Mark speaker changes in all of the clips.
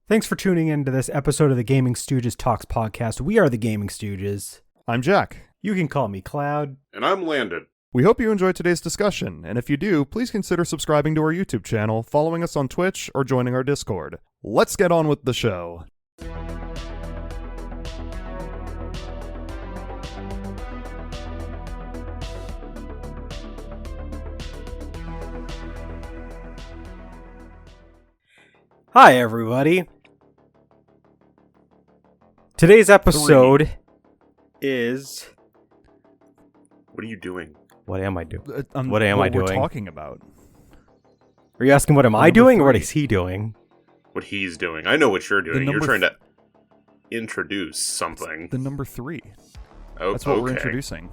Speaker 1: Thanks for tuning in to this episode of the Gaming Stooges Talks podcast. We are the Gaming Stooges.
Speaker 2: I'm Jack.
Speaker 1: You can call me Cloud.
Speaker 3: And I'm Landon.
Speaker 2: We hope you enjoyed today's discussion, and if you do, please consider subscribing to our YouTube channel, following us on Twitch, or joining our Discord. Let's get on with the show.
Speaker 1: Hi, everybody. Today's episode is...
Speaker 3: What are you doing?
Speaker 1: What am I doing?
Speaker 2: What
Speaker 1: What am I
Speaker 2: we're
Speaker 1: doing?
Speaker 2: talking about.
Speaker 1: Are you asking what am I
Speaker 2: Number
Speaker 1: doing or what
Speaker 2: 3.
Speaker 1: is he doing?
Speaker 3: What he's doing. I know what you're doing. You're
Speaker 2: number
Speaker 3: trying to introduce something.
Speaker 2: The number 3.
Speaker 3: Oh,
Speaker 2: That's what
Speaker 3: okay.
Speaker 2: we're introducing.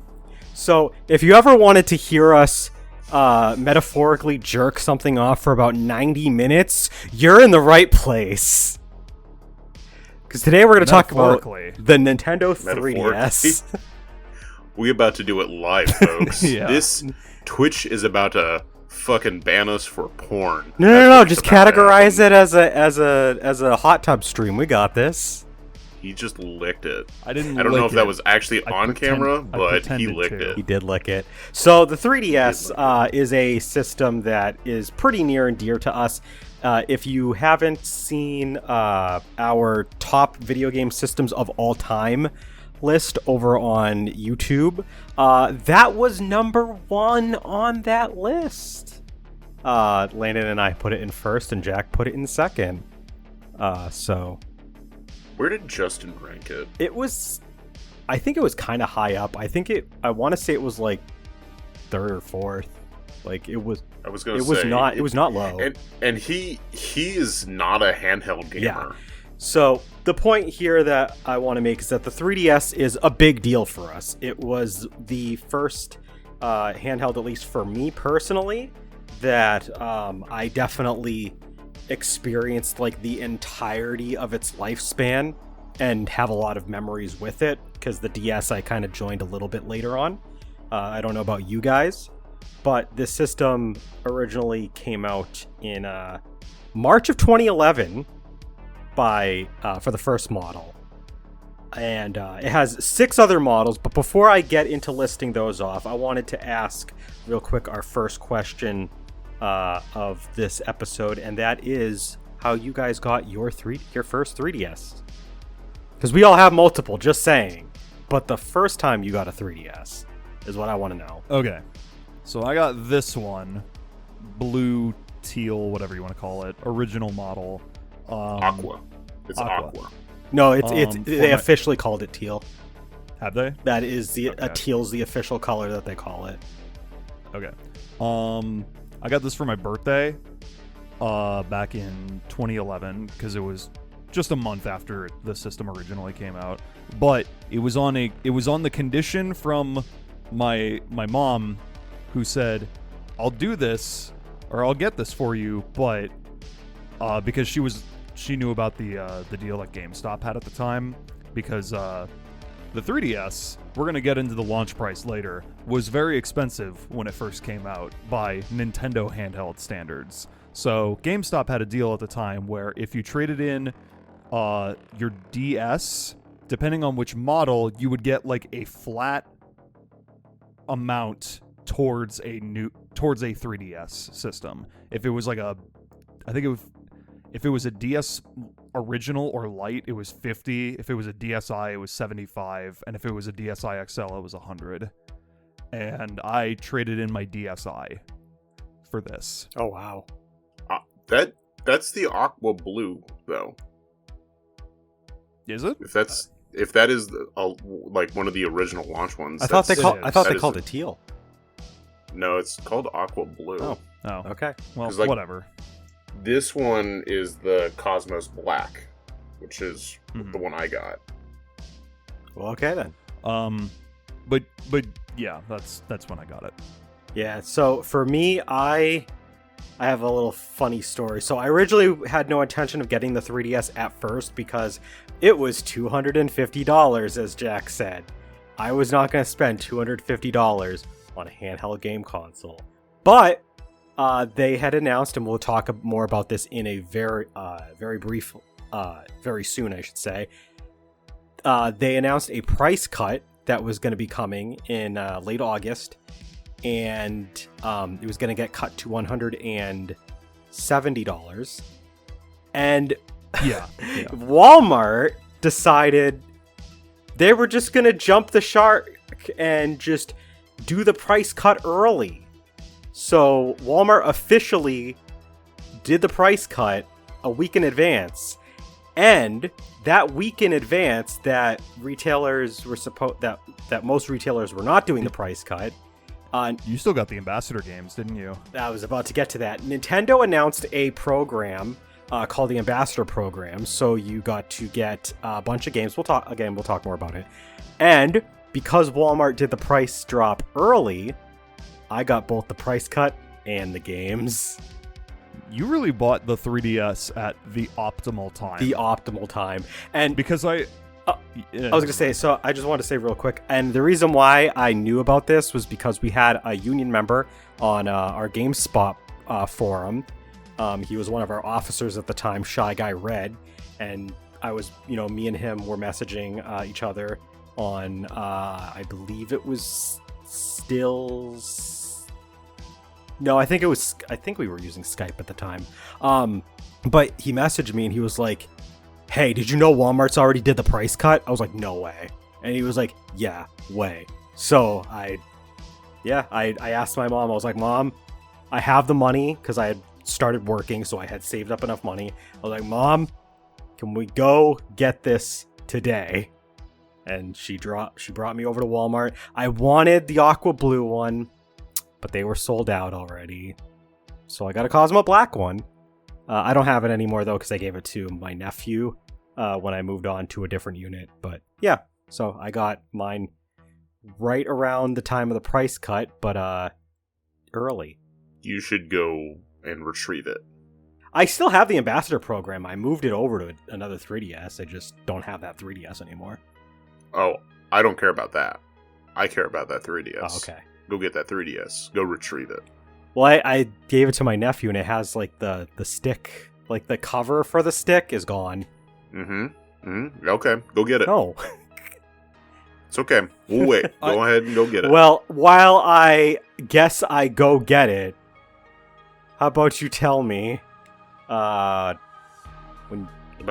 Speaker 1: So, if you ever wanted to hear us metaphorically jerk something off for about 90 minutes, you're in the right place. Because today we're going to talk about the Nintendo 3DS.
Speaker 3: We about to do it live, folks.
Speaker 2: Yeah.
Speaker 3: This Twitch is about to fucking ban us for porn.
Speaker 1: No. Just categorize it as a hot tub stream. We got this.
Speaker 3: He just licked it.
Speaker 2: I don't
Speaker 3: know if that was actually on camera, but he licked it.
Speaker 1: He did lick it. So the 3DS is a system that is pretty near and dear to us. If you haven't seen our top video game systems of all time list over on YouTube, that was number 1 on that list. Landon and I put it in first, and Jack put it in second. So
Speaker 3: Where did Justin rank it?
Speaker 1: it was, I think it was kind of high up. I want to say it was like 3rd or 4th. Like it was.
Speaker 3: I was going to
Speaker 1: It
Speaker 3: say
Speaker 1: was not low.
Speaker 3: And he is not a handheld gamer.
Speaker 1: Yeah. So the point here that I want to make is that the 3DS is a big deal for us. It was the first handheld, at least for me personally, that I definitely experienced like the entirety of its lifespan and have a lot of memories with it, because the DS I kind of joined a little bit later on. I don't know about you guys, but this system originally came out in March of 2011 for the first model, and it has 6 other models. But before I get into listing those off, I wanted to ask real quick our first question of this episode, and that is how you guys got your first 3DS, because we all have multiple, just saying, but the first time you got a 3DS is what I want to know.
Speaker 2: Okay. So I got this one. Blue, teal, whatever you want to call it. Original model.
Speaker 3: Aqua. It's Aqua.
Speaker 1: No, they officially called it teal.
Speaker 2: Have they?
Speaker 1: That is
Speaker 2: Okay.
Speaker 1: teal's the official color that they call it.
Speaker 2: Okay. I got this for my birthday back in 2011, because it was just a month after the system originally came out. But it was on the condition from my mom, who said, "I'll do this, or I'll get this for you," but because she knew about the deal that GameStop had at the time, because the 3DS, we're going to get into the launch price later, was very expensive when it first came out by Nintendo handheld standards. So GameStop had a deal at the time where if you traded in your DS, depending on which model, you would get like a flat amount towards a 3DS system. If it was like if it was a DS original or light, it was 50. If it was a DSi, it was 75. And if it was a DSi XL, it was 100. And I traded in my DSi for this.
Speaker 1: Oh wow!
Speaker 3: That's the Aqua Blue, though.
Speaker 2: Is it?
Speaker 3: If that is like one of the original launch ones.
Speaker 1: I thought they
Speaker 3: that
Speaker 1: called it teal.
Speaker 3: No, it's called Aqua Blue.
Speaker 1: Oh.
Speaker 2: Oh,
Speaker 1: Okay.
Speaker 2: well,
Speaker 3: like-
Speaker 2: whatever.
Speaker 3: This one is the Cosmos Black, which is the one I got.
Speaker 1: Well, okay then.
Speaker 2: But yeah, that's when I got it.
Speaker 1: Yeah. So for me, I have a little funny story. So I originally had no intention of getting the 3DS at first because it was $250, as Jack said. I was not going to spend $250 on a handheld game console. But they had announced, and we'll talk more about this in a very brief very soon, I should say. They announced a price cut that was going to be coming in late August, and it was going to get cut to $170. And
Speaker 2: Yeah.
Speaker 1: Walmart decided they were just going to jump the shark and just do the price cut early. So Walmart officially did the price cut a week in advance. And that week in advance that retailers were that most retailers were not doing the price cut.
Speaker 2: You still got the ambassador games, didn't you?
Speaker 1: I was about to get to that. Nintendo announced a program called the Ambassador Program, so you got to get a bunch of games. We'll talk more about it. And because Walmart did the price drop early, I got both the price cut and the games.
Speaker 2: You really bought the 3DS at the optimal time.
Speaker 1: The optimal time. And
Speaker 2: because I
Speaker 1: was going to say, so I just want to say real quick, and the reason why I knew about this was because we had a union member on our GameSpot forum. He was one of our officers at the time, Shy Guy Red, and I was, me and him were messaging each other on, I believe it was No, I think we were using Skype at the time. But he messaged me and he was like, "Hey, did you know Walmart's already did the price cut?" I was like, "No way." And he was like, "Yeah, way." So I asked my mom. I was like, "Mom, I have the money," because I had started working, so I had saved up enough money. I was like, "Mom, can we go get this today?" And she brought me over to Walmart. I wanted the aqua blue one, but they were sold out already. So I got a Cosmo Black one. I don't have it anymore, though, because I gave it to my nephew when I moved on to a different unit. But yeah, so I got mine right around the time of the price cut, but early.
Speaker 3: You should go and retrieve it.
Speaker 1: I still have the Ambassador program. I moved it over to another 3DS. I just don't have that 3DS anymore.
Speaker 3: Oh, I don't care about that. I care about that 3DS.
Speaker 1: Oh, okay.
Speaker 3: Go get that 3DS. Go retrieve it.
Speaker 1: Well, I gave it to my nephew, and it has, like, the stick, like, the cover for the stick is gone.
Speaker 3: Okay, go get it.
Speaker 1: No.
Speaker 3: It's okay. We'll wait. Go ahead and go get it.
Speaker 1: Well, while I guess I go get it, how about you tell me,
Speaker 3: about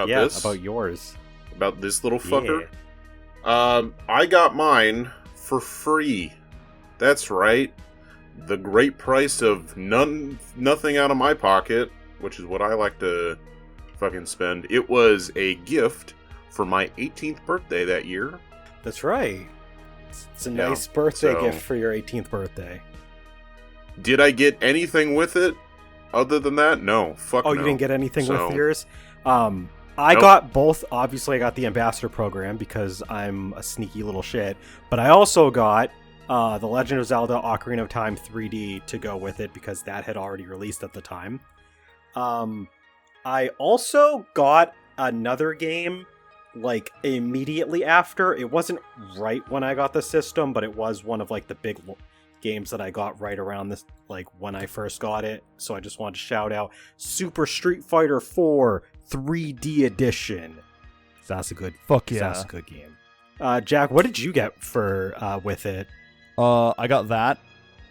Speaker 3: this?
Speaker 1: About yours.
Speaker 3: About this little fucker?
Speaker 1: Yeah.
Speaker 3: I got mine for free. That's right. The great price of nothing out of my pocket, which is what I like to fucking spend. It was a gift for my 18th birthday that year.
Speaker 1: That's right. It's a nice birthday gift for your 18th birthday.
Speaker 3: Did I get anything with it other than that? No. Fuck no.
Speaker 1: Oh, you didn't get anything with yours? I got both. Obviously, I got the Ambassador program because I'm a sneaky little shit. But I also got The Legend of Zelda Ocarina of Time 3D to go with it because that had already released at the time. I also got another game like immediately after. It wasn't right when I got the system, but it was one of like the big games that I got right around this, like when I first got it. So I just wanted to shout out Super Street Fighter 4 3D Edition. So that's a good That's a good game. Jack, what did you get for with it?
Speaker 2: I got that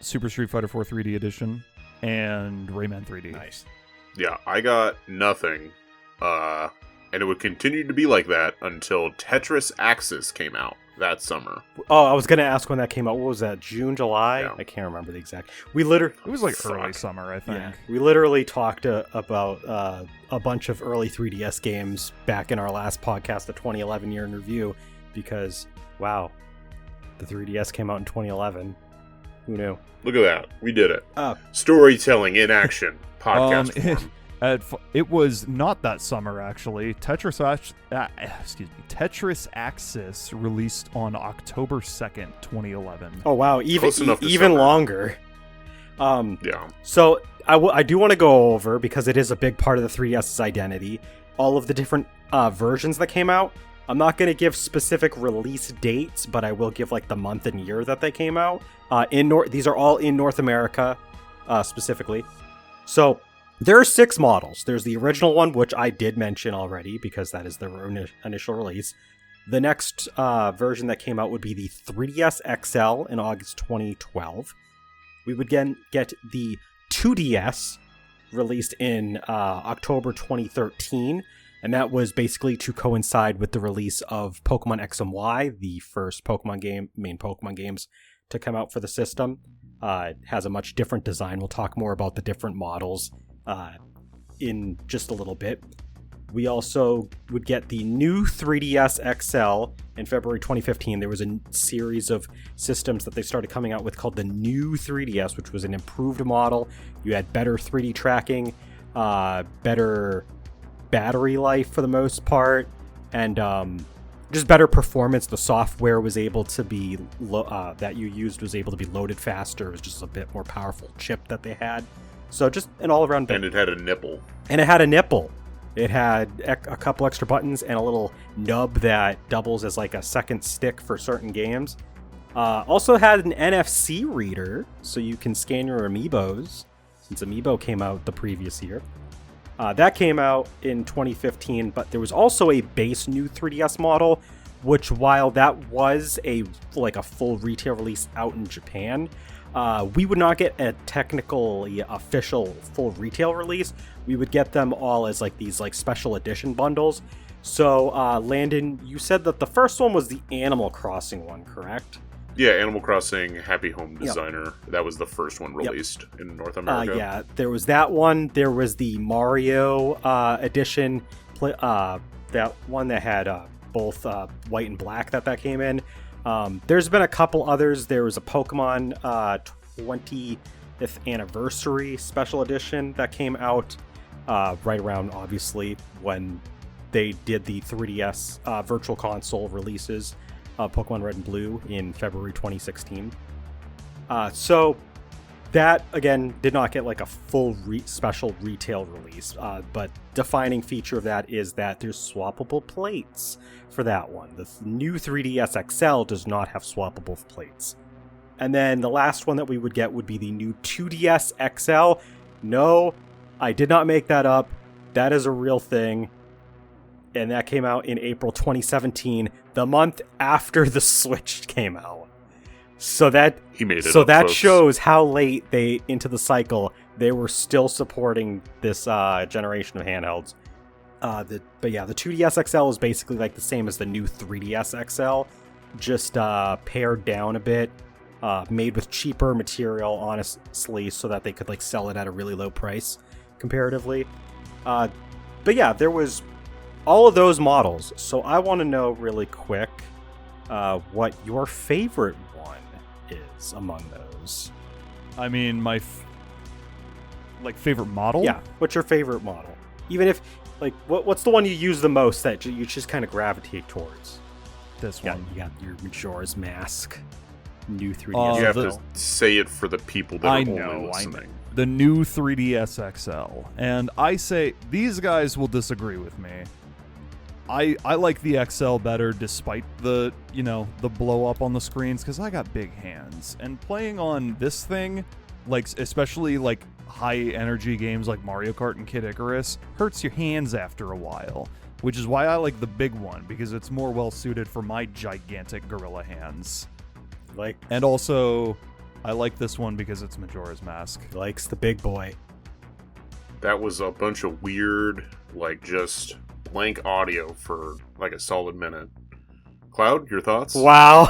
Speaker 2: Super Street Fighter 4 3D Edition and Rayman 3D.
Speaker 1: Nice.
Speaker 3: Yeah, I got nothing. And it would continue to be like that until Tetris Axis came out that summer.
Speaker 1: Oh, I was going to ask when that came out. What was that? June, July? Yeah. I can't remember the exact. It
Speaker 2: was like early summer, I think.
Speaker 1: Yeah. We literally talked about a bunch of early 3DS games back in our last podcast, the 2011 year in review, because, wow, the 3DS came out in 2011. Who knew? Look
Speaker 3: at that. We did it. Storytelling in action. Podcast form.
Speaker 2: It was not that summer, actually. Tetris Axis released on October 2nd, 2011.
Speaker 1: Oh, wow. Even longer.
Speaker 3: Yeah.
Speaker 1: So I do want to go over, because it is a big part of the 3DS's identity, all of the different versions that came out. I'm not going to give specific release dates, but I will give like the month and year that they came out. These are all in North America, specifically. So There are 6 models. There's the original one, which I did mention already because that is their initial release. The next version that came out would be the 3DS XL in August 2012. We would get the 2DS released in October 2013, and that was basically to coincide with the release of Pokemon X and Y, the first main Pokemon games to come out for the system. It has a much different design. We'll talk more about the different models in just a little bit. We also would get the new 3DS XL in February 2015. There was a series of systems that they started coming out with called the new 3DS, which was an improved model. You had better 3D tracking, better battery life for the most part, and just better performance. The software was able to be that you used was able to be loaded faster. It was just a bit more powerful chip that they had. So just an all-around bit.
Speaker 3: And it had a nipple.
Speaker 1: It had a couple extra buttons and a little nub that doubles as like a second stick for certain games. Also had an NFC reader, so you can scan your amiibos, since Amiibo came out the previous year. That came out in 2015, but there was also a base new 3DS model, which while that was a full retail release out in Japan, we would not get a technically official full retail release. We would get them all as these special edition bundles. So, Landon, you said that the first one was the Animal Crossing one, correct?
Speaker 3: Yeah, Animal Crossing Happy Home Designer. Yep. That was the first one released in North America.
Speaker 1: Yeah, there was that one. There was the Mario edition, that one that had both white and black that came in. There's been a couple others. There was a Pokemon 20th Anniversary Special Edition that came out right around, obviously, when they did the 3DS Virtual Console releases of Pokemon Red and Blue in February 2016. So that, again, did not get a full special retail release, but defining feature of that is that there's swappable plates for that one. The new 3DS XL does not have swappable plates. And then the last one that we would get would be the new 2DS XL. No, I did not make that up. That is a real thing. And that came out in April 2017, the month after the Switch came out. So that shows how late into the cycle they were still supporting this generation of handhelds. The 2DS XL is basically the same as the new 3DS XL, just pared down a bit, made with cheaper material, honestly, so that they could sell it at a really low price comparatively. There was all of those models. So I want to know really quick what your favorite one is among those.
Speaker 2: I mean, my favorite model?
Speaker 1: Yeah, what's your favorite model? Even if, what's the one you use the most that you just kind of gravitate towards?
Speaker 2: This one.
Speaker 1: You got your Majora's Mask, new 3DS.
Speaker 3: You have to say it for the people that are only listening.
Speaker 2: I know. The new 3DS XL. And I say, these guys will disagree with me. I like the XL better despite the blow up on the screens, because I got big hands. And playing on this thing, especially high energy games like Mario Kart and Kid Icarus, hurts your hands after a while. Which is why I like the big one, because it's more well suited for my gigantic gorilla hands. And also, I like this one because it's Majora's Mask.
Speaker 1: He likes the big boy.
Speaker 3: That was a bunch of weird, just blank audio for a solid minute. Cloud, your thoughts?
Speaker 1: Wow.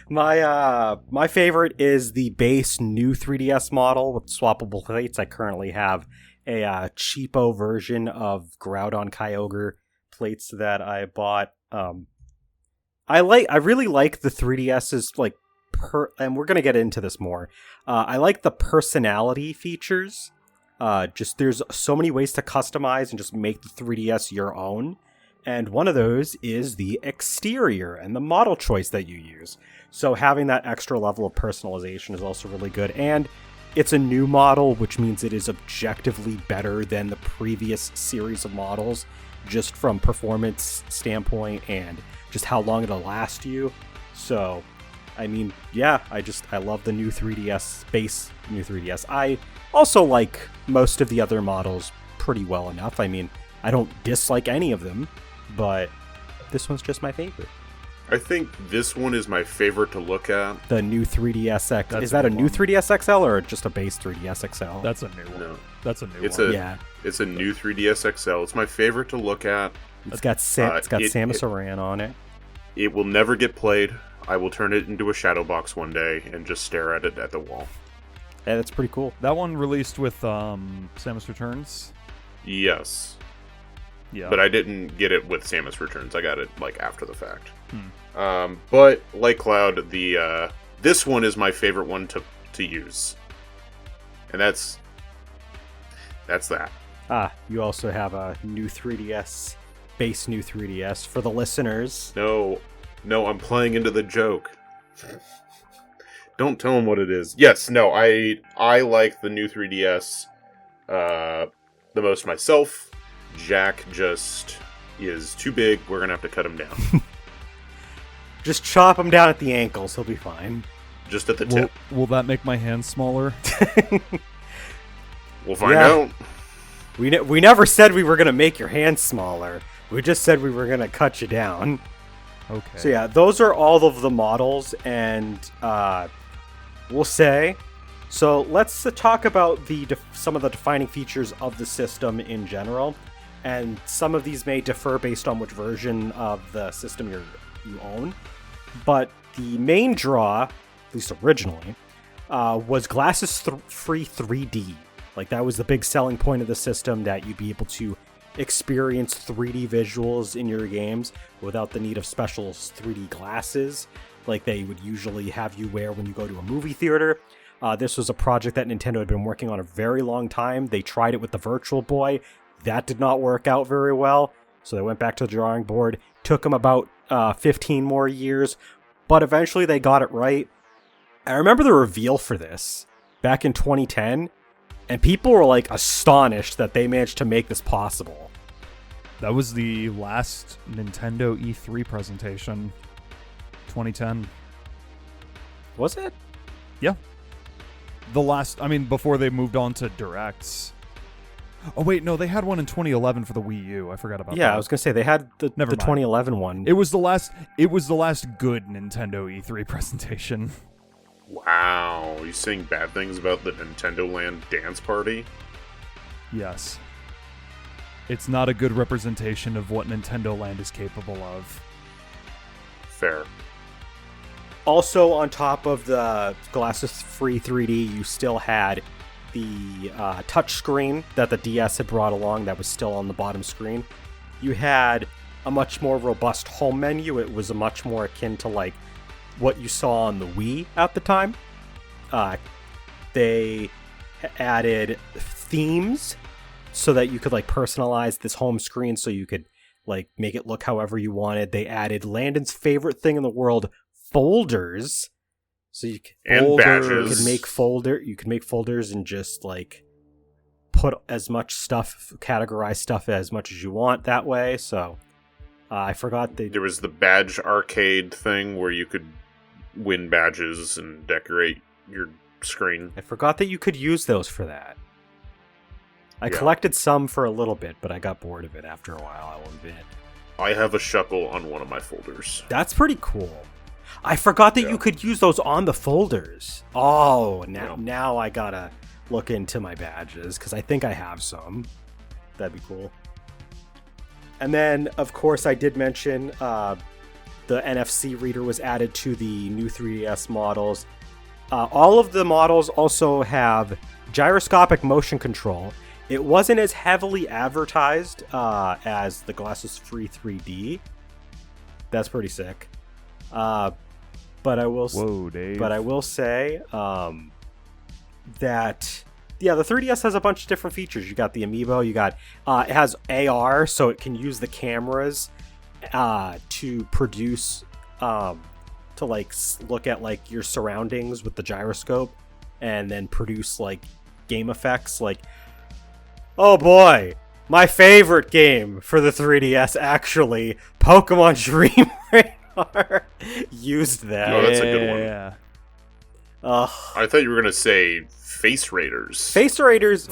Speaker 1: My favorite is the base new 3DS model with swappable plates. I currently have a cheapo version of Groudon Kyogre plates that I bought. I really like the 3DS's and we're gonna get into this more. I like the personality features. Just there's so many ways to customize and just make the 3DS your own. And one of those is the exterior and the model choice that you use. So having that extra level of personalization is also really good. And it's a new model, which means it is objectively better than the previous series of models, just from performance standpoint and just how long it'll last you. So, I mean, yeah, I love the new 3DS, base new 3DS. Also like most of the other models pretty well enough. I mean, I don't dislike any of them, but this one's just my favorite.
Speaker 3: I think this one is my favorite to look at.
Speaker 1: The new 3DS XL.
Speaker 2: That's
Speaker 1: Is that a new
Speaker 2: one.
Speaker 1: 3DS XL or just a base 3DS XL?
Speaker 2: That's a new one.
Speaker 3: No.
Speaker 2: That's a new
Speaker 3: It's
Speaker 2: one.
Speaker 3: It's a new 3DS XL. It's my favorite to look at.
Speaker 1: It's got Samus Aran on it.
Speaker 3: It will never get played. I will turn it into a shadow box one day and just stare at it at the wall.
Speaker 1: Yeah, that's pretty cool.
Speaker 2: That one released with Samus Returns.
Speaker 3: Yes.
Speaker 2: Yeah.
Speaker 3: But I didn't get it with Samus Returns. I got it like after the fact. But like Cloud, this one is my favorite one to use, and that's that.
Speaker 1: You also have a new 3DS, base new 3DS for the listeners.
Speaker 3: No, I'm playing into the joke. Don't tell them what it is. Yes, no, I like the new 3DS the most myself. Jack just is too big. We're gonna have to cut him down.
Speaker 1: Just chop him down at the ankles. He'll be fine.
Speaker 3: Just at the tip.
Speaker 2: Will that make my hands smaller?
Speaker 3: We'll find out.
Speaker 1: We never said we were going to make your hands smaller. We just said we were going to cut you down.
Speaker 2: Okay.
Speaker 1: So yeah, those are all of the models, and we'll say... So let's talk about some of the defining features of the system in general, and some of these may differ based on which version of the system you own. But the main draw, at least originally, was glasses-free 3D. Like, that was the big selling point of the system, that you'd be able to experience 3D visuals in your games without the need of special 3D glasses, like they would usually have you wear when you go to a movie theater. This was a project that Nintendo had been working on a very long time. They tried it with the Virtual Boy. That did not work out very well, so they went back to the drawing board. Took them about 15 more years, but eventually they got it right. I remember the reveal for this back in 2010, and people were like astonished that they managed to make this possible.
Speaker 2: That was the last Nintendo E3 presentation, 2010.
Speaker 1: Was it?
Speaker 2: Yeah. The last, before they moved on to Directs. Oh, wait, no, they had one in 2011 for the Wii U. I forgot about that.
Speaker 1: Yeah, I was going to say, they had the
Speaker 2: Never mind.
Speaker 1: 2011 one.
Speaker 2: It was the last good Nintendo E3 presentation.
Speaker 3: Wow, you saying bad things about the Nintendo Land dance party?
Speaker 2: Yes. It's not a good representation of what Nintendo Land is capable of.
Speaker 3: Fair.
Speaker 1: Also, on top of the glasses-free 3D, you still had the touch screen that the DS had brought along that was still on the bottom screen. You had a much more robust home menu. It was a much more akin to like what you saw on the Wii at the time. They added themes so that you could like personalize this home screen so you could like make it look however you wanted. They added Landon's favorite thing in the world, folders. So you can
Speaker 3: badges.
Speaker 1: You could make folders and just like put as much stuff, categorize stuff as much as you want that way. So I forgot
Speaker 3: there was the badge arcade thing where you could win badges and decorate your screen.
Speaker 1: I forgot that you could use those for that. I collected some for a little bit, but I got bored of it after a while, I will admit.
Speaker 3: I have a shuckle on one of my folders.
Speaker 1: That's pretty cool. I forgot that you could use those on the folders. Oh, now I gotta look into my badges, because I think I have some. That'd be cool. And then, of course, I did mention the NFC reader was added to the new 3DS models. All of the models also have gyroscopic motion control. It wasn't as heavily advertised as the glasses-free 3D. That's pretty sick. But I will say that the 3DS has a bunch of different features. You got the amiibo. You got it has AR, so it can use the cameras to produce to like look at like your surroundings with the gyroscope, and then produce like game effects. Like, oh boy, my favorite game for the 3DS actually, Pokemon Dream Radar used that.
Speaker 3: Oh, that's a good one.
Speaker 2: Yeah.
Speaker 3: I thought you were gonna say Face Raiders.
Speaker 1: Face Raiders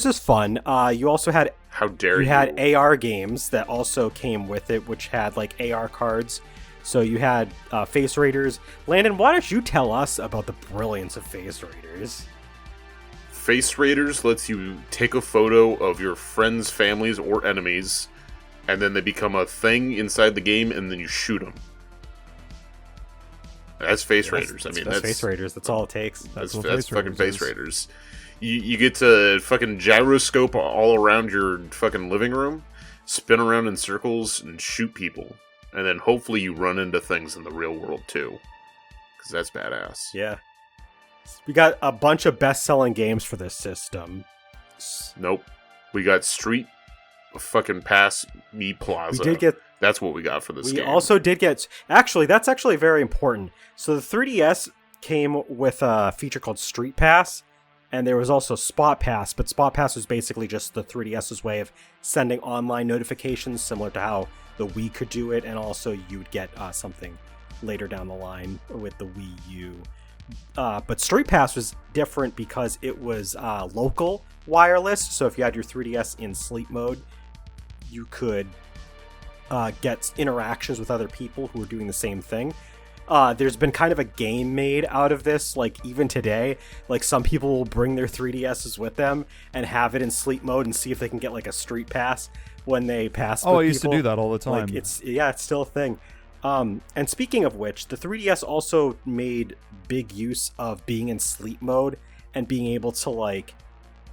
Speaker 1: is fun. You also had
Speaker 3: How dare you?
Speaker 1: You had AR games that also came with it, which had like AR cards. So you had Face Raiders. Landon, why don't you tell us about the brilliance of Face Raiders?
Speaker 3: Face Raiders lets you take a photo of your friends, families, or enemies, and then they become a thing inside the game, and then you shoot them. That's Face Raiders.
Speaker 1: That's Face Raiders. That's all it takes.
Speaker 3: That's fucking Face Raiders. You get to fucking gyroscope all around your fucking living room, spin around in circles, and shoot people. And then hopefully you run into things in the real world too. Because that's badass.
Speaker 1: Yeah. We got a bunch of best-selling games for this system.
Speaker 3: Nope. We got Street fucking Pass Me Plaza.
Speaker 1: We did get...
Speaker 3: That's what we got for this game.
Speaker 1: We also did get... Actually, that's actually very important. So the 3DS came with a feature called StreetPass, and there was also Spot Pass, but Spot Pass was basically just the 3DS's way of sending online notifications, similar to how the Wii could do it, and also you'd get something later down the line with the Wii U. But StreetPass was different because it was local wireless, so if you had your 3DS in sleep mode, you could get interactions with other people who are doing the same thing. There's been kind of a game made out of this, like even today. Like some people will bring their 3DSs with them and have it in sleep mode and see if they can get like a street pass when they pass.
Speaker 2: Oh, I used to do that all the time.
Speaker 1: Like it's still a thing. And speaking of which, the 3DS also made big use of being in sleep mode and being able to like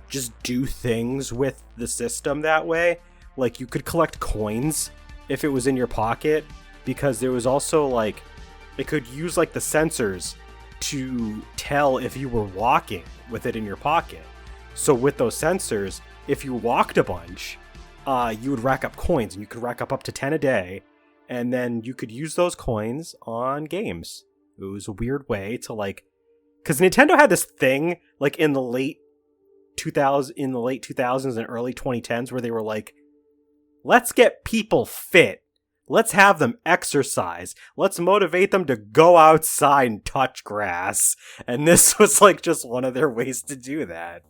Speaker 1: just do things with the system that way. Like you could collect coins if it was in your pocket, because there was also like it could use like the sensors to tell if you were walking with it in your pocket. So with those sensors, if you walked a bunch, you would rack up coins, and you could rack up to 10 a day, and then you could use those coins on games. It was a weird way to like, because Nintendo had this thing like in the late 2000s and early 2010s where they were like, let's get people fit. Let's have them exercise. Let's motivate them to go outside and touch grass. And this was like just one of their ways to do that.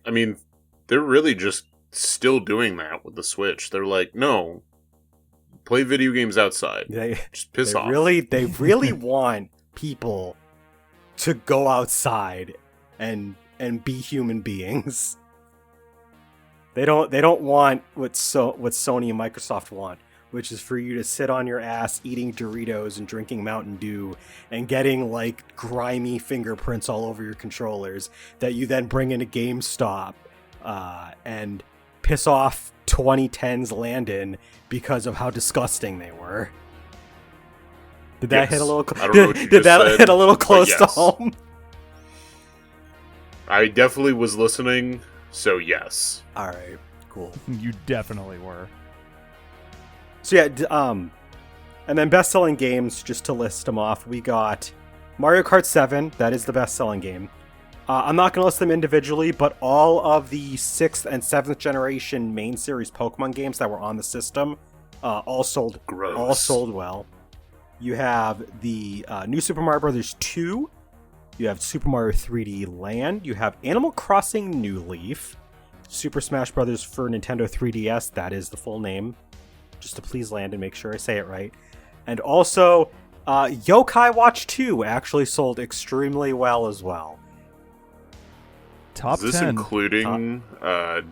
Speaker 3: I mean, they're really just still doing that with the Switch. They're like, no, play video games outside. Just piss off.
Speaker 1: They really want people to go outside and be human beings. They don't want what Sony and Microsoft want, which is for you to sit on your ass eating Doritos and drinking Mountain Dew and getting like grimy fingerprints all over your controllers that you then bring into GameStop and piss off 2010's Landon because of how disgusting they were. Did that hit a little? Did that hit a little close to home?
Speaker 3: I definitely was listening, so yes.
Speaker 1: All right, cool.
Speaker 2: You definitely were.
Speaker 1: So yeah, and then best-selling games, just to list them off, we got Mario Kart 7, that is the best-selling game. I'm not going to list them individually, but all of the 6th and 7th generation main series Pokemon games that were on the system all sold well. You have the new Super Mario Bros. 2, you have Super Mario 3D Land, you have Animal Crossing New Leaf, Super Smash Bros. For Nintendo 3DS, that is the full name, just to please Landon, make sure I say it right. And also, Yokai Watch 2 actually sold extremely well as well.
Speaker 2: Top 10.
Speaker 3: Is this including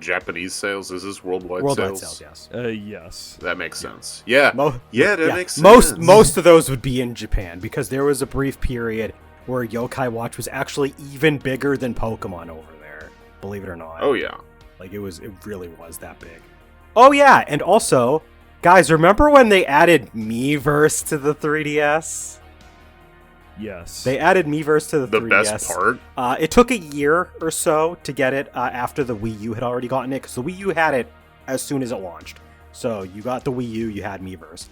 Speaker 3: Japanese sales? Is this worldwide sales?
Speaker 1: Worldwide sales, yes.
Speaker 2: Yes.
Speaker 3: That makes sense. Yeah. That makes sense.
Speaker 1: Most of those would be in Japan, because there was a brief period where Yokai Watch was actually even bigger than Pokemon over there. Believe it or not.
Speaker 3: Oh, yeah.
Speaker 1: Like, it really was that big. Oh, yeah, and also, guys, remember when they added Miiverse to the 3DS?
Speaker 2: Yes.
Speaker 1: They added Miiverse to the 3DS.
Speaker 3: The best part?
Speaker 1: It took a year or so to get it after the Wii U had already gotten it, because the Wii U had it as soon as it launched. So you got the Wii U, you had Miiverse.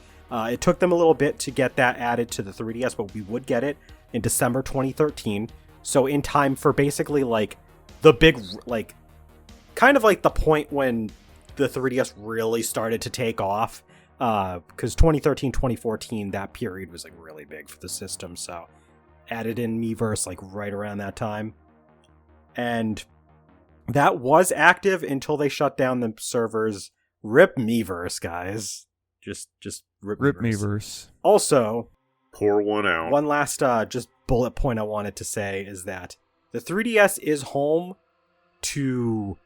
Speaker 1: It took them a little bit to get that added to the 3DS, but we would get it in December 2013. So in time for basically like the big, like, kind of like the point when the 3DS really started to take off. Because 2013, 2014, that period was like really big for the system. So added in Miiverse like right around that time. And that was active until they shut down the servers. Rip Miiverse, guys. Just rip
Speaker 2: Miiverse.
Speaker 1: Also,
Speaker 3: pour one out.
Speaker 1: One last just bullet point I wanted to say is that the 3DS is home to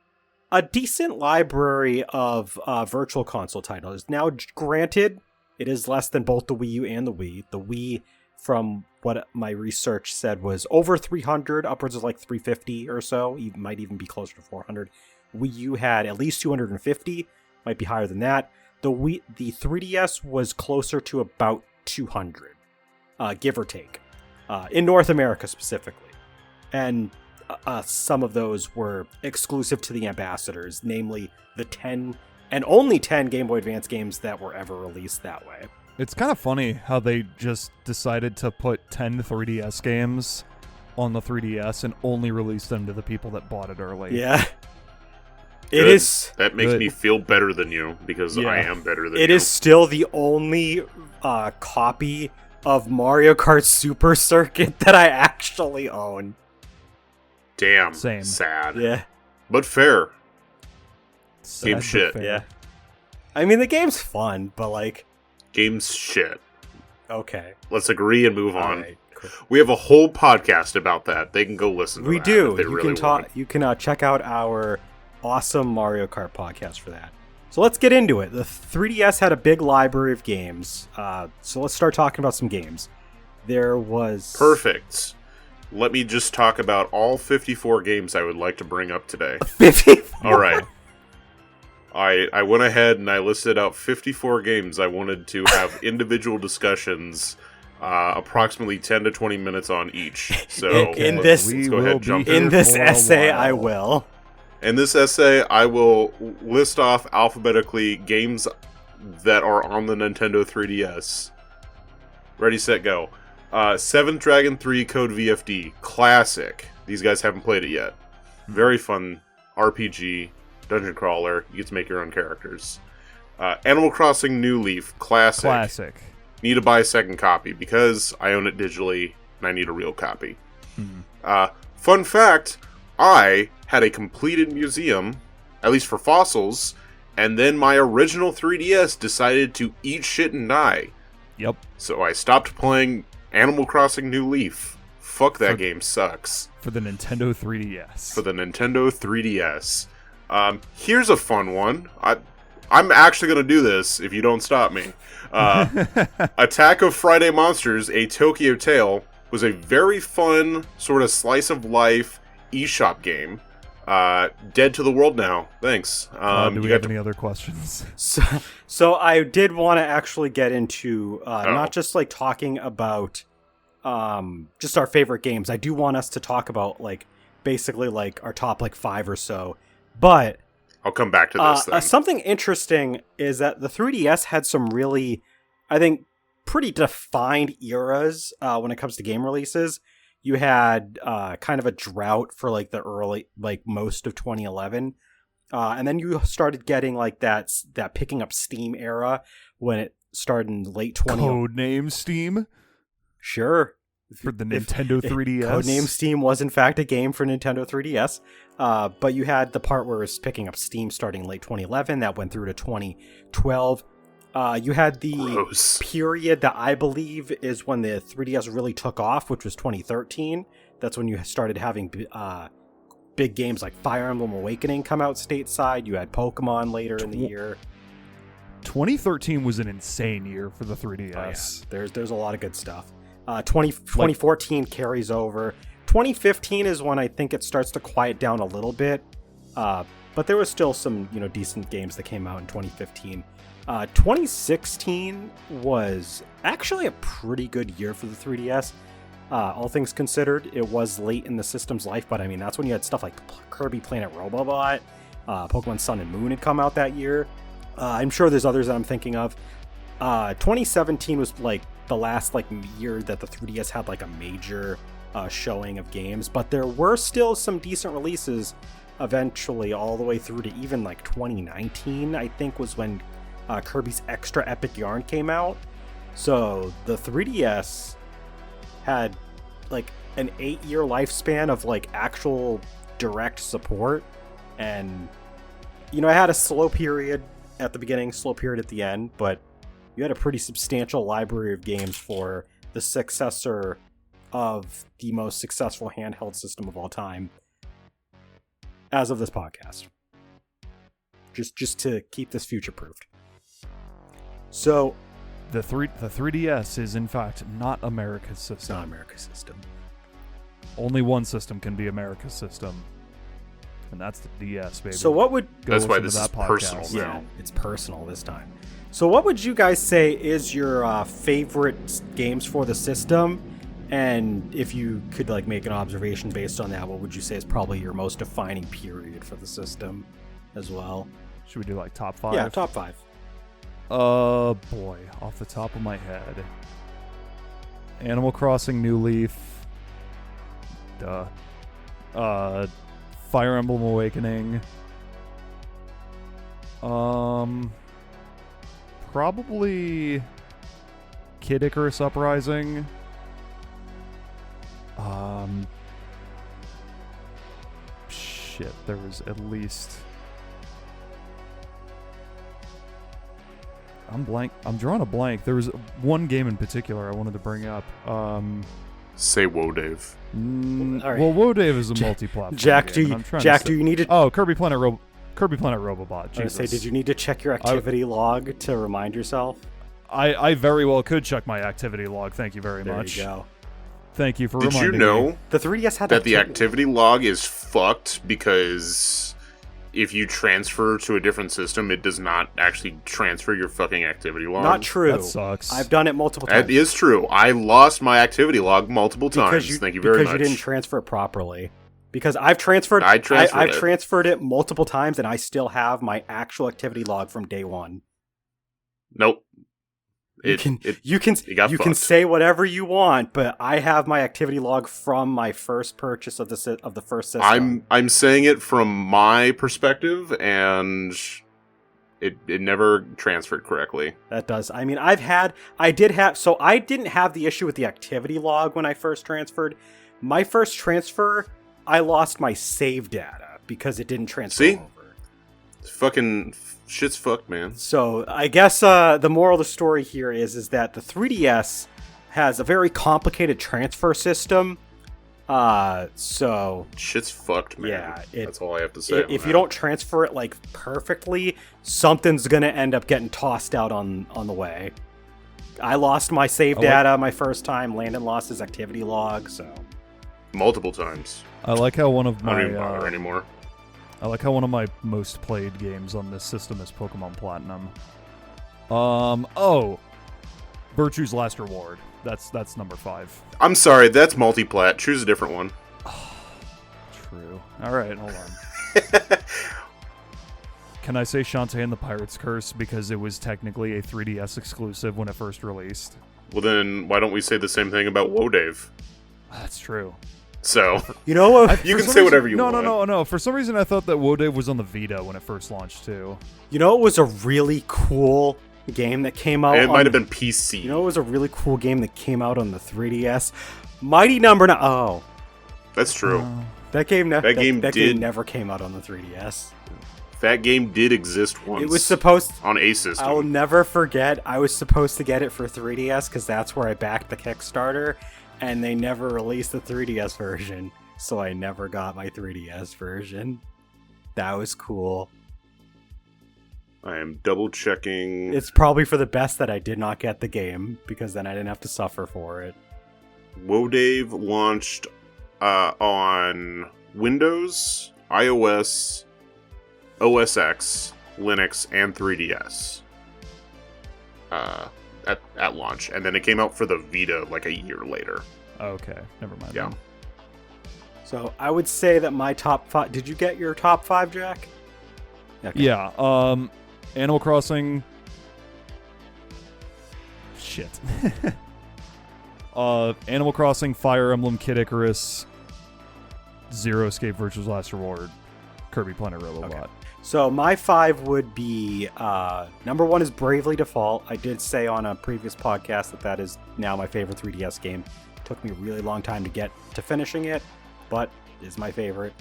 Speaker 1: a decent library of virtual console titles. Now, granted, it is less than both the Wii U and the Wii. The Wii, from what my research said, was over 300, upwards of like 350 or so. It might even be closer to 400. Wii U had at least 250, might be higher than that. The 3DS was closer to about 200, give or take, in North America specifically. And some of those were exclusive to the ambassadors, namely the 10 and only 10 Game Boy Advance games that were ever released that way.
Speaker 2: It's kind of funny how they just decided to put 10 3DS games on the 3DS and only release them to the people that bought it early.
Speaker 1: Yeah.
Speaker 3: Good.
Speaker 1: It is.
Speaker 3: That makes me feel better than you, because I am better than you.
Speaker 1: It is still the only copy of Mario Kart Super Circuit that I actually own.
Speaker 3: Damn.
Speaker 2: Same.
Speaker 3: Sad.
Speaker 1: Yeah.
Speaker 3: But fair.
Speaker 2: Sad,
Speaker 3: Game shit.
Speaker 2: fair.
Speaker 1: Yeah. I mean, the game's fun, but like...
Speaker 3: Game's shit.
Speaker 1: Okay.
Speaker 3: Let's agree and move on.
Speaker 1: Right, cool.
Speaker 3: We have a whole podcast about that. They can go listen to
Speaker 1: We
Speaker 3: that
Speaker 1: do.
Speaker 3: if they
Speaker 1: You
Speaker 3: really
Speaker 1: can
Speaker 3: want.
Speaker 1: You can check out our awesome Mario Kart podcast for that. So let's get into it. The 3DS had a big library of games. So let's start talking about some games. There was...
Speaker 3: Perfect. Let me just talk about all 54 games I would like to bring up today.
Speaker 1: 54?
Speaker 3: All right. I went ahead and I listed out 54 games I wanted to have individual discussions, approximately 10 to 20 minutes on each. So let's go ahead and jump
Speaker 1: in this essay, I will.
Speaker 3: In this essay, I will list off alphabetically games that are on the Nintendo 3DS. Ready, set, go. 7th Dragon 3 Code VFD. Classic. These guys haven't played it yet. Very fun RPG. Dungeon crawler. You get to make your own characters. Animal Crossing New Leaf. Classic. Need to buy a second copy because I own it digitally and I need a real copy. Fun fact, I had a completed museum, at least for fossils, and then my original 3DS decided to eat shit and die.
Speaker 2: Yep.
Speaker 3: So I stopped playing Animal Crossing New Leaf. Fuck that game sucks.
Speaker 2: For the Nintendo 3DS.
Speaker 3: For the Nintendo 3DS. Here's a fun one. I'm actually going to do this if you don't stop me. Attack of Friday Monsters, A Tokyo Tale, was a very fun sort of slice of life eShop game. Dead to the world now. Thanks.
Speaker 2: Do we have any other questions?
Speaker 1: So I did want to actually get into not just like talking about just our favorite games. I do want us to talk about like basically like our top like 5 or so. But
Speaker 3: I'll come back to this then.
Speaker 1: Something interesting is that the 3DS had some really, I think, pretty defined eras when it comes to game releases. You had kind of a drought for like the early, like most of 2011. And then you started getting like that picking up steam era when it started in late 20.
Speaker 2: Codename Steam?
Speaker 1: Sure.
Speaker 2: For the Nintendo 3DS?
Speaker 1: Codename Steam was in fact a game for Nintendo 3DS. But you had the part where it was picking up steam starting late 2011. That went through to 2012. You had the period that I believe is when the 3DS really took off, which was 2013. That's when you started having big games like Fire Emblem Awakening come out stateside. You had Pokemon later in the year.
Speaker 2: 2013 was an insane year for the 3DS.
Speaker 1: Oh, yeah. There's a lot of good stuff. 2014 carries over. 2015 is when I think it starts to quiet down a little bit. But there was still some, decent games that came out in 2015. 2016 was actually a pretty good year for the 3DS. All things considered, it was late in the system's life, but I mean, that's when you had stuff like Kirby Planet Robobot, Pokemon Sun and Moon had come out that year. I'm sure there's others that I'm thinking of. 2017 was like the last like year that the 3DS had like a major showing of games, but there were still some decent releases eventually all the way through to even like 2019, I think was when Kirby's Extra Epic Yarn came out. So the 3DS had like an 8-year lifespan of like actual direct support, and I had a slow period at the beginning, slow period at the end, but you had a pretty substantial library of games for the successor of the most successful handheld system of all time as of this podcast. Just to keep this future-proofed. So
Speaker 2: the 3DS is in fact not America's system.
Speaker 1: it's not America's system.
Speaker 2: Only one system can be America's system, and that's the DS, baby.
Speaker 1: So what would...
Speaker 3: That's why
Speaker 2: listen
Speaker 3: this
Speaker 2: to
Speaker 3: is
Speaker 2: that podcast.
Speaker 3: personal
Speaker 1: Yeah,
Speaker 3: now.
Speaker 1: it's personal this time. So what would you guys say is your favorite games for the system? And if you could like make an observation based on that, what would you say is probably your most defining period for the system as well?
Speaker 2: Should we do like top 5?
Speaker 1: Yeah, top 5.
Speaker 2: Boy, off the top of my head. Animal Crossing New Leaf. Duh. Fire Emblem Awakening. Probably Kid Icarus Uprising. Shit, there was at least... I'm drawing a blank. There was one game in particular I wanted to bring up.
Speaker 3: Say whoa, Dave.
Speaker 1: All right.
Speaker 2: Well, WoDave is a multi-platform
Speaker 1: Jack,
Speaker 2: game.
Speaker 1: do you need to...
Speaker 2: Oh, Kirby Planet Robobot.
Speaker 1: I was
Speaker 2: Jesus.
Speaker 1: gonna say, did you need to check your activity log to remind yourself?
Speaker 2: I very well could check my activity log. Thank you very
Speaker 1: There
Speaker 2: much.
Speaker 1: you go.
Speaker 2: Thank you for
Speaker 3: Did
Speaker 2: reminding
Speaker 3: you know
Speaker 2: me.
Speaker 1: The 3DS had
Speaker 3: that the activity log is fucked because if you transfer to a different system, it does not actually transfer your fucking activity log?
Speaker 1: Not true.
Speaker 2: That sucks.
Speaker 1: I've done it multiple times.
Speaker 3: That is true. I lost my activity log multiple times. Thank you very much.
Speaker 1: Because you didn't transfer it properly. Because I've transferred
Speaker 3: I've
Speaker 1: transferred it multiple times, and I still have my actual activity log from day one.
Speaker 3: Nope.
Speaker 1: You can
Speaker 3: fucked.
Speaker 1: say whatever you want, but I have my activity log from my first purchase of the first system.
Speaker 3: I'm saying it from my perspective, and it never transferred correctly.
Speaker 1: That does. I mean, I didn't have the issue with the activity log when I first transferred. My first transfer, I lost my save data because it didn't transfer
Speaker 3: See?
Speaker 1: over.
Speaker 3: Fucking shit's fucked, man.
Speaker 1: So I guess the moral of the story here is that the 3DS has a very complicated transfer system. So
Speaker 3: Shit's fucked, man.
Speaker 1: Yeah,
Speaker 3: that's all I have to say.
Speaker 1: if you don't transfer it like perfectly, something's gonna end up getting tossed out on the way. I lost my save data my first time. Landon lost his activity log. So
Speaker 3: multiple times,
Speaker 2: I like how one of
Speaker 3: I don't even
Speaker 2: my
Speaker 3: bother anymore.
Speaker 2: I like how one of my most played games on this system is Pokemon Platinum. Virtue's Last Reward. That's number 5.
Speaker 3: I'm sorry, that's multi-plat. Choose a different one.
Speaker 2: True. All right, hold on. Can I say Shantae and the Pirate's Curse because it was technically a 3DS exclusive when it first released?
Speaker 3: Well, then why don't we say the same thing about WoDave?
Speaker 2: That's true.
Speaker 3: So
Speaker 1: you know what?
Speaker 3: you can say whatever you want.
Speaker 2: No. For some reason, I thought that WoDave was on the Vita when it first launched too.
Speaker 1: You know, it was a really cool game that came out.
Speaker 3: It might have been PC.
Speaker 1: You know, it was a really cool game that came out on the 3DS. Mighty Number 9. Oh,
Speaker 3: that's true.
Speaker 1: that game game
Speaker 3: did
Speaker 1: never came out on the 3DS.
Speaker 3: That game did exist once.
Speaker 1: It was supposed
Speaker 3: on a system.
Speaker 1: I will never forget. I was supposed to get it for 3DS because that's where I backed the Kickstarter, and they never released the 3DS version, so I never got my 3DS version. That was cool.
Speaker 3: I am double checking.
Speaker 1: It's probably for the best that I did not get the game, because then I didn't have to suffer for it.
Speaker 3: WoDave launched on Windows, iOS, OS X, Linux, and 3DS at launch, and then it came out for the Vita like a year later.
Speaker 2: Okay, never mind.
Speaker 3: Yeah.
Speaker 2: then.
Speaker 1: So I would say that my top 5... Did you get your top 5, Jack? Okay.
Speaker 2: Yeah. Animal Crossing. Shit. Animal Crossing, Fire Emblem, Kid Icarus, Zero Escape, Virtue's Last Reward, Kirby Planet Robobot.
Speaker 1: Okay. So my 5 would be, number 1 is Bravely Default. I did say on a previous podcast that is now my favorite 3DS game. Took me a really long time to get to finishing it, but is my favorite.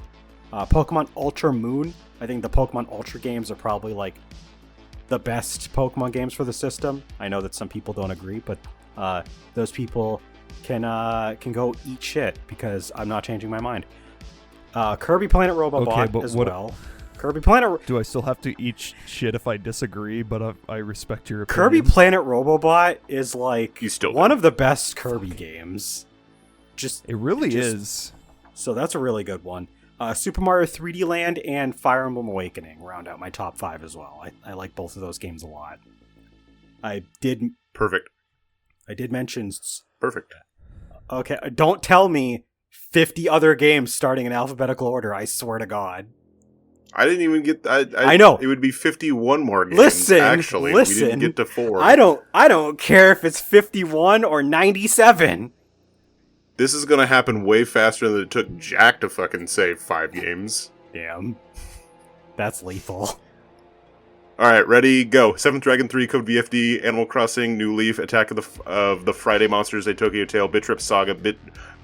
Speaker 1: Pokemon Ultra Moon. I think the Pokemon Ultra games are probably like the best Pokemon games for the system. I know that some people don't agree, but those people can go eat shit because I'm not changing my mind. Kirby Planet Robobot as well. Kirby Planet.
Speaker 2: Do I still have to eat shit if I disagree? But I respect your opinion.
Speaker 1: Kirby Planet Robobot is like one of the best Kirby games. It really is. So that's a really good one. Super Mario 3D Land and Fire Emblem Awakening round out my top 5 as well. I like both of those games a lot.
Speaker 3: Perfect.
Speaker 1: I did mention.
Speaker 3: Perfect.
Speaker 1: Okay, don't tell me 50 other games starting in alphabetical order. I swear to God.
Speaker 3: I didn't even get.
Speaker 1: I know
Speaker 3: it would be 51 more games.
Speaker 1: Listen,
Speaker 3: we didn't get to 4.
Speaker 1: I don't care if it's 51 or 97.
Speaker 3: This is gonna happen way faster than it took Jack to fucking save 5 games.
Speaker 1: Damn, that's lethal.
Speaker 3: All right, ready, go. 7th Dragon 3, Code VFD, Animal Crossing, New Leaf, Attack of the Friday Monsters, A Tokyo Tale, Bit Trip Saga,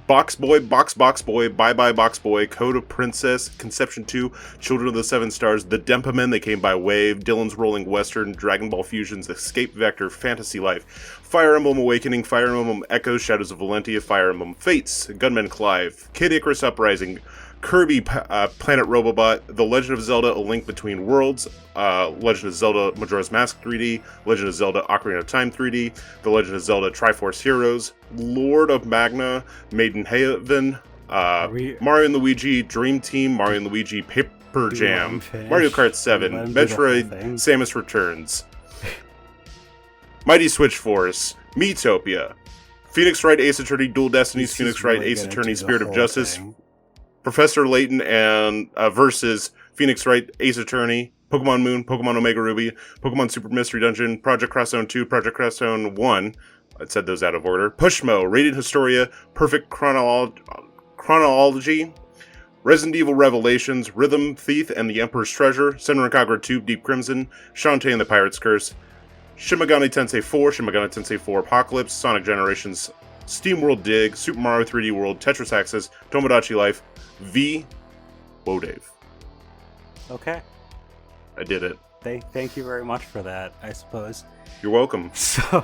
Speaker 3: Box Boy, Box Boy, Bye Bye Box Boy, Code of Princess, Conception 2, Children of the Seven Stars, The Dempamen, They Came by Wave, Dylan's Rolling Western, Dragon Ball Fusions, Escape Vector, Fantasy Life, Fire Emblem Awakening, Fire Emblem Echoes, Shadows of Valentia, Fire Emblem Fates, Gunman Clive, Kid Icarus Uprising, Kirby Planet Robobot, The Legend of Zelda: A Link Between Worlds, Legend of Zelda: Majora's Mask 3D, Legend of Zelda: Ocarina of Time 3D, The Legend of Zelda: Triforce Heroes, Lord of Magna, Maiden Haven, Mario & Luigi Dream Team, Mario & Luigi Paper Jam, Mario Kart 7, Metroid: Samus Returns, Mighty Switch Force, Miitopia, Phoenix Wright Ace Attorney Dual Destinies, Phoenix Wright Ace Attorney Spirit of Justice, Professor Layton and versus Phoenix Wright Ace Attorney, Pokemon Moon, Pokemon Omega Ruby, Pokemon Super Mystery Dungeon, Project Cross Zone 2, Project Cross Zone 1. I said those out of order. Pushmo, Radiant Historia, Perfect Chronology, Resident Evil Revelations, Rhythm Thief and the Emperor's Treasure, Senran Kagura 2, Deep Crimson, Shantae and the Pirate's Curse, Shin Megami Tensei 4, Shin Megami Tensei 4 Apocalypse, Sonic Generations, SteamWorld Dig, Super Mario 3D World, Tetris Access, Tomodachi Life, Whoa, Dave.
Speaker 1: Okay.
Speaker 3: I did it.
Speaker 1: Thank you very much for that, I suppose.
Speaker 3: You're welcome. So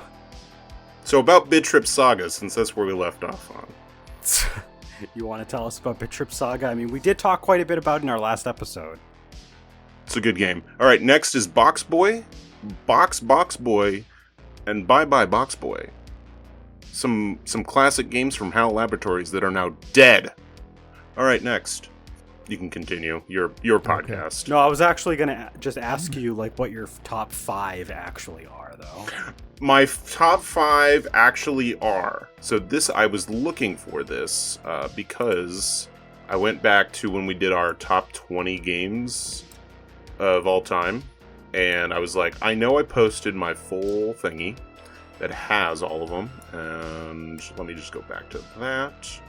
Speaker 3: about Bit Trip Saga, since that's where we left off on.
Speaker 1: You want to tell us about Bit Trip Saga? I mean, we did talk quite a bit about it in our last episode.
Speaker 3: It's a good game. All right, next is Box Boy, Box Boy, and Bye Bye Box Boy. Some classic games from HAL Laboratories that are now dead. All right, next. You can continue your podcast.
Speaker 1: No, I was actually going to just ask you like what your top 5 actually are, though.
Speaker 3: My top 5 actually are. So I was looking for this because I went back to when we did our top 20 games of all time. And I was like, I know I posted my full thingy that has all of them. And let me just go back to that.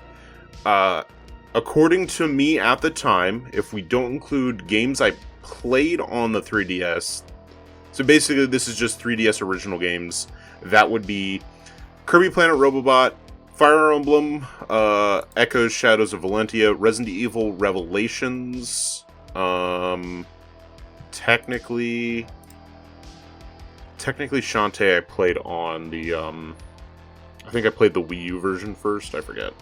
Speaker 3: According to me at the time, if we don't include games I played on the 3DS, so basically this is just 3DS original games, that would be Kirby Planet Robobot, Fire Emblem, Echoes, Shadows of Valentia, Resident Evil Revelations, technically Shantae I played on the, I think I played the Wii U version first, I forget.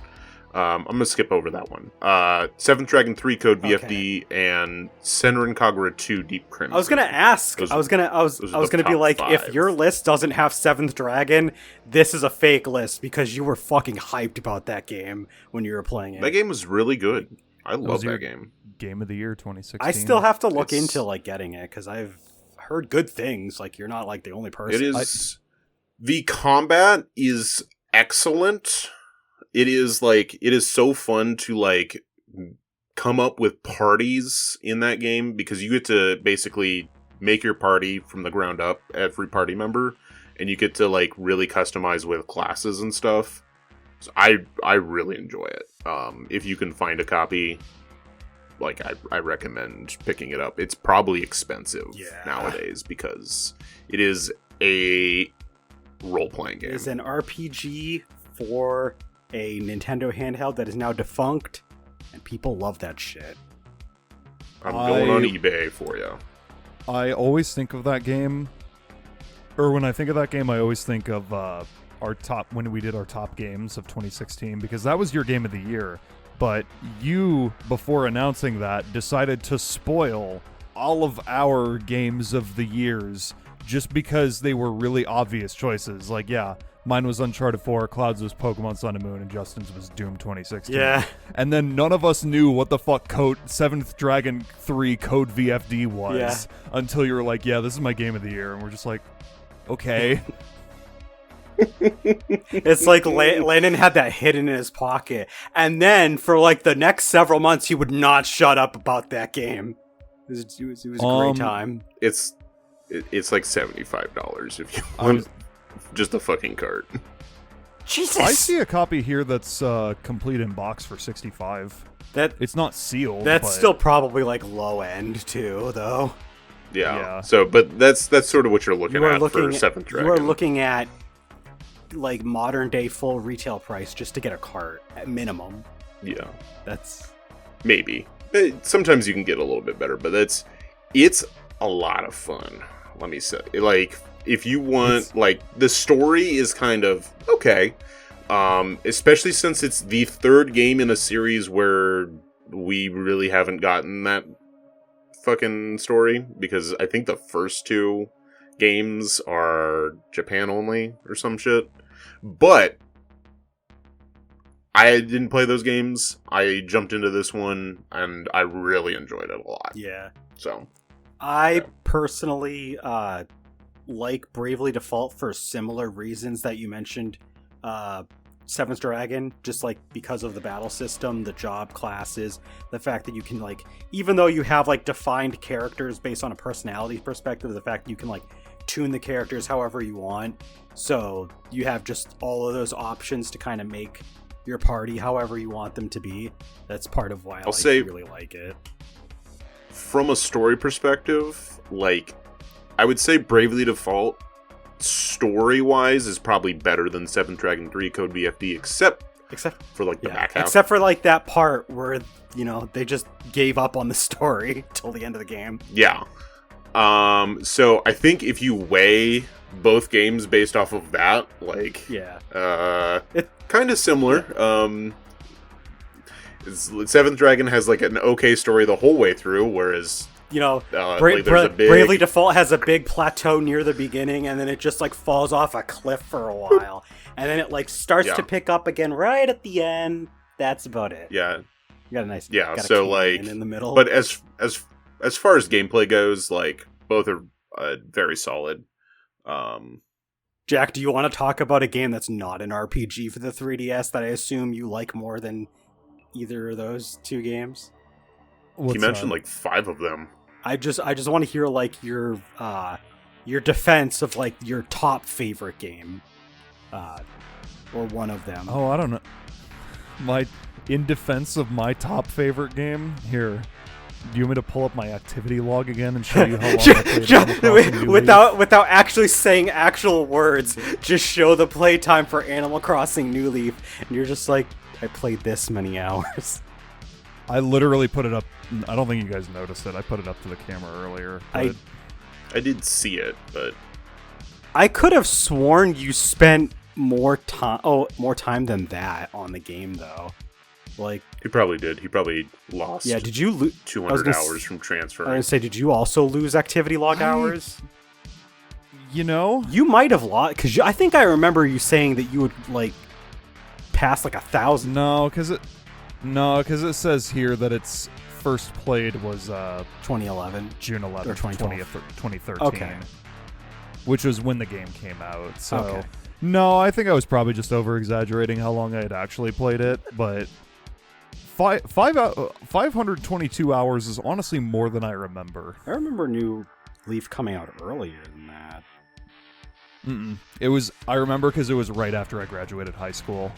Speaker 3: I'm going to skip over that one. 7th Dragon 3 Code VFD and Senran Kagura 2 Deep Crimson.
Speaker 1: I was going to ask. I was going to be like,
Speaker 3: 5.
Speaker 1: if your list doesn't have 7th Dragon, this is a fake list because you were fucking hyped about that game when you were playing it.
Speaker 3: That game was really good. I love that game.
Speaker 2: Game of the Year 2016.
Speaker 1: I still have to look into like getting it because I've heard good things. Like you're not like the only person.
Speaker 3: It is. The combat is excellent. It is so fun to like come up with parties in that game because you get to basically make your party from the ground up, every party member, and you get to like really customize with classes and stuff. So I really enjoy it. If you can find a copy, like I recommend picking it up. It's probably expensive nowadays because it is a role-playing game.
Speaker 1: It's an RPG for a Nintendo handheld that is now defunct, and people love that shit.
Speaker 3: I'm going on eBay for you.
Speaker 2: I always think of that game, or when I think of that game, I always think of when we did our top games of 2016, because that was your game of the year. But you, before announcing that, decided to spoil all of our games of the years just because they were really obvious choices. Like, yeah, mine was Uncharted 4, Cloud's was Pokemon Sun and Moon, and Justin's was Doom 2016.
Speaker 1: Yeah.
Speaker 2: And then none of us knew what the fuck 7th Dragon 3 Code VFD was until you were like, yeah, this is my game of the year. And we're just like, okay.
Speaker 1: It's like Landon had that hidden in his pocket, and then for like the next several months he would not shut up about that game. It was a great time.
Speaker 3: It's like $75 if you want just a fucking cart.
Speaker 1: Jesus,
Speaker 2: I see a copy here that's complete in box for $65.
Speaker 1: That
Speaker 2: it's not sealed.
Speaker 1: That's
Speaker 2: but
Speaker 1: still probably like low end too, though.
Speaker 3: Yeah. So, but that's sort of what you're looking at for 7th Dragon.
Speaker 1: You are looking at like modern day full retail price just to get a cart at minimum.
Speaker 3: Yeah,
Speaker 1: that's
Speaker 3: maybe. Sometimes you can get a little bit better, but it's a lot of fun. Let me say, like, if you want, like, the story is kind of okay, especially since it's the 3rd game in a series where we really haven't gotten that fucking story, because I think the first 2 games are Japan only or some shit. But I didn't play those games. I jumped into this one and I really enjoyed it a lot.
Speaker 1: Yeah.
Speaker 3: So
Speaker 1: I personally like Bravely Default for similar reasons that you mentioned. 7th Dragon, just like because of the battle system, the job classes, the fact that you can, like, even though you have like defined characters based on a personality perspective, the fact that you can like tune the characters however you want, so you have just all of those options to kind of make your party however you want them to be. That's part of why I really like it.
Speaker 3: From a story perspective, like, I would say Bravely Default story-wise is probably better than 7th Dragon 3 Code VFD, except for like the back half.
Speaker 1: Except for like that part where, you know, they just gave up on the story till the end of the game.
Speaker 3: Yeah. So I think if you weigh both games based off of that, like, it's kind of similar. 7th Dragon has like an okay story the whole way through, whereas,
Speaker 1: you know,
Speaker 3: there's
Speaker 1: Bravely Default has a big plateau near the beginning, and then it just like falls off a cliff for a while, and then it like starts to pick up again right at the end. That's about it.
Speaker 3: Yeah,
Speaker 1: you got a nice
Speaker 3: so like
Speaker 1: in the middle.
Speaker 3: But as far as gameplay goes, like, both are very solid.
Speaker 1: Jack, do you want to talk about a game that's not an RPG for the 3DS that I assume you like more than either of those 2 games?
Speaker 3: He mentioned like 5 of them.
Speaker 1: I just want to hear like your defense of like your top favorite game, or one of them.
Speaker 2: Oh, I don't know. In defense of my top favorite game, here, do you want me to pull up my activity log again and show you how long I played
Speaker 1: without actually saying actual words? Just show the playtime for Animal Crossing New Leaf, and you're just like, I played this many hours.
Speaker 2: I literally put it up. I don't think you guys noticed it. I put it up to the camera earlier.
Speaker 3: I did see it, but
Speaker 1: I could have sworn you spent more time than that on the game, though. Like,
Speaker 3: he probably did. He probably lost.
Speaker 1: Yeah, did you lose
Speaker 3: 200 hours from transferring?
Speaker 1: I was gonna say, did you also lose activity log hours?
Speaker 2: You know,
Speaker 1: you might have lost, because I think I remember you saying that you would like pass like 1,000.
Speaker 2: No, because it says here that it's first played was
Speaker 1: 2011,
Speaker 2: June 11th,
Speaker 1: or
Speaker 2: 2013.
Speaker 1: Okay,
Speaker 2: which was when the game came out. So no, I think I was probably just over exaggerating how long I had actually played it, but 522 hours is honestly more than I remember.
Speaker 1: I remember New Leaf coming out earlier than that.
Speaker 2: It was. I remember because it was right after I graduated high school,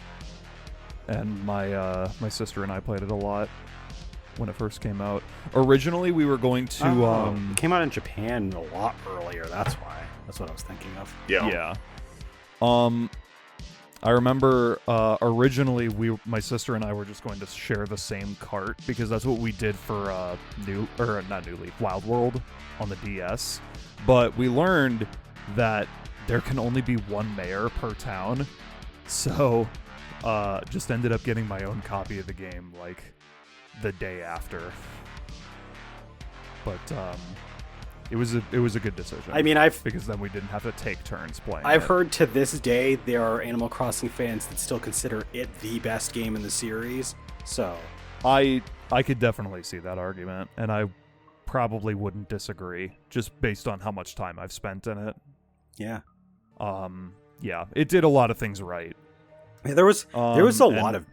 Speaker 2: and my sister and I played it a lot when it first came out. Originally, we were going to.
Speaker 1: It came out in Japan a lot earlier. That's why. That's what I was thinking of.
Speaker 2: Yeah. I remember originally my sister and I were just going to share the same cart because that's what we did for not New Leaf, Wild World on the DS. But we learned that there can only be one mayor per town, so just ended up getting my own copy of the game like the day after. But it was a good decision.
Speaker 1: I mean,
Speaker 2: because then we didn't have to take turns playing.
Speaker 1: I've heard to this day there are Animal Crossing fans that still consider it the best game in the series. So
Speaker 2: I could definitely see that argument, and I probably wouldn't disagree just based on how much time I've spent in it.
Speaker 1: Yeah.
Speaker 2: Yeah, it did a lot of things right.
Speaker 1: Yeah, there was a lot of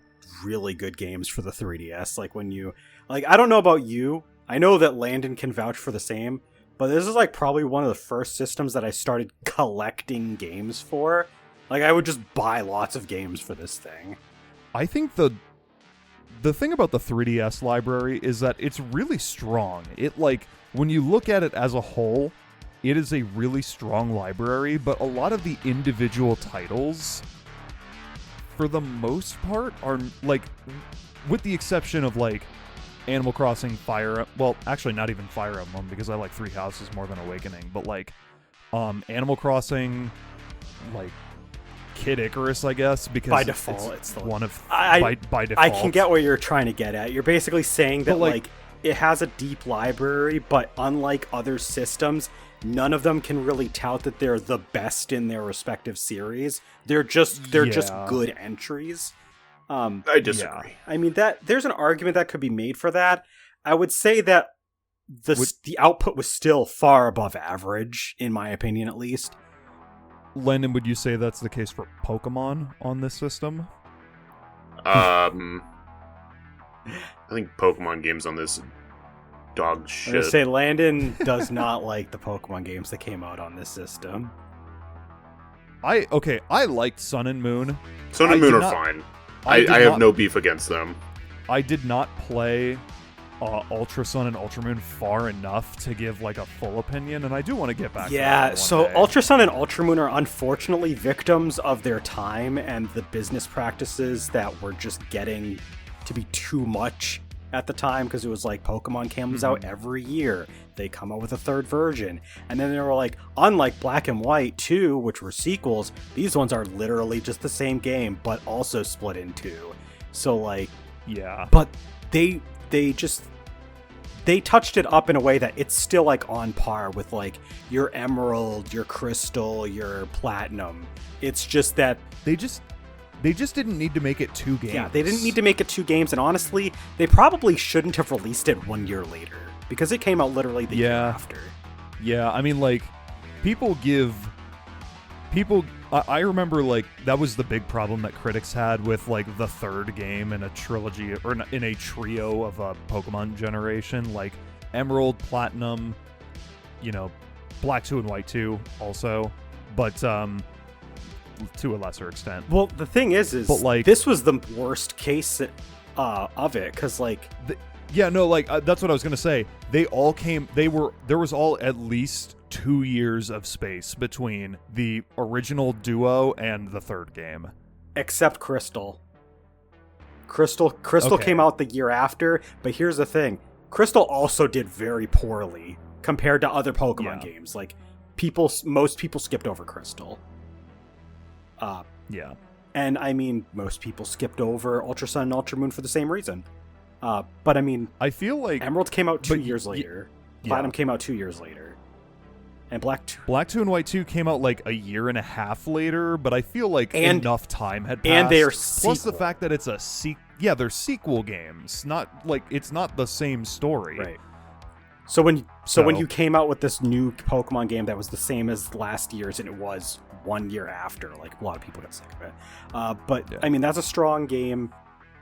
Speaker 1: really good games for the 3DS. Like when you I don't know about you. I know that Landon can vouch for the same, but this is like probably one of the first systems that I started collecting games for. Like I would just buy lots of games for this thing.
Speaker 2: I think the thing about the 3DS library is that it's really strong. It when you look at it as a whole, it is a really strong library, but a lot of the individual titles, for the most part, are with the exception of Animal Crossing actually not even Fire Emblem, because I like Three Houses more than Awakening, but Animal Crossing, Kid Icarus, I guess, because
Speaker 1: by default it's the
Speaker 2: one of
Speaker 1: by
Speaker 2: default.
Speaker 1: I can get what you're trying to get at. You're basically saying that it has a deep library, but unlike other systems, none of them can really tout that they're the best in their respective series. They're just good entries.
Speaker 3: I disagree.
Speaker 1: Yeah. I mean, that there's an argument that could be made for that. I would say that the output was still far above average, in my opinion, at least.
Speaker 2: Landon, would you say that's the case for Pokemon on this system?
Speaker 3: I think Pokemon games on this dog shit.
Speaker 1: I would say Landon does not like the Pokemon games that came out on this system.
Speaker 2: I liked Sun and Moon.
Speaker 3: Sun and Moon are fine. I have no beef against them.
Speaker 2: I did not play Ultra Sun and Ultra Moon far enough to give a full opinion, and I do want to get back to that
Speaker 1: so
Speaker 2: one day.
Speaker 1: Ultra Sun and Ultra Moon are unfortunately victims of their time and the business practices that were just getting to be too much at the time, because it was Pokemon comes out every year. They come out with a third version. And then they were unlike Black and White 2, which were sequels, these ones are literally just the same game, but also split in two. So
Speaker 2: yeah.
Speaker 1: But they touched it up in a way that it's still on par with your Emerald, your Crystal, your Platinum. It's just that
Speaker 2: they just didn't need to make it 2 games.
Speaker 1: Yeah, they didn't need to make it 2 games, and honestly, they probably shouldn't have released it 1 year later, because it came out literally the year after.
Speaker 2: Yeah, I mean, I remember, that was the big problem that critics had with, the third game in a trilogy, or in a trio of a Pokemon generation, Emerald, Platinum, Black 2 and White 2 also, but, to a lesser extent.
Speaker 1: Well, the thing is this was the worst case of it, because
Speaker 2: that's what I was gonna say. There was all at least 2 years of space between the original duo and the third game,
Speaker 1: except Crystal. Crystal came out the year after, but here's the thing: Crystal also did very poorly compared to other Pokemon games. Most people skipped over Crystal. And I mean, most people skipped over Ultra Sun and Ultra Moon for the same reason. But I mean,
Speaker 2: I feel like
Speaker 1: Emerald came out 2 years later. Platinum came out 2 years later. And Black 2
Speaker 2: and White 2 came out a year and a half later, but I feel enough time had passed.
Speaker 1: And they're
Speaker 2: plus the fact that it's a they're sequel games, not it's not the same story.
Speaker 1: Right. So when you came out with this new Pokemon game that was the same as last year's, and it was 1 year after, a lot of people got sick of it. But I mean, that's a strong game.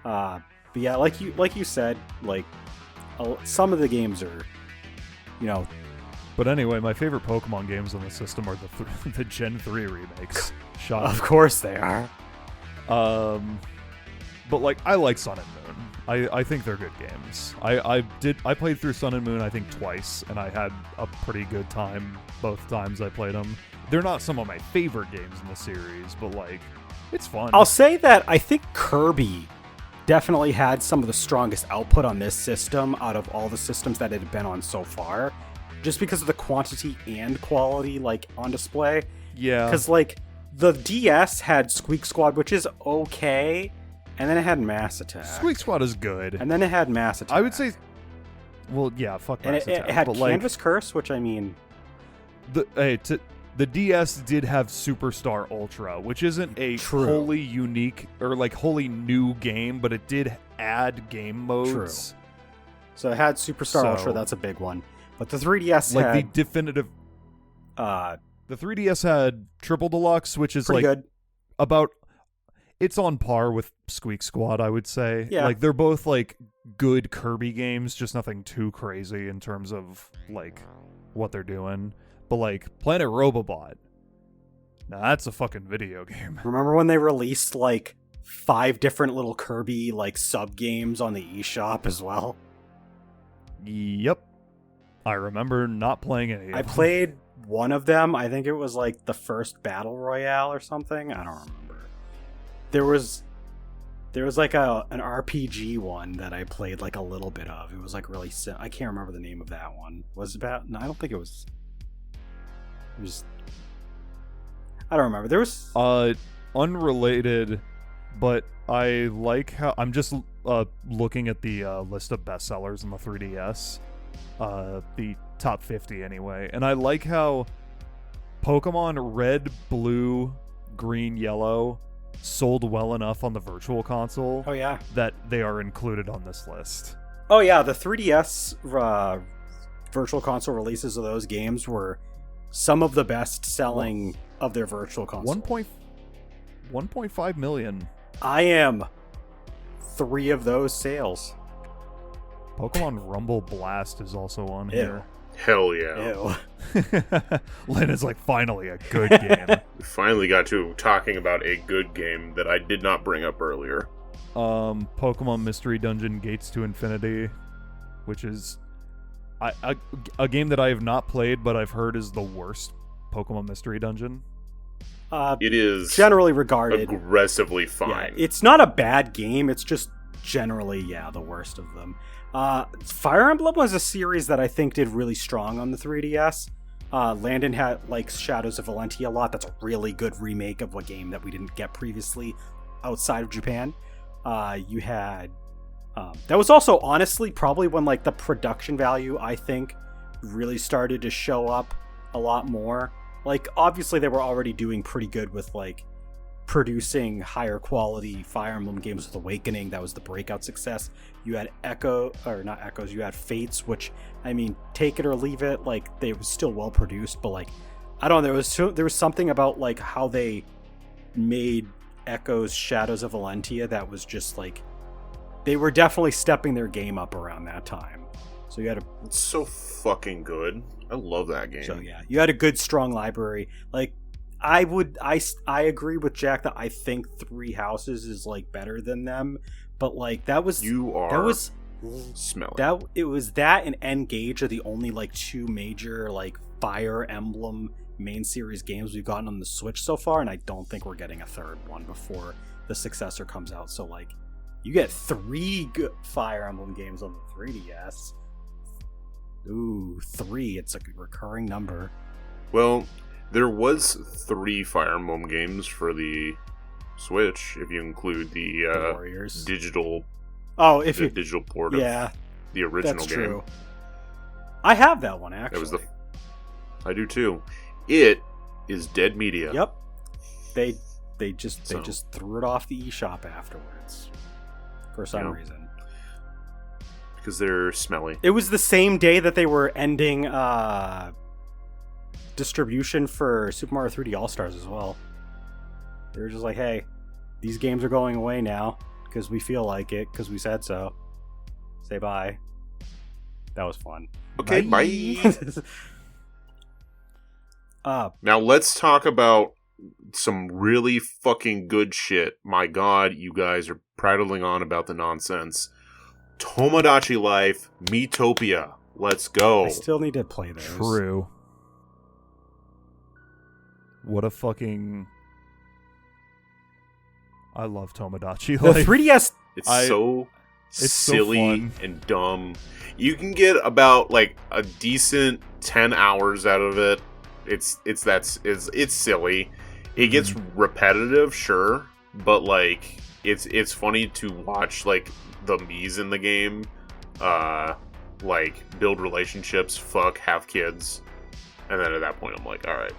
Speaker 1: But yeah, like you said, some of the games are,
Speaker 2: But anyway, my favorite Pokemon games on the system are the Gen 3 remakes.
Speaker 1: Of course they are.
Speaker 2: But I like Sun and Moon. I think they're good games. I played through Sun and Moon I think twice, and I had a pretty good time both times I played them. they're not some of my favorite games in the series, but like, it's fun.
Speaker 1: I'll say that I think Kirby definitely had some of the strongest output on this system out of all the systems that it had been on so far, just because of the quantity and quality like on display.
Speaker 2: Yeah.
Speaker 1: Because like the DS had Squeak Squad, which is okay, and then it had Mass Attack.
Speaker 2: Squeak Squad is good.
Speaker 1: And then it had Mass Attack.
Speaker 2: I would say, well, yeah, fuck
Speaker 1: and
Speaker 2: Mass Attack.
Speaker 1: it had
Speaker 2: but
Speaker 1: Canvas Curse, which I mean,
Speaker 2: the DS did have Superstar Ultra, which isn't a
Speaker 1: True.
Speaker 2: wholly unique or like wholly new game, but it did add game modes.
Speaker 1: True. So it had Superstar Ultra, that's a big one. But the 3DS
Speaker 2: like
Speaker 1: had...
Speaker 2: the definitive... the 3DS had Triple Deluxe, which is
Speaker 1: pretty
Speaker 2: like
Speaker 1: good.
Speaker 2: about... It's on par with Squeak Squad, I would say.
Speaker 1: Yeah.
Speaker 2: Like, they're both like good Kirby games, just nothing too crazy in terms of like what they're doing. But like Planet Robobot, now that's a fucking video game.
Speaker 1: Remember when they released like 5 different little Kirby like sub games on the eShop as well?
Speaker 2: Yep. I remember not playing any of
Speaker 1: I
Speaker 2: them.
Speaker 1: played one of them. I think it was like the first Battle Royale or something. I don't remember. There was like an RPG one that I played like a little bit of. It was like really I can't remember the name of that one. Was it about? No, I don't think it was. It was. I don't remember. There was
Speaker 2: unrelated, but I like how I'm just looking at the list of bestsellers in the 3DS, the top 50 anyway, and I like how Pokemon Red, Blue, Green, Yellow sold well enough on the Virtual Console.
Speaker 1: Oh yeah,
Speaker 2: that they are included on this list.
Speaker 1: Oh yeah, the 3DS Virtual Console releases of those games were some of the best selling of their Virtual Console.
Speaker 2: 1.5 million.
Speaker 1: I am 3 of those sales.
Speaker 2: Pokemon Rumble Blast is also on here.
Speaker 3: Hell yeah.
Speaker 1: Ew.
Speaker 2: Lynn is like, finally a good game.
Speaker 3: We finally got to talking about a good game that I did not bring up earlier.
Speaker 2: Pokemon Mystery Dungeon Gates to Infinity, which is a game that I have not played, but I've heard is the worst Pokemon Mystery Dungeon.
Speaker 3: It is
Speaker 1: generally regarded
Speaker 3: aggressively fine.
Speaker 1: Yeah, it's not a bad game. It's just generally, the worst of them. Fire Emblem was a series that I think did really strong on the 3DS. Landon had likes Shadows of Valentia a lot. That's a really good remake of a game that we didn't get previously outside of Japan. You had that was also honestly probably when like the production value I think really started to show up a lot more. Like obviously they were already doing pretty good with like producing higher quality Fire Emblem games with Awakening. That was the breakout success. You had you had Fates, which I mean, take it or leave it, like they were still well produced, but like I don't know, there was something about like how they made Echo's Shadows of Valentia that was just like they were definitely stepping their game up around that time. So you had
Speaker 3: it's so fucking good. I love that game.
Speaker 1: So yeah, you had a good strong library. Like I agree with Jack that I think Three Houses is like better than them, but like that was
Speaker 3: smelling.
Speaker 1: It was that and N-Gage are the only like 2 major like Fire Emblem main series games we've gotten on the Switch so far, and I don't think we're getting a third one before the successor comes out. So like you get 3 good Fire Emblem games on the 3DS. Ooh, 3, it's a recurring number.
Speaker 3: Well, there was 3 Fire Emblem games for the Switch, if you include the
Speaker 1: Warriors
Speaker 3: digital.
Speaker 1: Oh,
Speaker 3: digital port of the original
Speaker 1: that's
Speaker 3: game.
Speaker 1: True. I have that one actually.
Speaker 3: I do too. It is dead media.
Speaker 1: Yep. They just threw it off the eShop afterwards for some reason.
Speaker 3: Because they're smelly.
Speaker 1: It was the same day that they were ending distribution for Super Mario 3D All-Stars as well. They were just like, hey, these games are going away now because we feel like it, because we said so. Say bye. That was fun.
Speaker 3: Okay, bye.
Speaker 1: Bye.
Speaker 3: Now let's talk about some really fucking good shit. My god, you guys are prattling on about the nonsense. Tomodachi Life, Miitopia. Let's go.
Speaker 1: I still need to play those.
Speaker 2: True. What a fucking... I love Tomodachi
Speaker 1: The
Speaker 2: Life.
Speaker 1: 3DS.
Speaker 3: It's so silly
Speaker 2: fun.
Speaker 3: and dumb. You can get about like a decent 10 hours out of it. It's silly. It gets repetitive, sure, but like it's funny to watch like the Miis in the game, like build relationships, fuck, have kids, and then at that point I'm like, all right.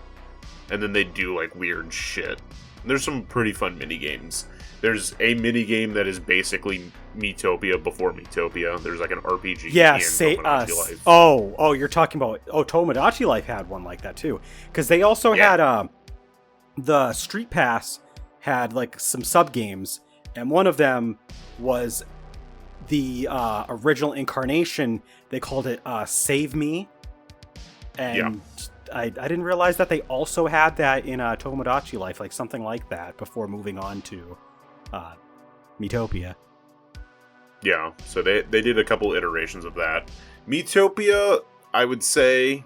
Speaker 3: And then they do like weird shit. There's some pretty fun mini games. There's a mini game that is basically Miitopia before Miitopia. There's like an RPG.
Speaker 1: Yeah,
Speaker 3: in
Speaker 1: say
Speaker 3: Tomodachi
Speaker 1: us.
Speaker 3: Life.
Speaker 1: Oh, you're talking about. Oh, Tomodachi Life had one like that too, because they also had the StreetPass had like some sub games, and one of them was the original incarnation. They called it Save Me, and I didn't realize that they also had that in Tomodachi Life, like something like that, before moving on to Miitopia.
Speaker 3: Yeah, so they did a couple iterations of that. Miitopia, I would say,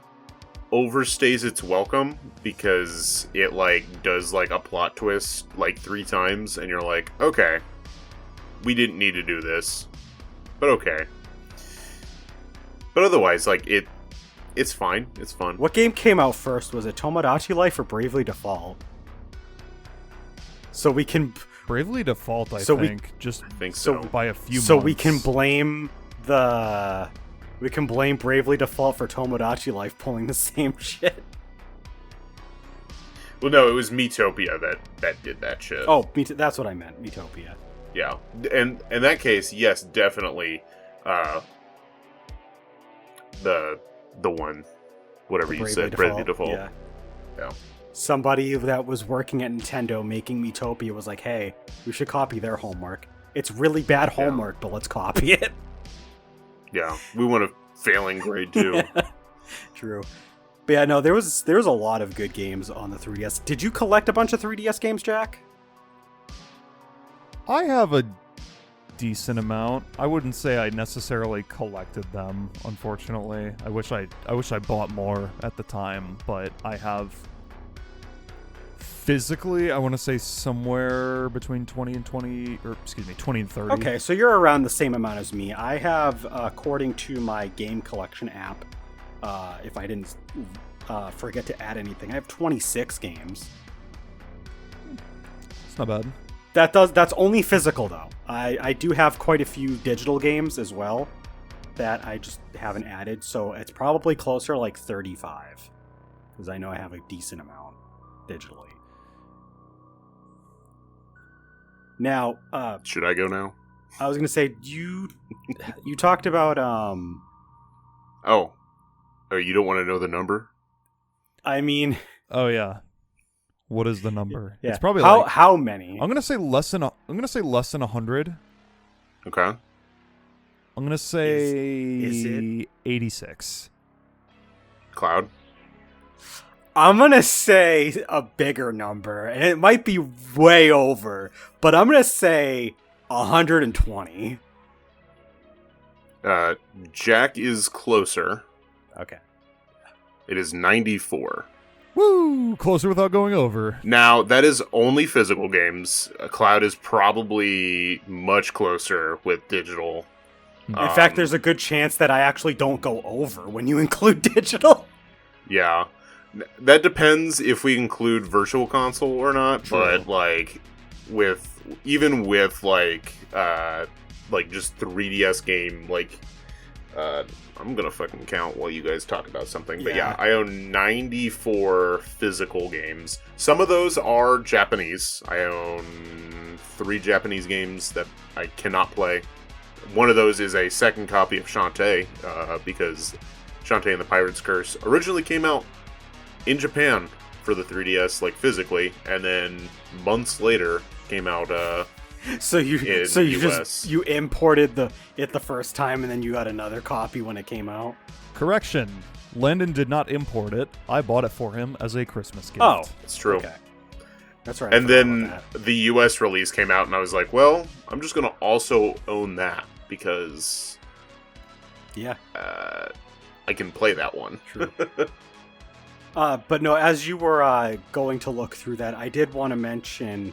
Speaker 3: overstays its welcome because it like does like a plot twist like 3 times, and you're like, okay, we didn't need to do this, but okay. But otherwise, like it's fine. It's fun.
Speaker 1: What game came out first? Was it Tomodachi Life or Bravely Default? So we can
Speaker 2: Bravely Default, I
Speaker 1: So we-
Speaker 2: think. Just
Speaker 3: I think so.
Speaker 2: by a few
Speaker 1: so
Speaker 2: months.
Speaker 1: we can blame Bravely Default for Tomodachi Life pulling the same shit.
Speaker 3: Well, no, it was Miitopia that did that shit.
Speaker 1: Oh, that's what I meant. Miitopia.
Speaker 3: Yeah, and in that case, yes, definitely, the one, whatever you said, Bravely Default.
Speaker 1: Yeah.
Speaker 3: Yeah.
Speaker 1: Somebody that was working at Nintendo making Miitopia was like, "Hey, we should copy their homework. It's really bad homework, but let's copy it."
Speaker 3: Yeah, we want a failing grade too.
Speaker 1: True. But yeah, no, there was a lot of good games on the 3DS. Did you collect a bunch of 3DS games, Jack?
Speaker 2: I have a decent amount. I wouldn't say I necessarily collected them, unfortunately. I wish I bought more at the time, but I have physically, I want to say somewhere between 20 and 30.
Speaker 1: Okay, so you're around the same amount as me. I have, according to my game collection app, if I didn't forget to add anything, I have 26 games.
Speaker 2: It's not bad.
Speaker 1: That's only physical though. I do have quite a few digital games as well that I just haven't added, so it's probably closer like 35 because I know I have a decent amount digitally. Now,
Speaker 3: Should I go now?
Speaker 1: I was gonna say you talked about
Speaker 3: Oh, you don't want to know the number?
Speaker 1: I mean,
Speaker 2: Oh yeah. What is the number?
Speaker 1: yeah.
Speaker 2: It's probably
Speaker 1: how many?
Speaker 2: I'm gonna say less than 100.
Speaker 3: Okay.
Speaker 2: I'm gonna say
Speaker 1: Is it
Speaker 2: 86.
Speaker 3: Cloud.
Speaker 1: I'm gonna say a bigger number, and it might be way over, but I'm gonna say 120.
Speaker 3: Jack is closer.
Speaker 1: Okay.
Speaker 3: It is 94.
Speaker 2: Woo! Closer without going over.
Speaker 3: Now, that is only physical games. Cloud is probably much closer with digital.
Speaker 1: In fact, there's a good chance that I actually don't go over when you include digital.
Speaker 3: Yeah. That depends if we include Virtual Console or not,
Speaker 1: True.
Speaker 3: but like even with like just 3DS game, like I'm gonna fucking count while you guys talk about something. But yeah, I own 94 physical games. Some of those are Japanese. I own 3 Japanese games that I cannot play. One of those is a second copy of Shantae, because Shantae and the Pirate's Curse originally came out in Japan for the 3DS, like physically, and then months later came out
Speaker 1: So you
Speaker 3: US.
Speaker 1: you imported it the first time, and then you got another copy when it came out.
Speaker 2: Correction. Landon did not import it. I bought it for him as a Christmas gift.
Speaker 1: Oh,
Speaker 3: It's true.
Speaker 1: okay, that's right.
Speaker 3: And then the US release came out, and I was like, well, I'm just gonna also own that because
Speaker 1: yeah,
Speaker 3: I can play that one.
Speaker 1: true. But no, as you were going to look through that, I did want to mention,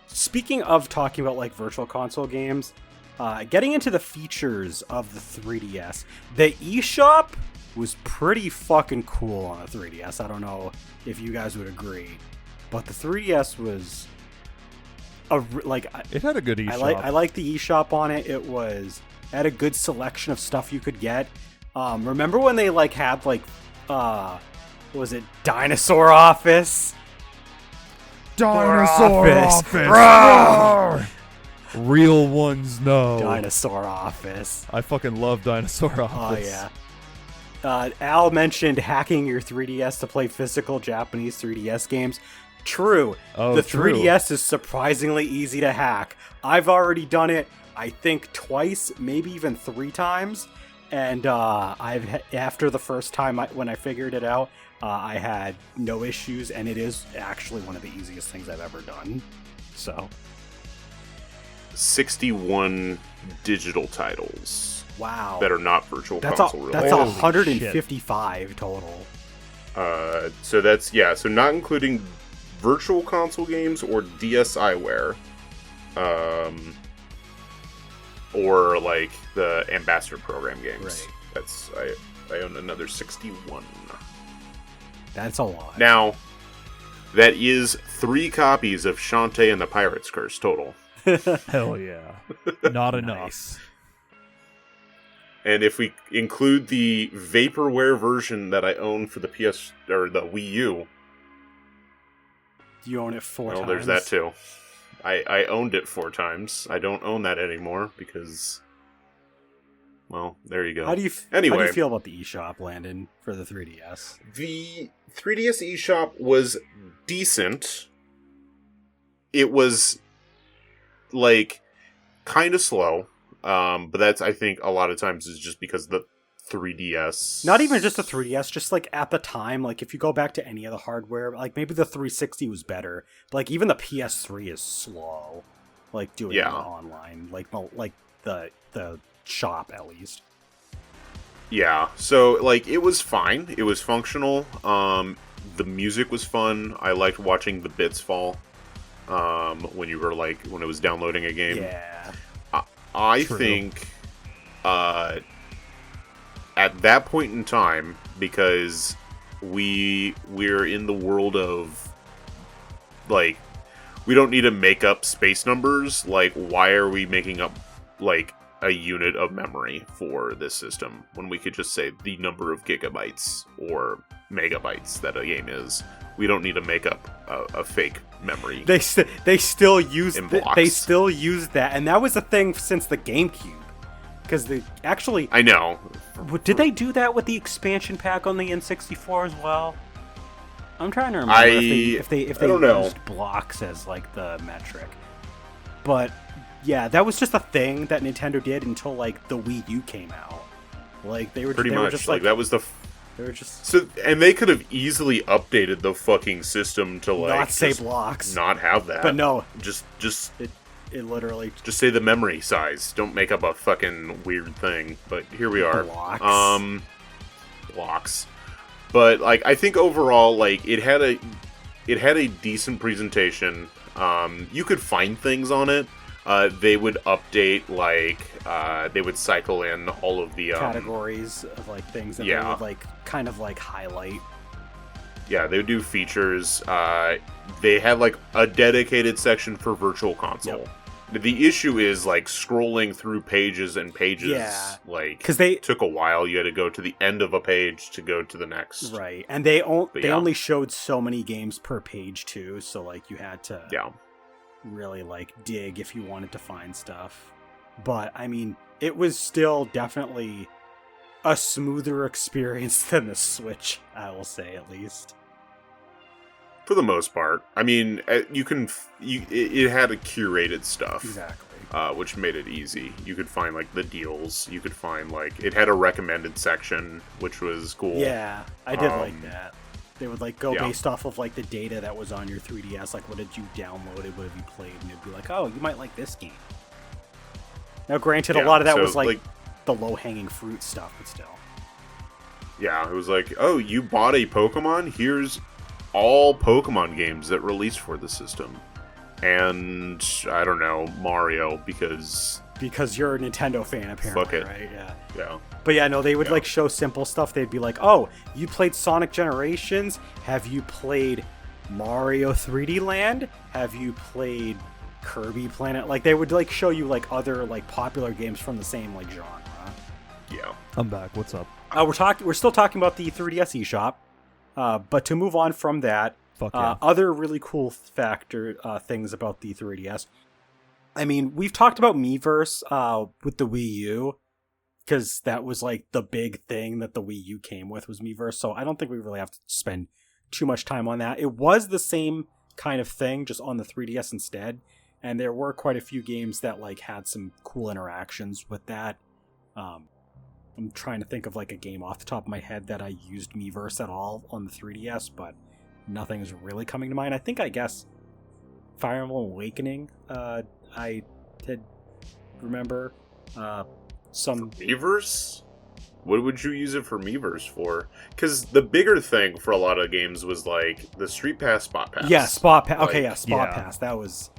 Speaker 1: speaking of talking about like virtual console games, getting into the features of the 3DS, the eShop was pretty fucking cool on the 3DS. I don't know if you guys would agree, but the 3DS was
Speaker 2: it had a good eShop.
Speaker 1: I like the eShop on it. It had a good selection of stuff you could get. Remember when they like had like what was it, Dinosaur Office?
Speaker 2: Dinosaur Office. Real ones know.
Speaker 1: Dinosaur Office.
Speaker 2: I fucking love Dinosaur Office.
Speaker 1: Oh yeah. Al mentioned hacking your 3DS to play physical Japanese 3DS games. True. The 3DS is surprisingly easy to hack. I've already done it, I think twice, maybe even 3 times. And after the first time when I figured it out, I had no issues, and it is actually one of the easiest things I've ever done. So
Speaker 3: 61 digital titles.
Speaker 1: Wow.
Speaker 3: That are not virtual console related.
Speaker 1: That's 155 total.
Speaker 3: So that's, so not including virtual console games or DSiWare. Or like the Ambassador Program games.
Speaker 1: Right.
Speaker 3: That's I own another 61.
Speaker 1: That's a lot.
Speaker 3: Now, that is 3 copies of Shantae and the Pirate's Curse total.
Speaker 2: Hell yeah. Not enough.
Speaker 3: And if we include the vaporware version that I own for the PS or the Wii U,
Speaker 1: you own it 4 times.
Speaker 3: Well, there's that too. I owned it 4 times. I don't own that anymore because, well, there you go.
Speaker 1: How do you feel about the eShop, Landon, for the 3DS?
Speaker 3: The 3DS eShop was decent. It was, like, kind of slow. But that's, I think, a lot of times is just because the 3DS...
Speaker 1: Not even just the 3DS, just, like, at the time, like, if you go back to any of the hardware, like, maybe the 360 was better, but, like, even the PS3 is slow, like, doing it online, like the shop, at least.
Speaker 3: Yeah, so, like, it was fine. It was functional. The music was fun. I liked watching the bits fall, when you were, like, when it was downloading a game.
Speaker 1: Yeah.
Speaker 3: I think, at that point in time, because we're in the world of, like, we don't need to make up space numbers. Like, why are we making up, like, a unit of memory for this system when we could just say the number of gigabytes or megabytes that a game is? We don't need to make up a fake memory.
Speaker 1: They still use that, and that was a thing since the GameCube. Because
Speaker 3: I know.
Speaker 1: Did they do that with the expansion pack on the N64 as well? I'm trying to remember if they used blocks as like the metric. But yeah, that was just a thing that Nintendo did until like the Wii U came out. Like they were just like
Speaker 3: that was the.
Speaker 1: They were just
Speaker 3: so, and they could have easily updated the fucking system to like
Speaker 1: not say blocks,
Speaker 3: not have that.
Speaker 1: But no,
Speaker 3: just
Speaker 1: it literally
Speaker 3: just say the memory size. Don't make up a fucking weird thing. But here we are. Blocks. But like I think overall, like it had a decent presentation. You could find things on it. They would update, like, they would cycle in all of the
Speaker 1: categories of like things that they would like kind of like highlight.
Speaker 3: Yeah, they would do features. They had like a dedicated section for Virtual Console. Yep. The issue is like scrolling through pages and pages.
Speaker 1: Yeah,
Speaker 3: like
Speaker 1: because they
Speaker 3: took a while. You had to go to the end of a page to go to the next.
Speaker 1: Right, and they only showed so many games per page too. So like you had to really like dig if you wanted to find stuff. But I mean, it was still definitely a smoother experience than the Switch, I will say, at least.
Speaker 3: For the most part. I mean, it had a curated stuff.
Speaker 1: Exactly.
Speaker 3: Which made it easy. You could find, like, the deals. You could find, like, it had a recommended section, which was cool.
Speaker 1: Yeah, I did like that. They would, like, go based off of, like, the data that was on your 3DS. Like, what did you download? What have you played? And it'd be like, oh, you might like this game. Now, granted, a lot of that was, like the low-hanging fruit stuff, but still.
Speaker 3: Yeah, it was like, oh, you bought a Pokemon? Here's all Pokemon games that released for the system. And, I don't know, Mario, because
Speaker 1: you're a Nintendo fan, apparently,
Speaker 3: fuck it.
Speaker 1: right? Yeah.
Speaker 3: Yeah.
Speaker 1: But yeah, no, they would like show simple stuff. They'd be like, oh, you played Sonic Generations? Have you played Mario 3D Land? Have you played Kirby Planet? Like, they would like show you like other like popular games from the same like genre.
Speaker 3: Yeah.
Speaker 2: I'm back. What's up?
Speaker 1: We're still talking about the 3DS eShop, but to move on from that,
Speaker 2: Fuck yeah.
Speaker 1: other really cool things about the 3DS. I mean, we've talked about Miiverse with the Wii U, because that was like the big thing that the Wii U came with was Miiverse. So I don't think we really have to spend too much time on that. It was the same kind of thing, just on the 3DS instead, and there were quite a few games that like had some cool interactions with that. I'm trying to think of like a game off the top of my head that I used Miiverse at all on the 3DS, but nothing is really coming to mind. I guess Fire Emblem Awakening, I did remember some...
Speaker 3: Miiverse? What would you use it for Miiverse for? Because the bigger thing for a lot of games was like the StreetPass Spot Pass.
Speaker 1: Yeah, Spot Pass. Okay,
Speaker 3: Like,
Speaker 1: yeah, Spot Pass. That was...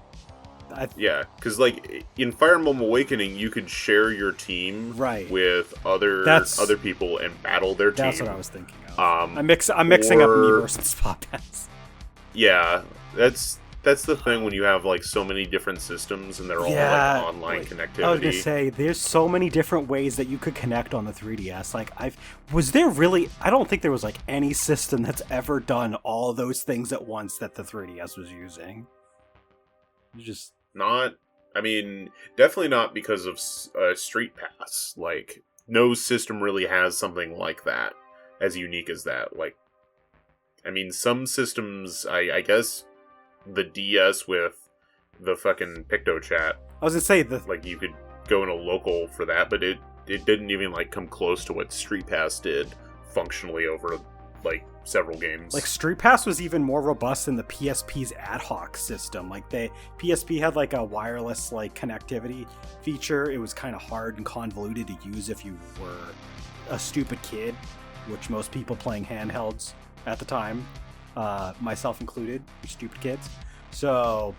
Speaker 3: Yeah, because like in Fire Emblem Awakening, you could share your team
Speaker 1: Right.
Speaker 3: with other people and battle their team.
Speaker 1: That's what I was thinking of. I'm mixing up Miiverse and Spot Pass.
Speaker 3: Yeah, that's the thing when you have like so many different systems and they're all like online connectivity.
Speaker 1: I was gonna say, there's so many different ways that you could connect on the 3DS. Like, I don't think there was like any system that's ever done all those things at once that the 3DS was using.
Speaker 3: Definitely not because of StreetPass. Like, no system really has something like that, as unique as that. Like, I mean, some systems, I guess, the DS with the fucking PictoChat.
Speaker 1: I was gonna say
Speaker 3: like, you could go in a local for that, but it didn't even like come close to what StreetPass did functionally over like several games.
Speaker 1: Like, StreetPass was even more robust than the PSP's ad hoc system. Like, PSP had like a wireless like connectivity feature. It was kind of hard and convoluted to use if you were a stupid kid, which most people playing handhelds at the time, myself included, stupid kids. So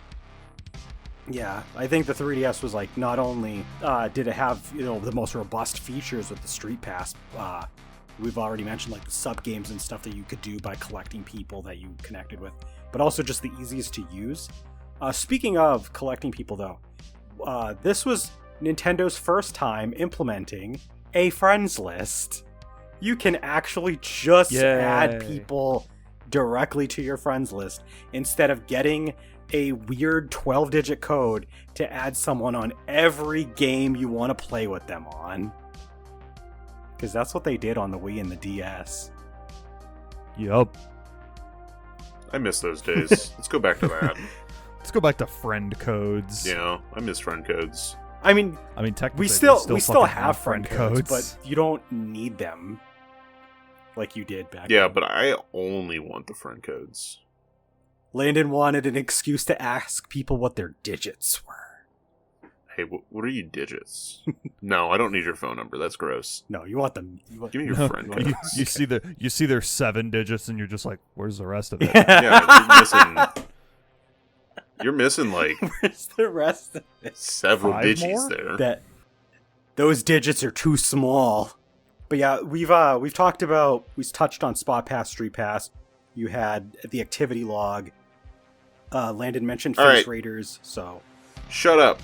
Speaker 1: yeah, I think the 3DS was like, not only did it have, you know, the most robust features with the StreetPass, we've already mentioned like the sub games and stuff that you could do by collecting people that you connected with, but also just the easiest to use. Speaking of collecting people though, this was Nintendo's first time implementing a friends list. You can actually just add people directly to your friends list instead of getting a weird 12-digit code to add someone on every game you want to play with them on. Because that's what they did on the Wii and the DS.
Speaker 2: Yup.
Speaker 3: I miss those days. Let's go back to that.
Speaker 2: Let's go back to friend codes.
Speaker 3: Yeah, I miss friend codes.
Speaker 1: I mean,
Speaker 2: technically,
Speaker 1: we still
Speaker 2: fucking
Speaker 1: have friend codes, but you don't need them like you did back then.
Speaker 3: Yeah, but I only want the friend codes.
Speaker 1: Landon wanted an excuse to ask people what their digits were.
Speaker 3: Hey, what are you digits? No, I don't need your phone number. That's gross.
Speaker 1: No, you want them.
Speaker 3: Give me your friend codes.
Speaker 2: You see their 7 digits, and you're just like, "Where's the rest of it?"
Speaker 3: Yeah, you're missing like
Speaker 1: where's the rest of it?
Speaker 3: Several
Speaker 2: 5
Speaker 3: digits
Speaker 2: more?
Speaker 3: there.
Speaker 1: That those digits are too small. But yeah, we've touched on Spot Pass, Street Pass. You had the activity log. Landon mentioned Face Raiders, so
Speaker 3: shut up.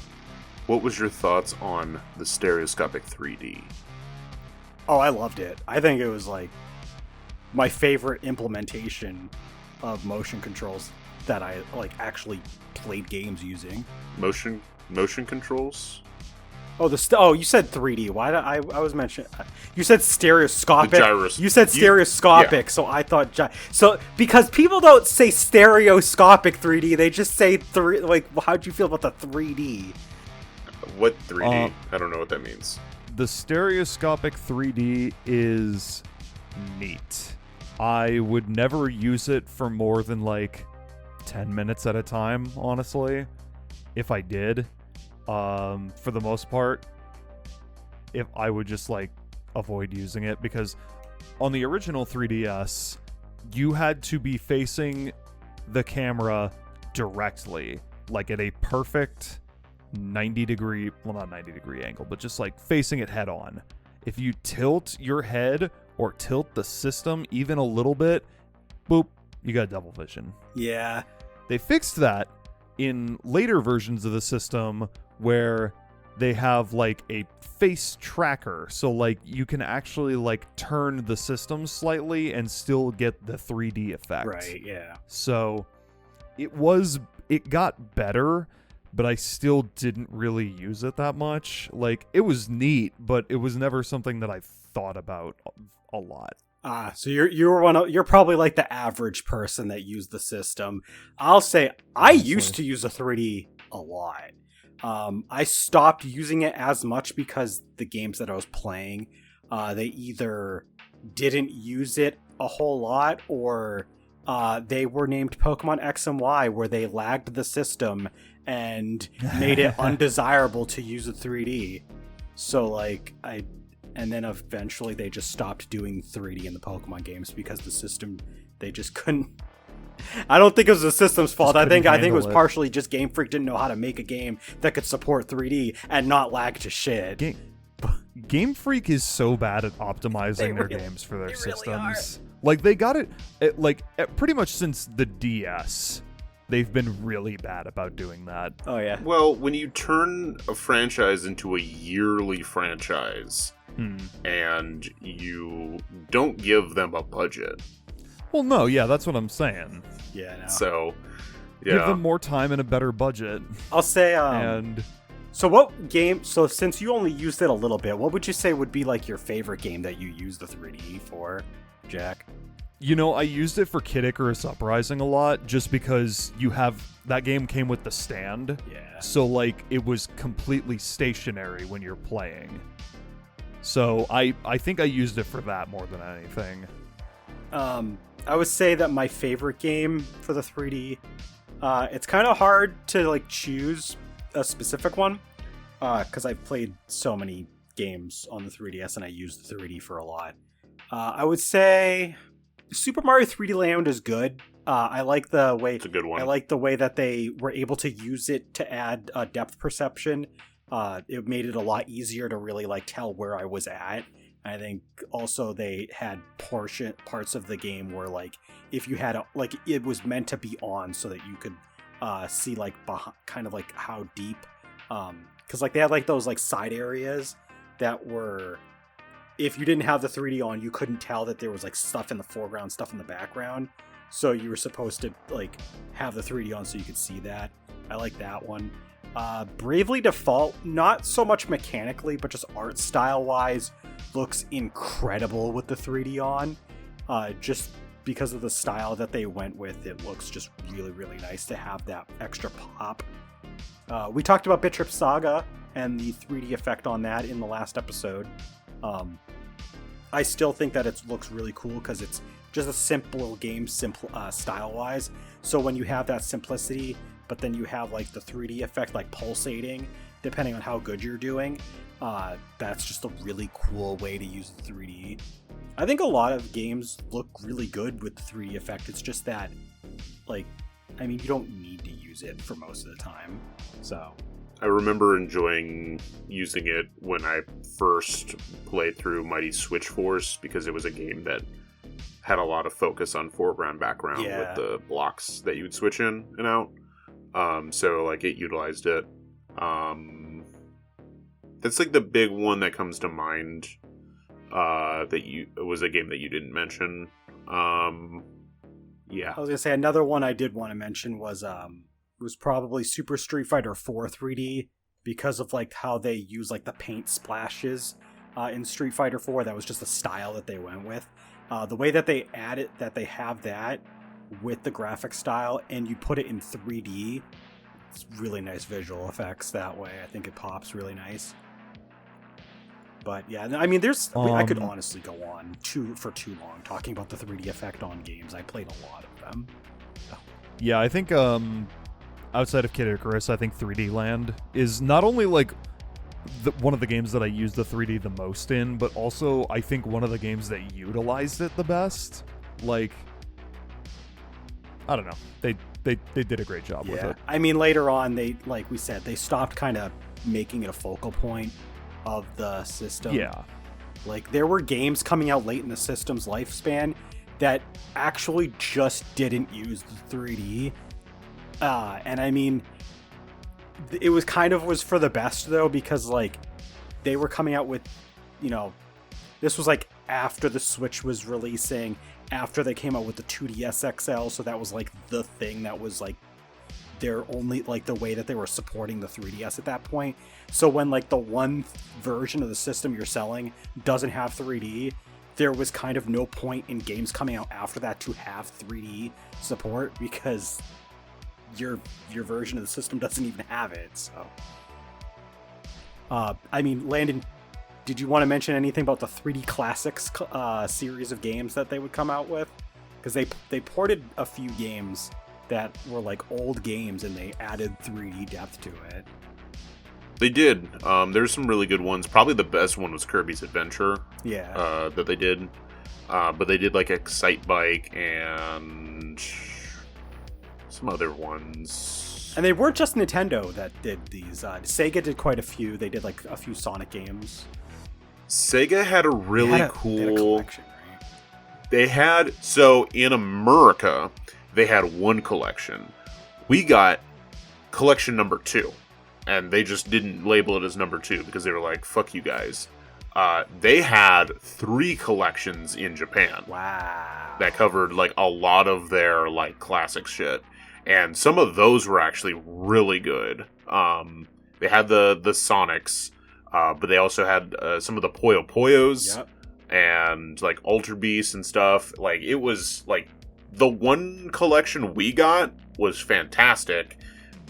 Speaker 3: What was your thoughts on the stereoscopic 3D?
Speaker 1: Oh, I loved it. I think it was like my favorite implementation of motion controls that I like actually played games using.
Speaker 3: Motion controls?
Speaker 1: Oh, you said 3D. Why did I was mentioning? You said stereoscopic. You said stereoscopic, so I thought so because people don't say stereoscopic 3D. They just say like. How'd you feel about the 3D?
Speaker 3: What 3D? I don't know what that means.
Speaker 2: The stereoscopic 3D is neat. I would never use it for more than like 10 minutes at a time, honestly. If I did, for the most part, if I would just like avoid using it, because on the original 3DS, you had to be facing the camera directly, like at a perfect 90-degree, well, not 90-degree angle, but just like facing it head on. If you tilt your head or tilt the system even a little bit, boop, you got double vision.
Speaker 1: Yeah.
Speaker 2: They fixed that in later versions of the system where they have like a face tracker. So like you can actually like turn the system slightly and still get the 3D effect.
Speaker 1: Right, yeah.
Speaker 2: So it got better, but I still didn't really use it that much. Like, it was neat, but it was never something that I thought about a lot.
Speaker 1: So you're probably like the average person that used the system. I'll say I used to use the 3D a lot. I stopped using it as much because the games that I was playing, they either didn't use it a whole lot, or they were named Pokemon X and Y, where they lagged the system and made it undesirable to use the 3D. So like and then eventually they just stopped doing 3D in the Pokemon games because the system, they just couldn't. I don't think it was the system's fault. I think it was partially just Game Freak didn't know how to make a game that could support 3D and not lag to shit.
Speaker 2: Game Freak is so bad at optimizing their games for their systems.
Speaker 1: Really
Speaker 2: like, they got it pretty much since the DS. They've been really bad about doing that.
Speaker 1: Oh yeah.
Speaker 3: Well, when you turn a franchise into a yearly franchise and you don't give them a budget.
Speaker 2: Well, no, yeah, that's what I'm saying.
Speaker 1: Yeah, no.
Speaker 3: So, yeah.
Speaker 2: Give them more time and a better budget.
Speaker 1: I'll say,
Speaker 2: and
Speaker 1: so since you only used it a little bit, what would you say would be like your favorite game that you use the 3D for, Jack?
Speaker 2: You know, I used it for Kid Icarus Uprising a lot, just because that game came with the stand.
Speaker 1: Yeah.
Speaker 2: So, like, it was completely stationary when you're playing. So, I think I used it for that more than anything.
Speaker 1: I would say that my favorite game for the 3D, it's kind of hard to like choose a specific one, because I've played so many games on the 3DS and I use the 3D for a lot. I would say Super Mario 3D Land is good. I like the way
Speaker 3: it's a good one.
Speaker 1: I like the way that they were able to use it to add depth perception. It made it a lot easier to really like tell where I was at. I think also they had parts of the game where like if you had it was meant to be on so that you could see like kind of like how deep, because like they had like those like side areas that were, if you didn't have the 3D on, you couldn't tell that there was like stuff in the foreground, stuff in the background. So you were supposed to like have the 3D on so you could see that. I like that one. Bravely Default, not so much mechanically, but just art style wise, looks incredible with the 3D on. Just because of the style that they went with, it looks just really, really nice to have that extra pop. We talked about Bit Trip Saga and the 3D effect on that in the last episode. I still think that it looks really cool because it's just a simple game, style-wise. So when you have that simplicity, but then you have like the 3D effect, like pulsating, depending on how good you're doing, that's just a really cool way to use the 3D. I think a lot of games look really good with the 3D effect. It's just that, like, I mean, you don't need to use it for most of the time. So
Speaker 3: I remember enjoying using it when I first played through Mighty Switch Force, because it was a game that had a lot of focus on foreground, background with the blocks that you would switch in and out. So like it utilized it. That's like the big one that comes to mind. It was a game that you didn't mention. Yeah.
Speaker 1: I was gonna say another one I did want to mention was probably Super Street Fighter 4 3D, because of like how they use like the paint splashes in Street Fighter 4. That was just the style that they went with. The way that they they have that with the graphic style and you put it in 3D, it's really nice visual effects that way. I think it pops really nice. But yeah, I mean, I could honestly go on for too long talking about the 3D effect on games. I played a lot of them.
Speaker 2: Yeah, I think outside of Kid Icarus, I think 3D Land is not only like one of the games that I used the 3D the most in, but also I think one of the games that utilized it the best. Like, I don't know. They did a great job with it.
Speaker 1: I mean, later on, like we said, they stopped kind of making it a focal point of the system.
Speaker 2: Yeah.
Speaker 1: Like, there were games coming out late in the system's lifespan that actually just didn't use the 3D. And I mean, it was for the best, though, because, like, they were coming out with, this was, like, after the Switch was releasing, after they came out with the 2DS XL, so that was, like, the thing that was, like, their only, like, the way that they were supporting the 3DS at that point. So when, like, the one version of the system you're selling doesn't have 3D, there was kind of no point in games coming out after that to have 3D support, because your version of the system doesn't even have it. So I mean, Landon, did you want to mention anything about the 3D Classics series of games that they would come out with? Because they ported a few games that were like old games and they added 3D depth to it.
Speaker 3: They did. There's some really good ones. Probably the best one was Kirby's Adventure.
Speaker 1: Yeah.
Speaker 3: That they did. But they did like Excite Bike and some other ones.
Speaker 1: And they weren't just Nintendo that did these. Sega did quite a few. They did like a few Sonic games.
Speaker 3: Sega had a really cool...
Speaker 1: They had a collection, right?
Speaker 3: So in America, they had one collection. We got collection number 2. And they just didn't label it as number 2 because they were like, fuck you guys. They had 3 collections in Japan.
Speaker 1: Wow.
Speaker 3: That covered like a lot of their like classic shit. And some of those were actually really good. They had the Sonics, but they also had some of the Puyo Puyos.
Speaker 1: Yep.
Speaker 3: And like Ultra Beasts and stuff. Like, it was like the one collection we got was fantastic.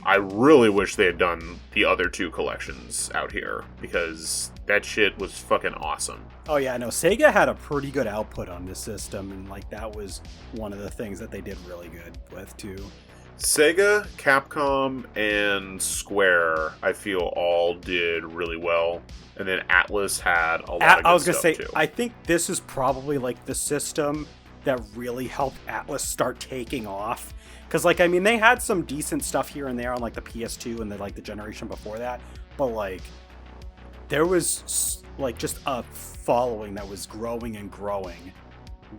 Speaker 3: I really wish they had done the other 2 collections out here, because that shit was fucking awesome.
Speaker 1: Oh yeah, no, Sega had a pretty good output on this system, and like that was one of the things that they did really good with too.
Speaker 3: Sega, Capcom, and Square, I feel, all did really well. And then Atlas had a lot of good stuff,
Speaker 1: I was gonna say,
Speaker 3: too.
Speaker 1: I think this is probably like the system that really helped Atlas start taking off. Because, like, I mean, they had some decent stuff here and there on, like, the PS2 and the generation before that. But, like, there was, like, just a following that was growing and growing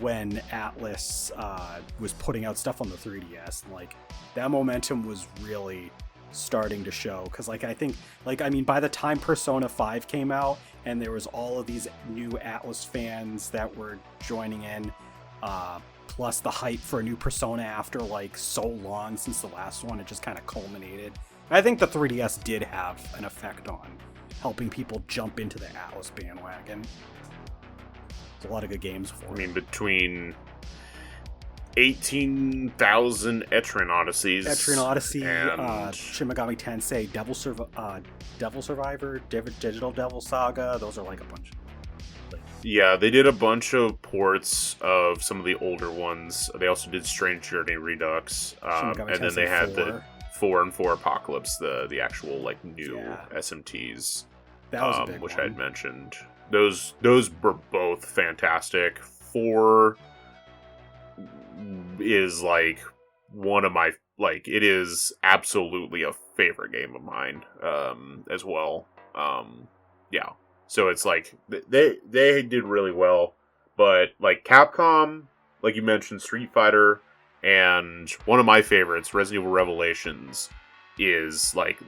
Speaker 1: when Atlas was putting out stuff on the 3DS. And, like, that momentum was really starting to show. Because, like, I think, like, I mean, by the time Persona 5 came out and there was all of these new Atlas fans that were joining in, plus the hype for a new Persona after like so long since the last one, it just kind of culminated. I think the 3DS did have an effect on helping people jump into the Atlas bandwagon. There's a lot of good games for it.
Speaker 3: I mean, between 18,000 Etrian Odysseys, and
Speaker 1: Shin Megami Tensei, Devil Survivor, Digital Devil Saga, those are like a bunch.
Speaker 3: Yeah, they did a bunch of ports of some of the older ones. They also did Strange Journey Redux, and then they had the 4 and 4 Apocalypse, the actual like new SMTs,
Speaker 1: that was a big
Speaker 3: which
Speaker 1: one.
Speaker 3: I had mentioned. Those were both fantastic. 4 is like one of my it is absolutely a favorite game of mine, as well. Yeah. So it's like they did really well, but like Capcom, like you mentioned, Street Fighter, and one of my favorites, Resident Evil Revelations, is like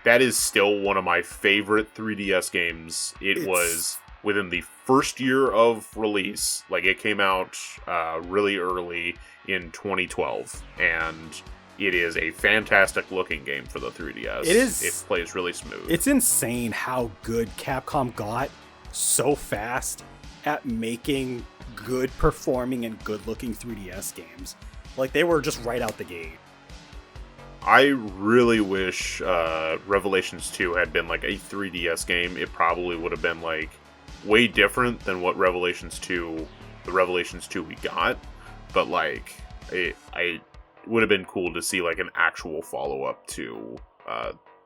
Speaker 3: that is still one of my favorite 3DS games. It was within the first year of release, like it came out really early in 2012, and it is a fantastic looking game for the 3DS.
Speaker 1: It is.
Speaker 3: It plays really smooth.
Speaker 1: It's insane how good Capcom got so fast at making good performing and good looking 3DS games. Like, they were just right out the gate.
Speaker 3: I really wish Revelations 2 had been like a 3DS game. It probably would have been like way different than what the Revelations 2 we got. But like, it would have been cool to see like an actual follow-up to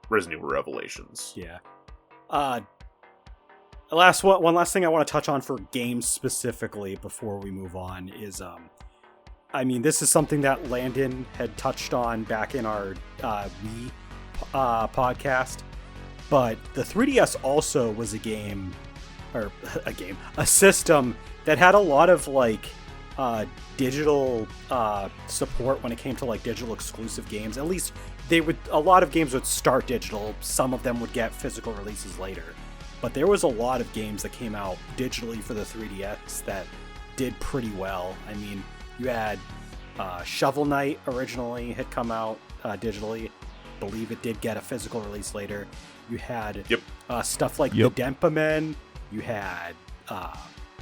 Speaker 3: Resident Evil Revelations.
Speaker 1: Yeah. One last thing I want to touch on for games specifically before we move on is, I mean, this is something that Landon had touched on back in our Wii podcast, but the 3DS also was a system that had a lot of like digital support when it came to like digital exclusive games. At least a lot of games would start digital. Some of them would get physical releases later. But there was a lot of games that came out digitally for the 3DS that did pretty well. I mean, you had Shovel Knight originally had come out digitally. I believe it did get a physical release later. You had stuff like the Denpa. You had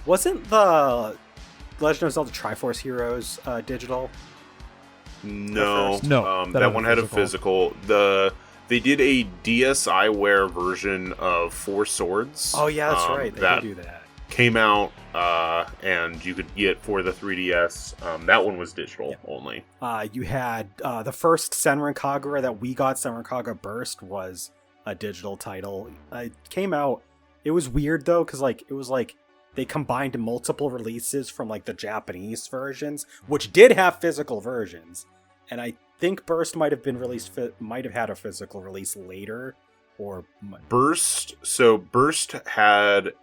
Speaker 1: wasn't the Legend of Zelda Triforce Heroes digital?
Speaker 3: No,
Speaker 2: no.
Speaker 3: That one had a physical. They did a DSiWare version of Four Swords.
Speaker 1: Oh yeah, that's right. They did do that.
Speaker 3: Came out, and you could get for the 3DS. That one was digital only.
Speaker 1: You had the first Senran Kagura that we got, Senran Kagura Burst, was a digital title. It came out. It was weird though, because it was like they combined multiple releases from like the Japanese versions, which did have physical versions, and I think Burst might have been released. Might have had a physical release later, or
Speaker 3: Burst. So Burst had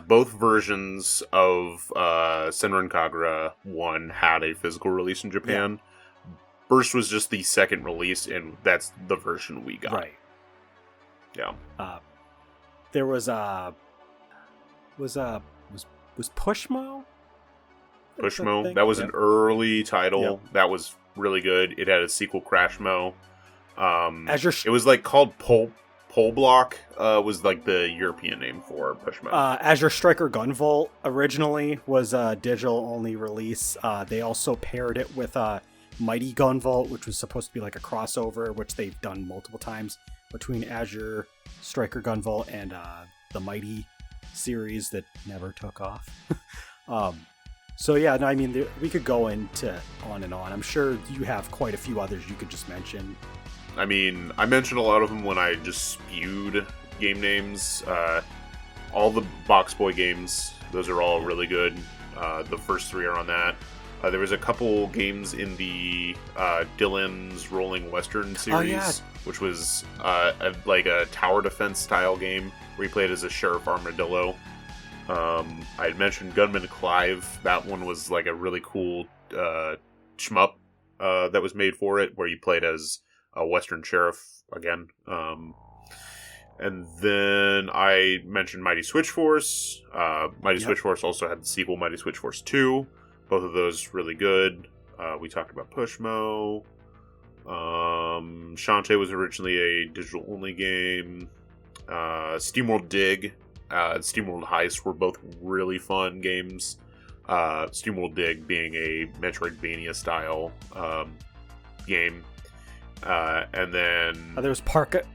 Speaker 3: both versions of Senran Kagura 1 had a physical release in Japan. Yeah. Burst was just the second release, and that's the version we got.
Speaker 1: Right.
Speaker 3: Yeah.
Speaker 1: There was Pushmo?
Speaker 3: Pushmo. That was an early title. Yep. That was really good. It had a sequel, Crashmo. It was like called Pole Block. Was like the European name for Pushmo.
Speaker 1: Azure Striker Gunvolt originally was a digital only release. They also paired it with Mighty Gunvolt, which was supposed to be like a crossover, which they've done multiple times between Azure Striker Gunvolt and the Mighty series that never took off. So yeah, no, I mean, we could go into on and on. I'm sure you have quite a few others you could just mention.
Speaker 3: I mean, I mentioned a lot of them when I just spewed game names. All the Box Boy games, those are all really good. The first 3 are on that. There was a couple games in the Dylan's Rolling Western series, which was like a tower defense style game where you played as a Sheriff Armadillo. I had mentioned Gunman Clive. That one was like a really cool shmup that was made for it, where you played as a Western Sheriff again. And then I mentioned Mighty Switch Force. Mighty Switch Force also had the sequel, Mighty Switch Force 2. Both of those really good. We talked about Pushmo. Shantae was originally a digital-only game. SteamWorld Dig and SteamWorld Heist were both really fun games. SteamWorld Dig being a Metroidvania-style game. And then...
Speaker 1: there was Pocket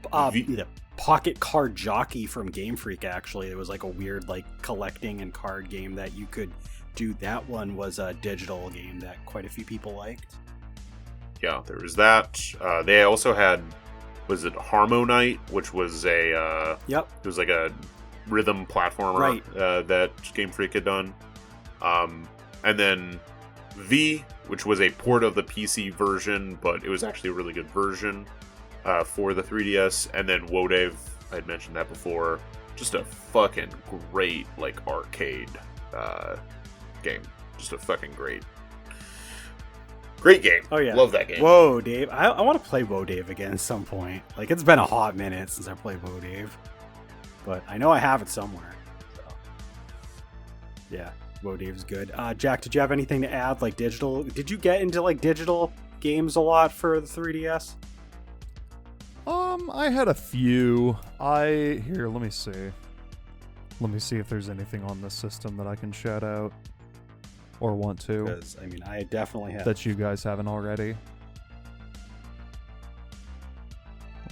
Speaker 1: Card Jockey from Game Freak, actually. It was like a weird collecting and card game that you could do. That one was a digital game that quite a few people liked.
Speaker 3: Yeah, there was that. They also had, was it Harmo Knight, which was a... It was like a rhythm platformer that Game Freak had done. And then V, which was a port of the PC version, but it was actually a really good version for the 3DS. And then Wodave, I had mentioned that before. Just a fucking great arcade game. Just a fucking great game. Oh yeah, love that game.
Speaker 1: Whoa, Dave! I want to play Wodave again at some point. It's been a hot minute since I played Wodave, but I know I have it somewhere. So yeah, Wodave's good. Jack, did you have anything to add? Digital? Did you get into digital games a lot for the 3DS?
Speaker 2: I had a few. Let me see. Let me see if there's anything on this system that I can shout out or want to.
Speaker 1: Because, I mean, I definitely have.
Speaker 2: That you guys haven't already.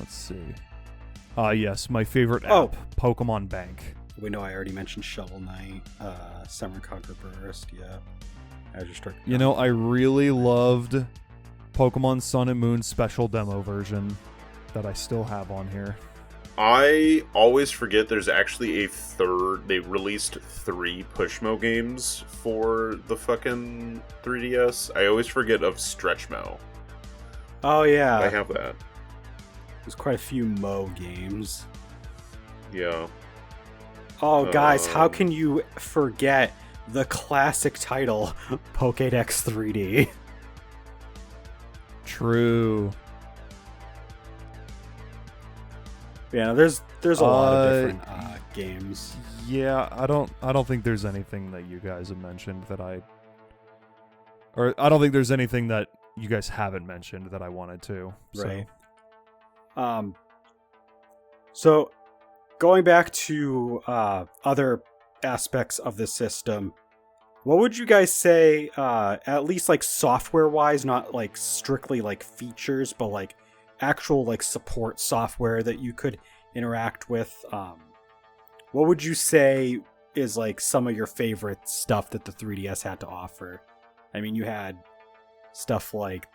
Speaker 2: Let's see. Yes, my favorite app, Pokemon Bank.
Speaker 1: We know I already mentioned Shovel Knight, Summer Conquer Burst, Azure Striker.
Speaker 2: You know, I really loved Pokemon Sun and Moon Special Demo version that I still have on here.
Speaker 3: I always forget there's actually a third. They released 3 Pushmo games for the fucking 3DS. I always forget of Stretchmo.
Speaker 1: Oh yeah,
Speaker 3: I have that.
Speaker 1: there's quite a few Mo games.
Speaker 3: Yeah.
Speaker 1: Oh guys, how can you forget the classic title Pokédex 3D?
Speaker 2: True.
Speaker 1: Yeah, there's a lot of different games.
Speaker 2: Yeah, I don't think there's anything that you guys have mentioned that I don't think there's anything that you guys haven't mentioned that I wanted to.
Speaker 1: Right. So going back to other aspects of the system, what would you guys say, at least like software wise, not like strictly like features, but like actual like support software that you could interact with? What would you say is like some of your favorite stuff that the 3DS had to offer? I mean, you had stuff like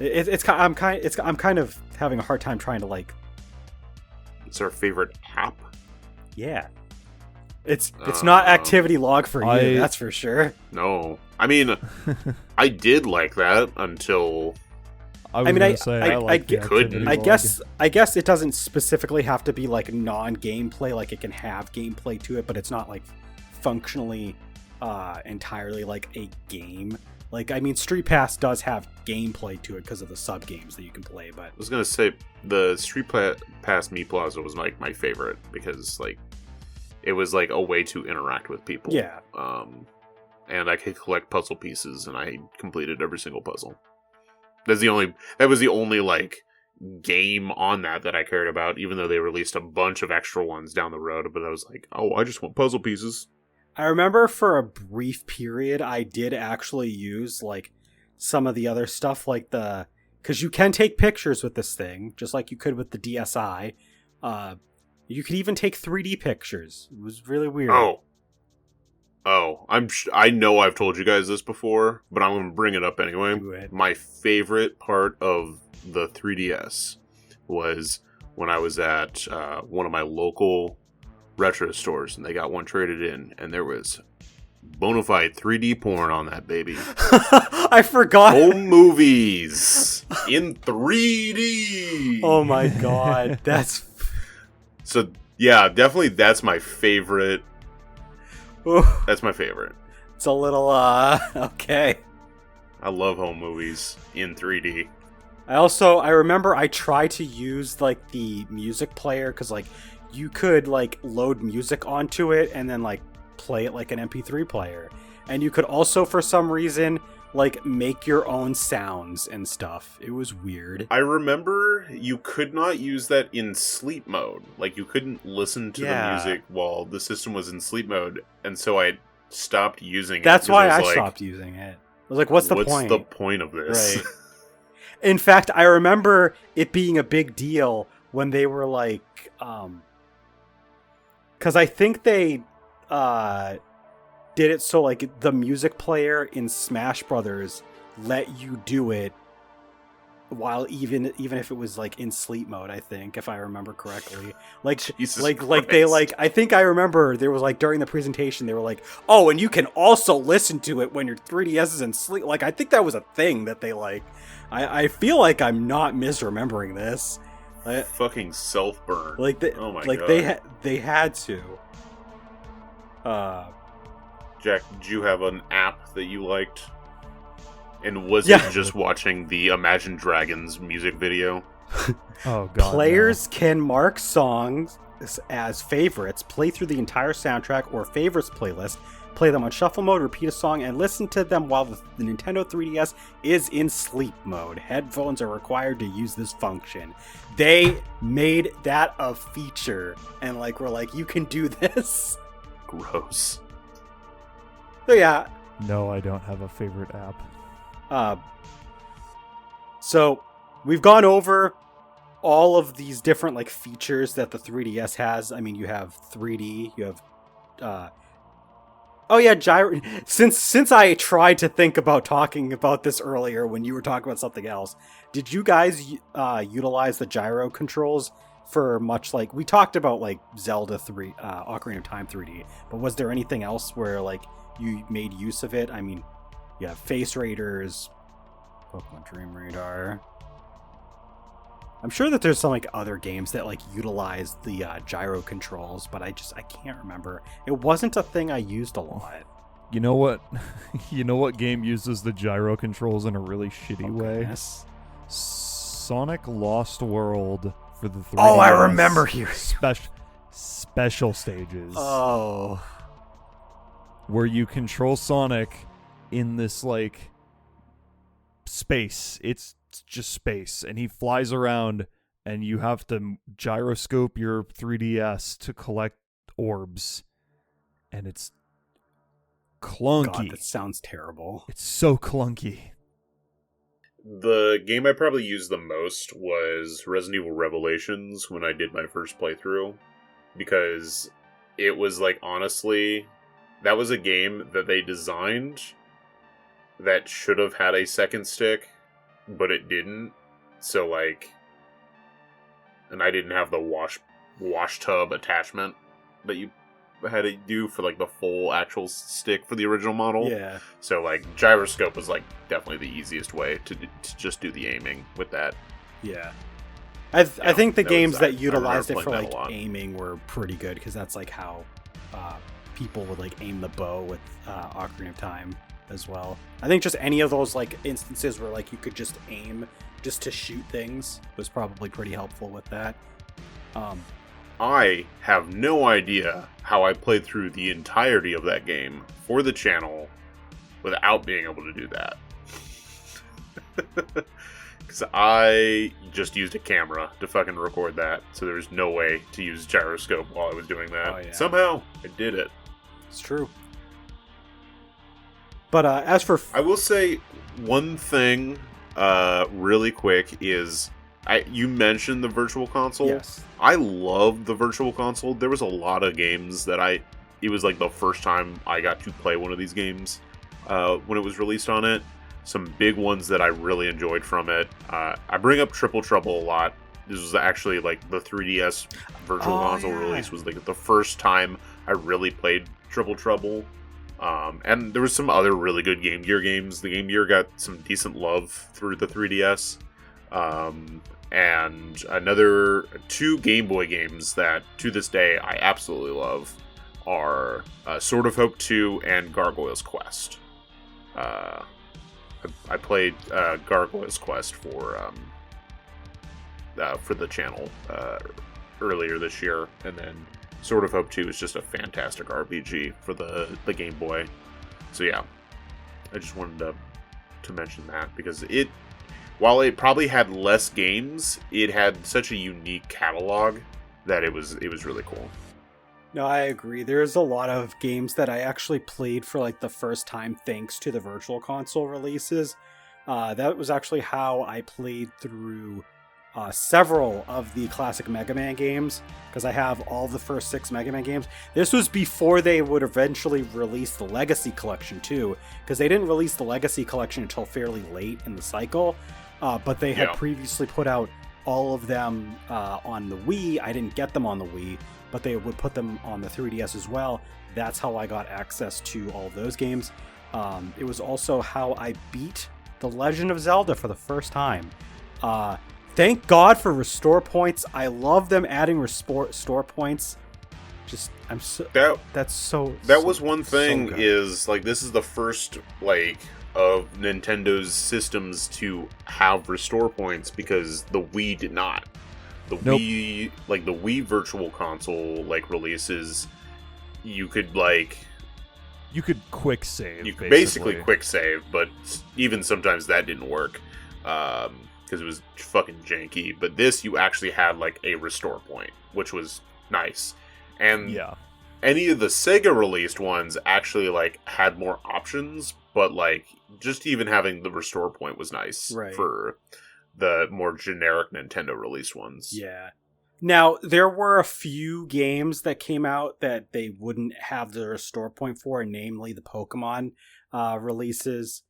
Speaker 1: I'm kind of having a hard time trying to like.
Speaker 3: It's our favorite app.
Speaker 1: Yeah, it's not activity log for you. That's for sure.
Speaker 3: No, I mean, I did like that until.
Speaker 2: I
Speaker 1: guess it doesn't specifically have to be like non-gameplay. Like it can have gameplay to it, but it's not like functionally entirely like a game. Like, I mean, StreetPass does have gameplay to it because of the sub games that you can play. But
Speaker 3: I was gonna say the StreetPass Meat Plaza was like my favorite because like it was like a way to interact with people.
Speaker 1: Yeah.
Speaker 3: And I could collect puzzle pieces, and I completed every single puzzle. That was the only like game on that I cared about, even though they released a bunch of extra ones down the road. But I was like, oh, I just want puzzle pieces.
Speaker 1: I remember for a brief period, I did actually use like some of the other stuff, like because you can take pictures with this thing, just like you could with the DSi. You could even take 3D pictures. It was really weird.
Speaker 3: I know I've told you guys this before, but I'm going to bring it up anyway.
Speaker 1: Do it.
Speaker 3: My favorite part of the 3DS was when I was at one of my local retro stores, and they got one traded in, and there was bona fide 3D porn on that baby.
Speaker 1: I forgot.
Speaker 3: Home movies in 3D.
Speaker 1: Oh my god, that's
Speaker 3: so. Yeah, definitely. That's my favorite.
Speaker 1: Ooh.
Speaker 3: That's my favorite.
Speaker 1: It's a little okay.
Speaker 3: I love home movies in 3D.
Speaker 1: I remember I tried to use like the music player because like you could like load music onto it and then like play it like an MP3 player, and you could also for some reason like make your own sounds and stuff. It was weird.
Speaker 3: I remember you could not use that in sleep mode. Like you couldn't listen to the music while the system was in sleep mode, and so I stopped using it.
Speaker 1: That's why I stopped using it. I was like, what's the point?
Speaker 3: What's the point of this?
Speaker 1: Right. In fact, I remember it being a big deal when they were like, because I think they did it so like the music player in Smash Brothers let you do it while even if it was like in sleep mode, I think, if I remember correctly. Like
Speaker 3: Jesus
Speaker 1: like
Speaker 3: Christ.
Speaker 1: they like I think I remember there was like during the presentation they were like, oh, and you can also listen to it when your 3DS is in sleep. Like I think that was a thing that they like. I feel like I'm not misremembering this.
Speaker 3: Fucking self-burn.
Speaker 1: Like
Speaker 3: oh my
Speaker 1: like
Speaker 3: God.
Speaker 1: they had to.
Speaker 3: Jack, did you have an app that you liked? And was it just watching the Imagine Dragons music video?
Speaker 2: Oh god.
Speaker 1: Players can mark songs as favorites, play through the entire soundtrack or favorites playlist, play them on shuffle mode, repeat a song, and listen to them while the Nintendo 3DS is in sleep mode. Headphones are required to use this function. They made that a feature, and like we're like, you can do this.
Speaker 3: Gross.
Speaker 1: So yeah.
Speaker 2: No, I don't have a favorite app.
Speaker 1: So we've gone over all of these different like features that the 3DS has. I mean, you have 3D, you have Oh yeah, gyro. Since I tried to think about talking about this earlier when you were talking about something else, did you guys utilize the gyro controls for much like we talked about like Zelda 3, Ocarina of Time 3D? But was there anything else where like you made use of it? I mean, yeah, Face Raiders, Pokemon Dream Radar. I'm sure that there's some like other games that like utilize the gyro controls, but I can't remember. It wasn't a thing I used a lot.
Speaker 2: You know what? You know what game uses the gyro controls in a really shitty way?
Speaker 1: Goodness.
Speaker 2: Sonic Lost World for the 3DS.
Speaker 1: Oh, I remember here.
Speaker 2: Special stages.
Speaker 1: Oh.
Speaker 2: Where you control Sonic in this like space. It's just space, and he flies around, and you have to gyroscope your 3DS to collect orbs, and it's clunky.
Speaker 1: God, that sounds terrible.
Speaker 2: It's so clunky.
Speaker 3: The game I probably used the most was Resident Evil Revelations when I did my first playthrough, because it was like, honestly, that was a game that they designed that should have had a second stick, but it didn't. So like, and I didn't have the wash tub attachment that you had to do for like the full actual stick for the original model.
Speaker 1: Yeah.
Speaker 3: So like, gyroscope was like definitely the easiest way to just do the aiming with that.
Speaker 1: Yeah. I think the games that utilized it for
Speaker 3: playing
Speaker 1: like
Speaker 3: that a lot.
Speaker 1: aiming were pretty good, because that's like how people would like aim the bow with Ocarina of Time as well. I think just any of those like instances where like you could just aim just to shoot things was probably pretty helpful with that.
Speaker 3: I have no idea how I played through the entirety of that game for the channel without being able to do that. Because I just used a camera to fucking record that, so there was no way to use gyroscope while I was doing that.
Speaker 1: Oh, yeah.
Speaker 3: Somehow, I did it.
Speaker 1: It's true. But as for...
Speaker 3: I will say one thing really quick is... you mentioned the Virtual Console.
Speaker 1: Yes.
Speaker 3: I love the Virtual Console. There was a lot of games that it was like the first time I got to play one of these games when it was released on it. Some big ones that I really enjoyed from it. I bring up Triple Trouble a lot. This was actually like the 3DS Virtual Console release was like the first time I really played Triple Trouble. And there was some other really good Game Gear games. The Game Gear got some decent love through the 3DS. And another 2 Game Boy games that, to this day, I absolutely love are Sword of Hope 2 and Gargoyle's Quest. I played Gargoyle's Quest for the channel earlier this year, and then Sword of Hope 2 is just a fantastic RPG for the Game Boy. So yeah, I just wanted to mention that, because while it probably had less games, it had such a unique catalog that it was really cool.
Speaker 1: No, I agree. There's a lot of games that I actually played for like the first time thanks to the Virtual Console releases. That was actually how I played through several of the classic Mega Man games, because I have all the first 6 Mega Man games. This was before they would eventually release the Legacy Collection too, because they didn't release the Legacy Collection until fairly late in the cycle. But they had previously put out all of them on the Wii. I didn't get them on the Wii, but they would put them on the 3DS as well. That's how I got access to all of those games. It was also how I beat The Legend of Zelda for the first time. Thank God for restore points. I love them adding restore points. That
Speaker 3: was one thing, is like, this is the first like of Nintendo's systems to have restore points, because the Wii did not. The Wii Virtual Console like releases, you could
Speaker 2: quick save.
Speaker 3: You could basically quick save, but even sometimes that didn't work because it was fucking janky. But this, you actually had like a restore point, which was nice. And any of the Sega released ones actually like had more options, but like just even having the restore point was nice for the more generic Nintendo released ones.
Speaker 1: Yeah. Now, there were a few games that came out that they wouldn't have the restore point for, namely the Pokemon releases,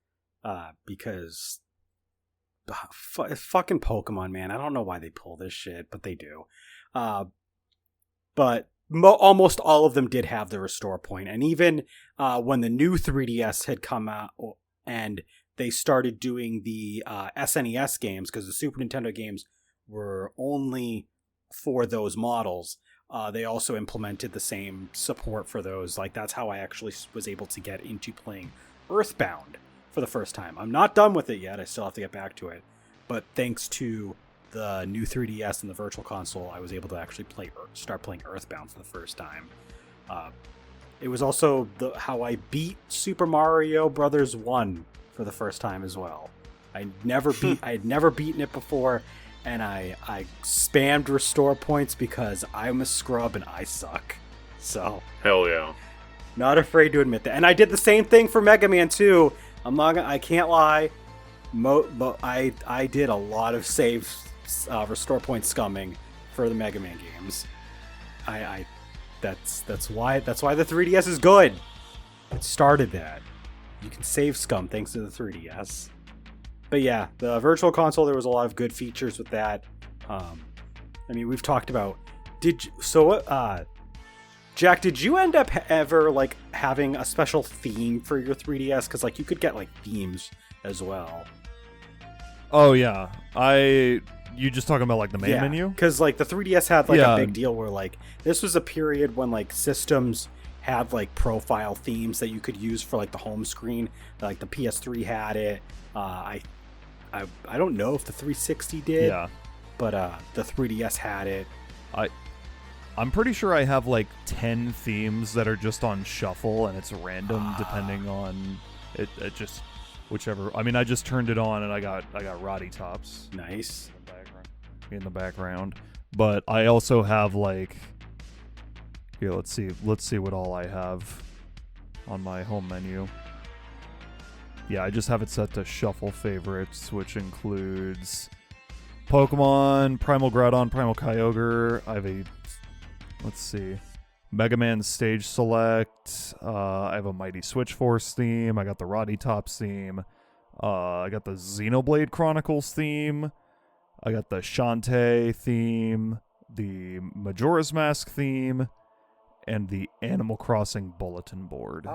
Speaker 1: because fucking Pokemon, man. I don't know why they pull this shit, but they do. But almost all of them did have the restore point, and even when the new 3DS had come out and they started doing the SNES games, because the Super Nintendo games were only for those models, they also implemented the same support for those. Like, that's how I actually was able to get into playing Earthbound for the first time. I'm not done with it yet. I still have to get back to it. But thanks to the new 3DS and the Virtual Console, I was able to actually start playing Earthbound for the first time. It was also how I beat Super Mario Brothers 1 for the first time as well. I had never beaten it before, and I spammed restore points because I'm a scrub and I suck. So
Speaker 3: hell yeah.
Speaker 1: Not afraid to admit that. And I did the same thing for Mega Man 2. I can't lie. I did a lot of save restore point scumming for the Mega Man games. That's why the 3DS is good. It started that. You can save scum thanks to the 3DS. But yeah, the Virtual Console, there was a lot of good features with that. I mean, we've talked about. Jack, did you end up ever like having a special theme for your 3DS? Because like you could get like themes as well.
Speaker 2: Oh yeah, you just talking about like the main menu?
Speaker 1: Because like the 3DS had like a big deal where like this was a period when like systems had like profile themes that you could use for like the home screen. Like the PS3 had it. I don't know if the 360 did. Yeah. But the 3DS had it.
Speaker 2: I'm pretty sure I have like 10 themes that are just on shuffle, and it's random depending on it just whichever. I mean, I just turned it on and I got Roddy Tops.
Speaker 1: Nice.
Speaker 2: In the background. But I also have like, here, let's see what all I have on my home menu. Yeah, I just have it set to shuffle favorites, which includes Pokemon, Primal Groudon, Primal Kyogre. I have let's see, Mega Man Stage Select. I have a Mighty Switch Force theme. I got the Roddy Tops theme. I got the Xenoblade Chronicles theme. I got the Shantae theme, the Majora's Mask theme, and the Animal Crossing bulletin board.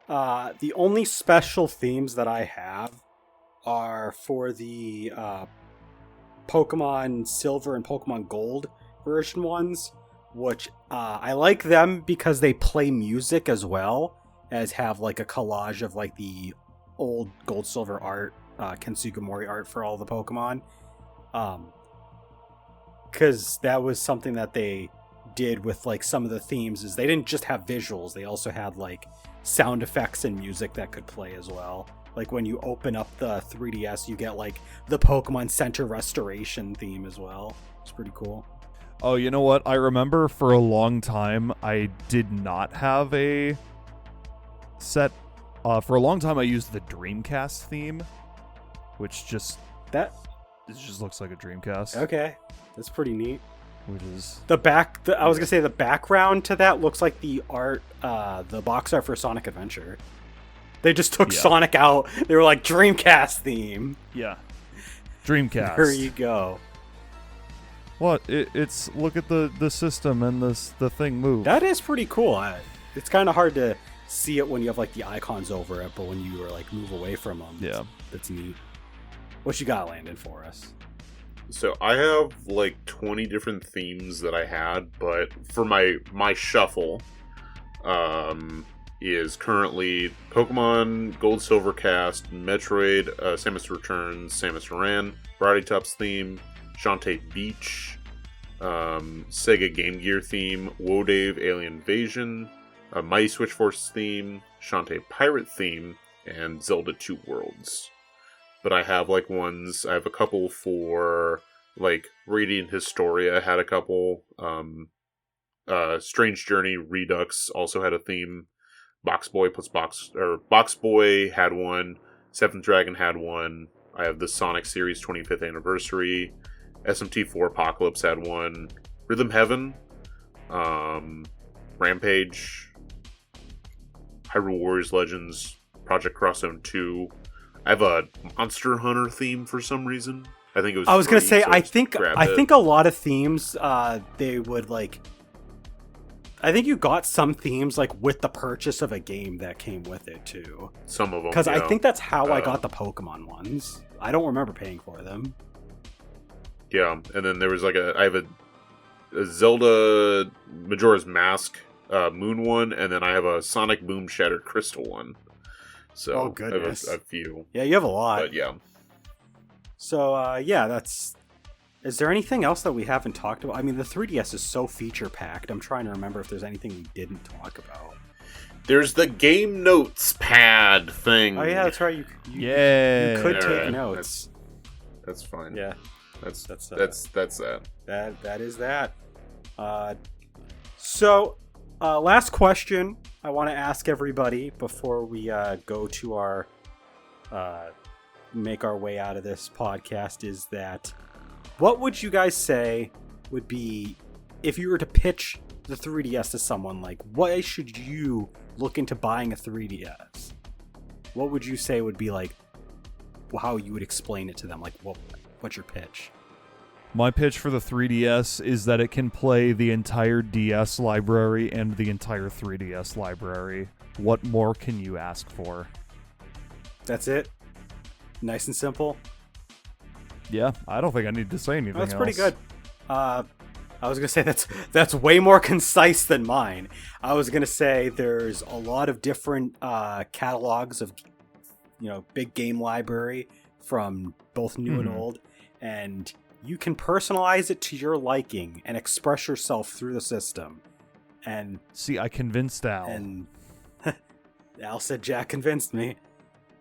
Speaker 1: The only special themes that I have are for the Pokemon Silver and Pokemon Gold version ones, which I like them because they play music as well as have like a collage of like the old Gold Silver art, Kensuke Mori art for all the Pokemon. Because that was something that they did with like some of the themes, is they didn't just have visuals, they also had like sound effects and music that could play as well. Like when you open up the 3DS, you get like the Pokemon Center Restoration theme as well. It's pretty cool.
Speaker 2: Oh, you know what? I remember for a long time I did not have a set. For a long time I used the Dreamcast theme, which just looks like a Dreamcast.
Speaker 1: Okay, that's pretty neat.
Speaker 2: Which is
Speaker 1: I was gonna say the background to that looks like the art, the box art for Sonic Adventure. They just took Sonic out. They were like Dreamcast theme.
Speaker 2: Yeah, Dreamcast.
Speaker 1: There you go.
Speaker 2: What? It's look at the system and the thing move.
Speaker 1: That is pretty cool. It's kind of hard to see it when you have like the icons over it, but when you like move away from them, that's neat. What you got, Landon, for us?
Speaker 3: So I have like 20 different themes that I had, but for my shuffle, is currently Pokemon Gold Silver Cast, Metroid, Samus Returns, Samus Aran, Roddy Tops theme, Shantae Beach, Sega Game Gear theme, Wodave Alien Invasion, Mighty Switch Force theme, Shantae Pirate theme, and Zelda 2 Worlds. But I have like I have a couple for like Radiant Historia had a couple. Strange Journey Redux also had a theme. Box Boy had one. Seventh Dragon had one. I have the Sonic series 25th anniversary. SMT4 Apocalypse had one. Rhythm Heaven, Rampage, Hyrule Warriors Legends, Project Cross Zone 2. I have a Monster Hunter theme for some reason. I think it was.
Speaker 1: I was gonna say,
Speaker 3: so
Speaker 1: I think a lot of themes, they would like. I think you got some themes like with the purchase of a game that came with it too.
Speaker 3: Some of them,
Speaker 1: because I think that's how I got the Pokemon ones. I don't remember paying for them.
Speaker 3: Yeah, and then there was like I have a Zelda Majora's Mask Moon one, and then I have a Sonic Boom Shattered Crystal one. So
Speaker 1: oh goodness,
Speaker 3: I have a few.
Speaker 1: Yeah, you have a lot.
Speaker 3: But yeah.
Speaker 1: So yeah, that's. Is there anything else that we haven't talked about? I mean, the 3DS is so feature packed. I'm trying to remember if there's anything we didn't talk about.
Speaker 3: There's the Game Notes pad thing.
Speaker 1: Oh yeah, that's right. You could take notes.
Speaker 3: That's fine.
Speaker 1: Yeah,
Speaker 3: that's that.
Speaker 1: That is that. So, last question I want to ask everybody before we go to our make our way out of this podcast is that. What would you guys say would be, if you were to pitch the 3DS to someone, like, why should you look into buying a 3DS? What would you say would be, like, how you would explain it to them? Like, what's your pitch?
Speaker 2: My pitch for the 3DS is that it can play the entire DS library and the entire 3DS library. What more can you ask for?
Speaker 1: That's it? Nice and simple?
Speaker 2: Yeah, I don't think I need to say anything else.
Speaker 1: That's pretty good. I was going to say that's way more concise than mine. I was going to say there's a lot of different catalogs of, big game library from both new and old, and you can personalize it to your liking and express yourself through the system. And
Speaker 2: see, I convinced Al.
Speaker 1: And Al said Jack convinced me.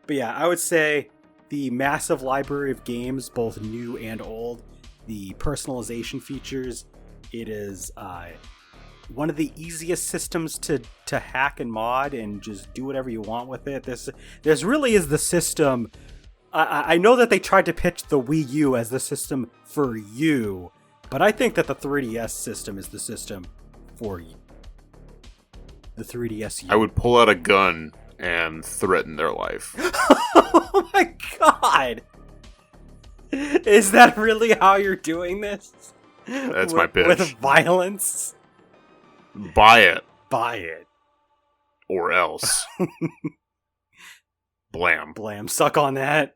Speaker 1: But yeah, I would say the massive library of games, both new and old, the personalization features, it is one of the easiest systems to hack and mod and just do whatever you want with it. This really is the system. I know that they tried to pitch the Wii U as the system for you, but I think that the 3DS system is the system for you. The 3DS U.
Speaker 3: I would pull out a gun and threaten their life.
Speaker 1: Oh my god! Is that really how you're doing this?
Speaker 3: That's my pitch.
Speaker 1: With violence?
Speaker 3: Buy it.
Speaker 1: Buy it.
Speaker 3: Or else. Blam.
Speaker 1: Blam. Suck on that.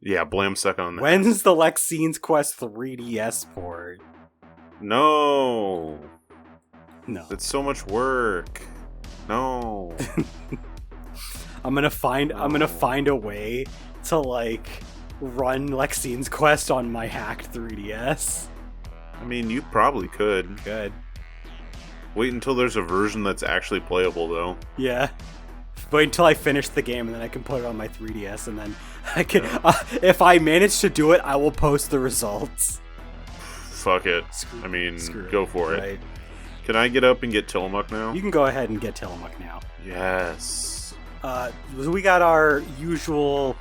Speaker 3: Yeah, blam suck on that.
Speaker 1: When's the Lexine's Quest 3DS port?
Speaker 3: No.
Speaker 1: No.
Speaker 3: It's so much work. No.
Speaker 1: I'm gonna find a way to like run Lexine's Quest on my hacked 3DS.
Speaker 3: I mean, you probably could.
Speaker 1: Good.
Speaker 3: Wait until there's a version that's actually playable, though.
Speaker 1: Yeah. Wait until I finish the game, and then I can put it on my 3DS, and then I can. If I manage to do it, I will post the results.
Speaker 3: Fuck it. Go for it. Right. Can I get up and get Tillamook now?
Speaker 1: You can go ahead and get Tillamook now.
Speaker 3: Yes.
Speaker 1: We got our usual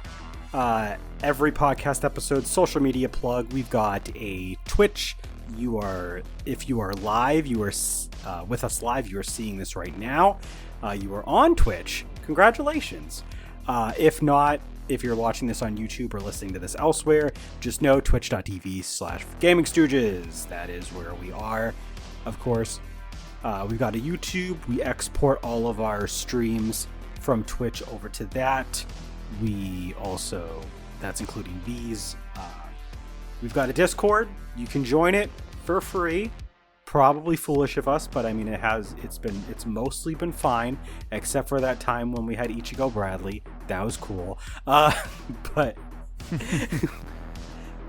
Speaker 1: every podcast episode social media plug. We've got a Twitch. If you are live, you are with us live. You are seeing this right now. You are on Twitch. Congratulations. If not, if you're watching this on YouTube or listening to this elsewhere, just know twitch.tv/GamingStooges. That is where we are, of course. We've got a YouTube. We export all of our streams from Twitch over to that. We also, that's including these. We've got a Discord. You can join it for free. Probably foolish of us, but I mean, it's mostly been fine, except for that time when we had Ichigo Bradley. That was cool. But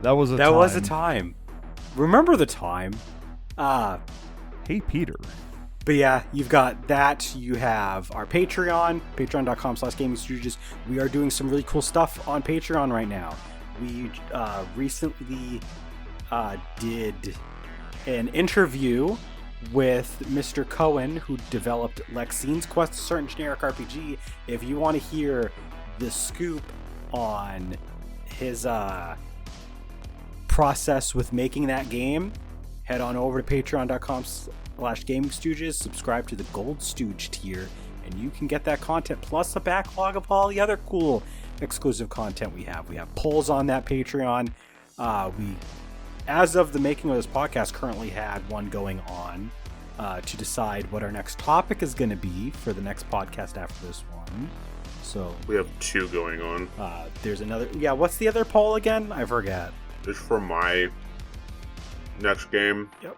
Speaker 2: that was a time.
Speaker 1: Remember the time?
Speaker 2: Hey, Peter.
Speaker 1: But yeah, you've got that. You have our Patreon, patreon.com/GamingStooges. We are doing some really cool stuff on Patreon right now. We recently did an interview with Mr. Cohen, who developed Lexine's Quest, a certain generic RPG. If you want to hear the scoop on his process with making that game, head on over to patreon.com/GamingStooges, subscribe to the Gold Stooge tier, and you can get that content plus a backlog of all the other cool exclusive content we have. We have polls on that Patreon. We, as of the making of this podcast, currently had one going on to decide what our next topic is going to be for the next podcast after this one. So
Speaker 3: we have 2 going on.
Speaker 1: There's another. Yeah, what's the other poll again? I forget.
Speaker 3: It's for my next game.
Speaker 1: Yep.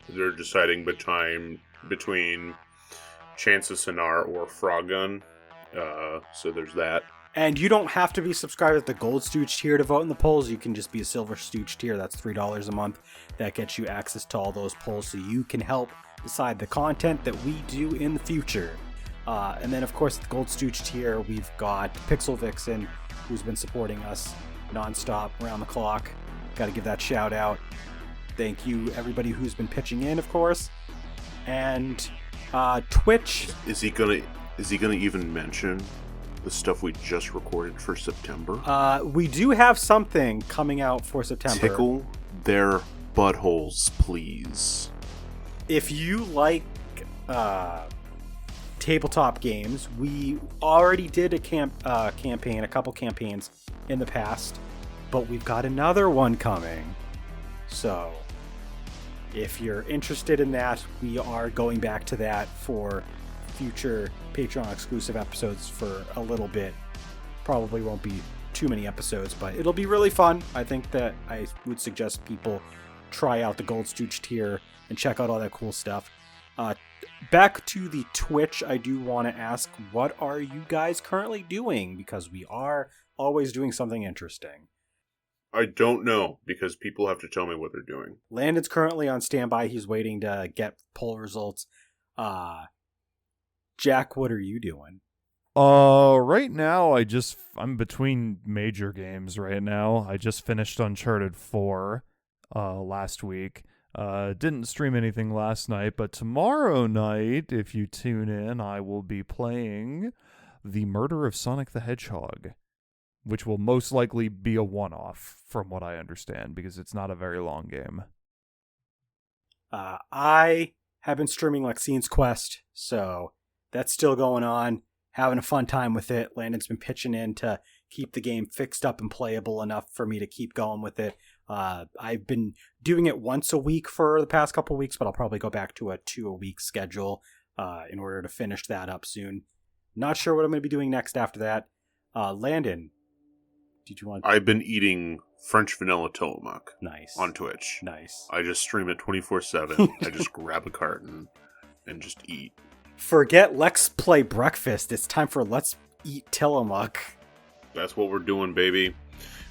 Speaker 3: They're deciding between Chance of Sonar or Frog Gun. So there's that.
Speaker 1: And you don't have to be subscribed at the Gold Stooge tier to vote in the polls. You can just be a Silver Stooge tier. That's $3 a month. That gets you access to all those polls so you can help decide the content that we do in the future. And then, of course, at the Gold Stooge tier, we've got Pixel Vixen, who's been supporting us nonstop, around the clock. Got to give that shout out. Thank you, everybody who's been pitching in, of course. And Twitch.
Speaker 3: Is he gonna even mention the stuff we just recorded for September?
Speaker 1: We do have something coming out for September.
Speaker 3: Tickle their buttholes, please.
Speaker 1: If you like tabletop games, we already did a campaign, a couple campaigns in the past, but we've got another one coming. So if you're interested in that, we are going back to that for future Patreon exclusive episodes for a little bit. Probably won't be too many episodes, but it'll be really fun. I think that I would suggest people try out the Gold Stooge tier and check out all that cool stuff. Back to the Twitch, I do want to ask, what are you guys currently doing? Because we are always doing something interesting.
Speaker 3: I don't know, because people have to tell me what they're doing.
Speaker 1: Landon's currently on standby. He's waiting to get poll results. Jack, what are you doing?
Speaker 2: Right now, I'm between major games right now. I just finished Uncharted 4 last week. Didn't stream anything last night, but tomorrow night, if you tune in, I will be playing The Murder of Sonic the Hedgehog, which will most likely be a one-off, from what I understand, because it's not a very long game.
Speaker 1: I have been streaming Lexine's Quest, so that's still going on. Having a fun time with it. Landon's been pitching in to keep the game fixed up and playable enough for me to keep going with it. I've been doing it once a week for the past couple weeks, but I'll probably go back to a 2-a-week schedule in order to finish that up soon. Not sure what I'm going to be doing next after that. Landon, did you want to...
Speaker 3: I've been eating French vanilla Tillamook.
Speaker 1: Nice.
Speaker 3: On Twitch.
Speaker 1: Nice.
Speaker 3: I just stream it 24/7. I just grab a carton and just eat.
Speaker 1: Forget Let's Play Breakfast. It's time for Let's Eat Tillamook.
Speaker 3: That's what we're doing, baby.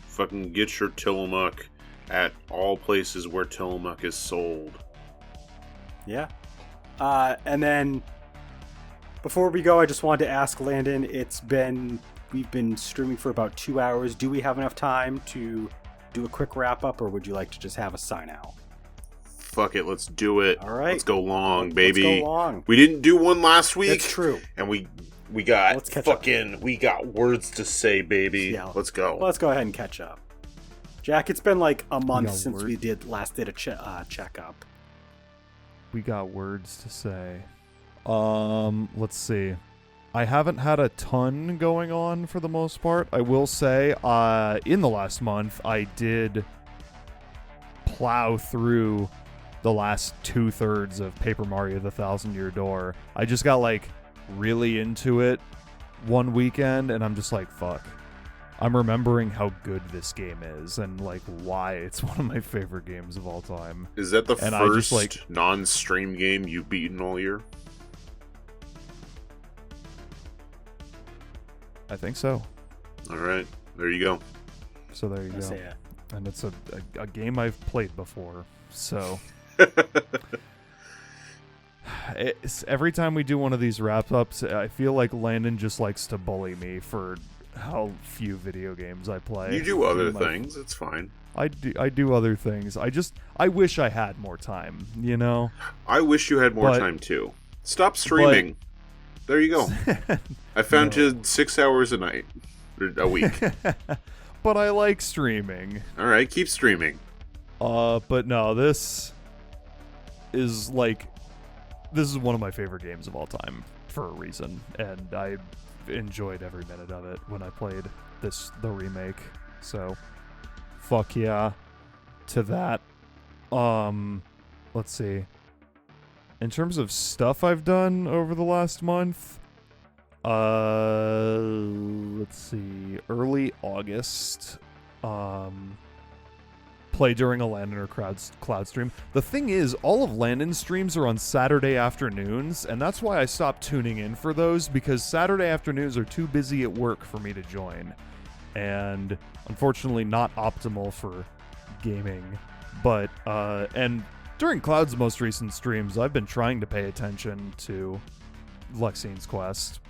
Speaker 3: Fucking get your Tillamook at all places where Tillamook is sold.
Speaker 1: Yeah. And then, before we go, I just wanted to ask Landon, we've been streaming for about 2 hours. Do we have enough time to do a quick wrap-up, or would you like to just have a sign-out?
Speaker 3: Fuck it, let's do it.
Speaker 1: All right.
Speaker 3: Let's go long, baby.
Speaker 1: Let's go long.
Speaker 3: We didn't do one last week.
Speaker 1: That's true.
Speaker 3: And we got
Speaker 1: Let's catch
Speaker 3: fucking, we got words to say, baby.
Speaker 1: Yeah.
Speaker 3: Let's go.
Speaker 1: Let's go ahead and catch up. Jack, it's been like a month since we last did a checkup.
Speaker 2: We got words to say. Let's see. I haven't had a ton going on for the most part. I will say, in the last month, I did plow through the last 2/3 of Paper Mario: The Thousand Year Door. I just got like really into it one weekend, and I'm just like, fuck. I'm remembering how good this game is and like why it's one of my favorite games of all time.
Speaker 3: Is that the
Speaker 2: and
Speaker 3: first non-stream game you've beaten all year?
Speaker 2: I think so.
Speaker 3: All right, there you go.
Speaker 2: So there you go.
Speaker 1: Yeah.
Speaker 2: And it's a game I've played before. So it's, every time we do one of these wrap-ups, I feel like Landon just likes to bully me for how few video games I play.
Speaker 3: You do other things. It's fine.
Speaker 2: I do other things. I wish I had more time, you know?
Speaker 3: I wish you had more time, too. Stop streaming. There you go. I found you 6 hours a night. Or a week.
Speaker 2: But I like streaming.
Speaker 3: All right, keep streaming.
Speaker 2: But no, this is one of my favorite games of all time for a reason, and I enjoyed every minute of it when I played the remake. So, fuck yeah to that. Let's see. In terms of stuff I've done over the last month, let's see. Early August, play during a Landon cloud stream. The thing is, all of Landon's streams are on Saturday afternoons, and that's why I stopped tuning in for those, because Saturday afternoons are too busy at work for me to join. And unfortunately not optimal for gaming. But, and during Cloud's most recent streams, I've been trying to pay attention to Lexine's Quest.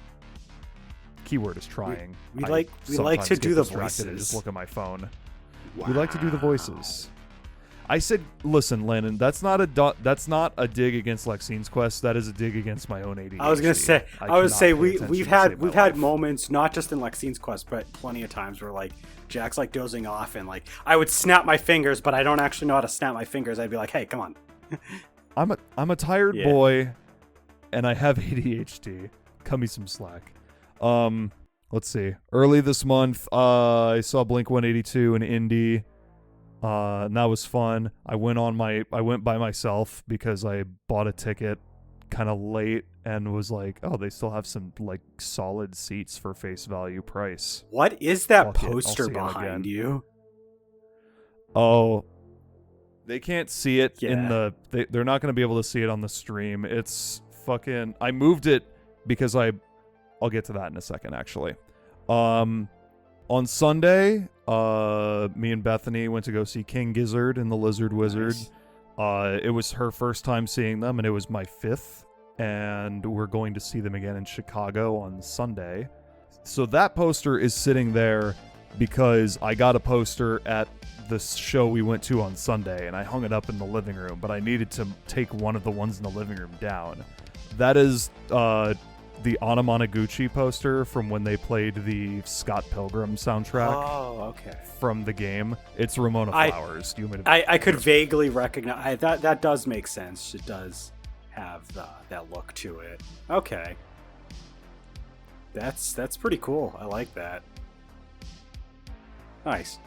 Speaker 2: Keyword is trying.
Speaker 1: We like to do the voices.
Speaker 2: And just look at my phone.
Speaker 3: Wow.
Speaker 2: We like to do the voices. I said, listen, Landon, that's not a dig against Lexine's Quest. That is a dig against my own ADHD.
Speaker 1: I was gonna say we've had moments, not just in Lexine's Quest, but plenty of times where like Jack's like dozing off, and like I would snap my fingers, but I don't actually know how to snap my fingers. I'd be like, hey, come on.
Speaker 2: I'm a tired boy, and I have ADHD. Cut me some slack. Let's see. Early this month, I saw Blink 182 in Indy. And that was fun. I went by myself because I bought a ticket kind of late and was like, oh, they still have some like solid seats for face value price.
Speaker 1: What is that poster behind you?
Speaker 2: Oh, they can't see it in they're not going to be able to see it on the stream. It's fucking, I moved it because I'll get to that in a second, actually. On Sunday, me and Bethany went to go see King Gizzard and the Lizard Wizard. Nice. It was her first time seeing them, and it was my fifth, and we're going to see them again in Chicago on Sunday. So that poster is sitting there because I got a poster at the show we went to on Sunday, and I hung it up in the living room, but I needed to take one of the ones in the living room down. That is the Anamanaguchi poster from when they played the Scott Pilgrim soundtrack.
Speaker 1: Oh, okay.
Speaker 2: From the game. It's Ramona Flowers.
Speaker 1: I could vaguely recognize that does make sense. It does have that look to it. Okay. That's pretty cool. I like that. Nice.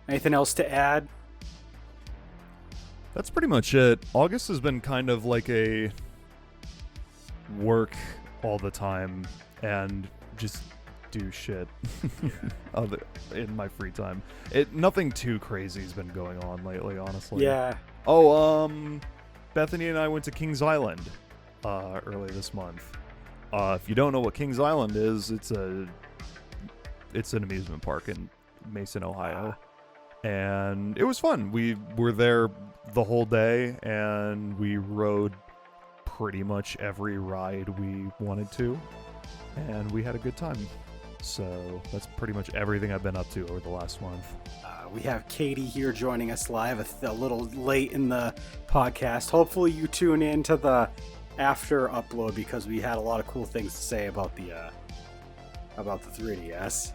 Speaker 1: Anything else to add?
Speaker 2: That's pretty much it. August has been kind of like a work all the time and just do shit in my free time. Nothing too crazy has been going on lately, honestly.
Speaker 1: Yeah.
Speaker 2: Oh, Bethany and I went to Kings Island early this month. If you don't know what Kings Island is, it's an amusement park in Mason, Ohio. And it was fun. We were there the whole day, and we rode pretty much every ride we wanted to, and we had a good time. So that's pretty much everything I've been up to over the last month.
Speaker 1: We have Katie here joining us live a little late in the podcast. Hopefully you tune in to the after upload, because we had a lot of cool things to say about the 3DS.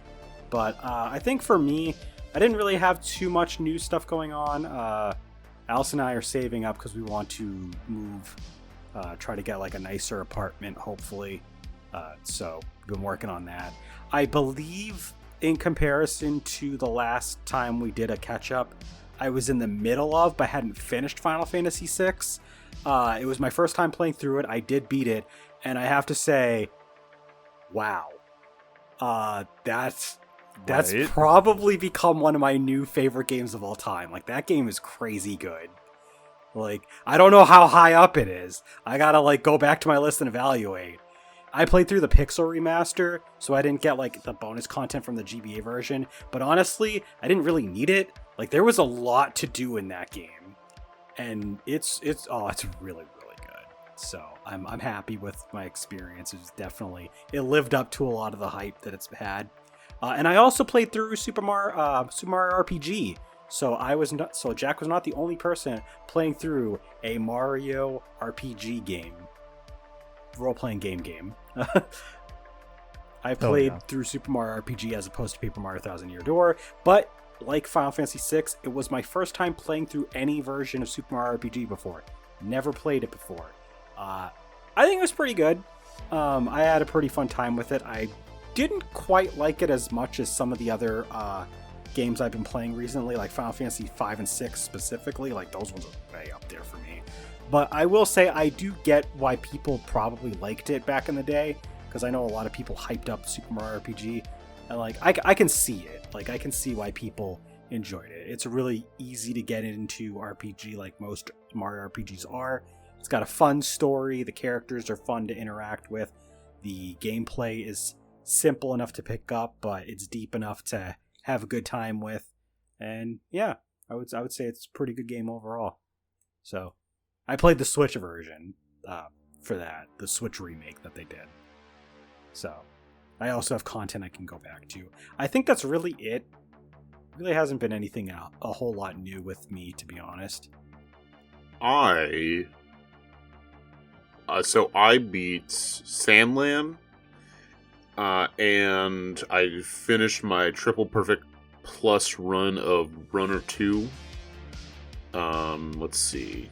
Speaker 1: But I think for me, I didn't really have too much new stuff going on. Alice and I are saving up because we want to move, try to get like a nicer apartment, hopefully. So we've been working on that. I believe in comparison to the last time we did a catch-up, I was in the middle of, but hadn't finished Final Fantasy VI. It was my first time playing through it. I did beat it, and I have to say, wow. That's probably become one of my new favorite games of all time. Like, that game is crazy good. Like, I don't know how high up it is. I gotta, like, go back to my list and evaluate. I played through the Pixel remaster, so I didn't get, like, the bonus content from the GBA version. But honestly, I didn't really need it. Like, there was a lot to do in that game. And it's really, really good. So, I'm happy with my experience. It lived up to a lot of the hype that it's had. And I also played through Super Mario RPG. So Jack was not the only person playing through a Mario RPG game. Role-playing game. I played through Super Mario RPG as opposed to Paper Mario Thousand Year Door, but like Final Fantasy VI, it was my first time playing through any version of Super Mario RPG before. Never played it before. I think it was pretty good. I had a pretty fun time with it. I didn't quite like it as much as some of the other games I've been playing recently, like Final Fantasy V and VI specifically. Like, those ones are way up there for me. But I will say I do get why people probably liked it back in the day, because I know a lot of people hyped up Super Mario RPG, and like I can see it. Like, I can see why people enjoyed it. It's a really easy to get into RPG, like most Mario RPGs are. It's got a fun story. The characters are fun to interact with. The gameplay is simple enough to pick up, but it's deep enough to have a good time with. And yeah, I would say it's a pretty good game overall. So I played the Switch version for that, the Switch remake that they did. So I also have content I can go back to. I think that's really it. Really hasn't been anything a whole lot new with me, to be honest.
Speaker 3: So I beat Sandland, and I finished my Triple Perfect Plus run of Runner 2. Let's see.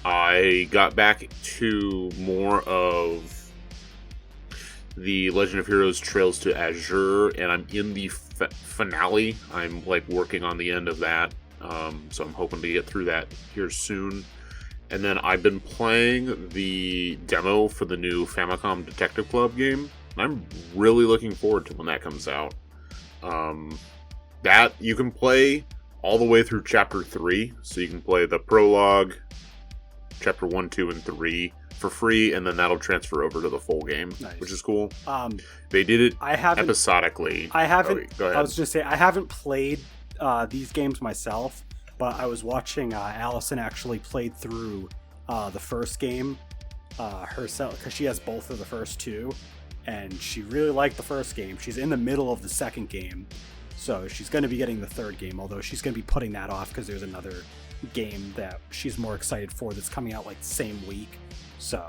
Speaker 3: I got back to more of the Legend of Heroes Trails to Azure, and I'm in the finale. I'm like working on the end of that, so I'm hoping to get through that here soon. And then I've been playing the demo for the new Famicom Detective Club game. I'm really looking forward to when that comes out. That you can play all the way through Chapter 3, so you can play the prologue, Chapter 1, 2, and 3 for free, and then that'll transfer over to the full game,
Speaker 1: Nice.
Speaker 3: which is cool. They did it episodically.
Speaker 1: I haven't.
Speaker 3: Go ahead.
Speaker 1: I was going to say, I haven't played these games myself, but I was watching Allison actually played through the first game herself, because she has both of the first two, and she really liked the first game. She's in the middle of the second game, so she's going to be getting the third game, although she's going to be putting that off because there's another game that she's more excited for that's coming out like the same week. So,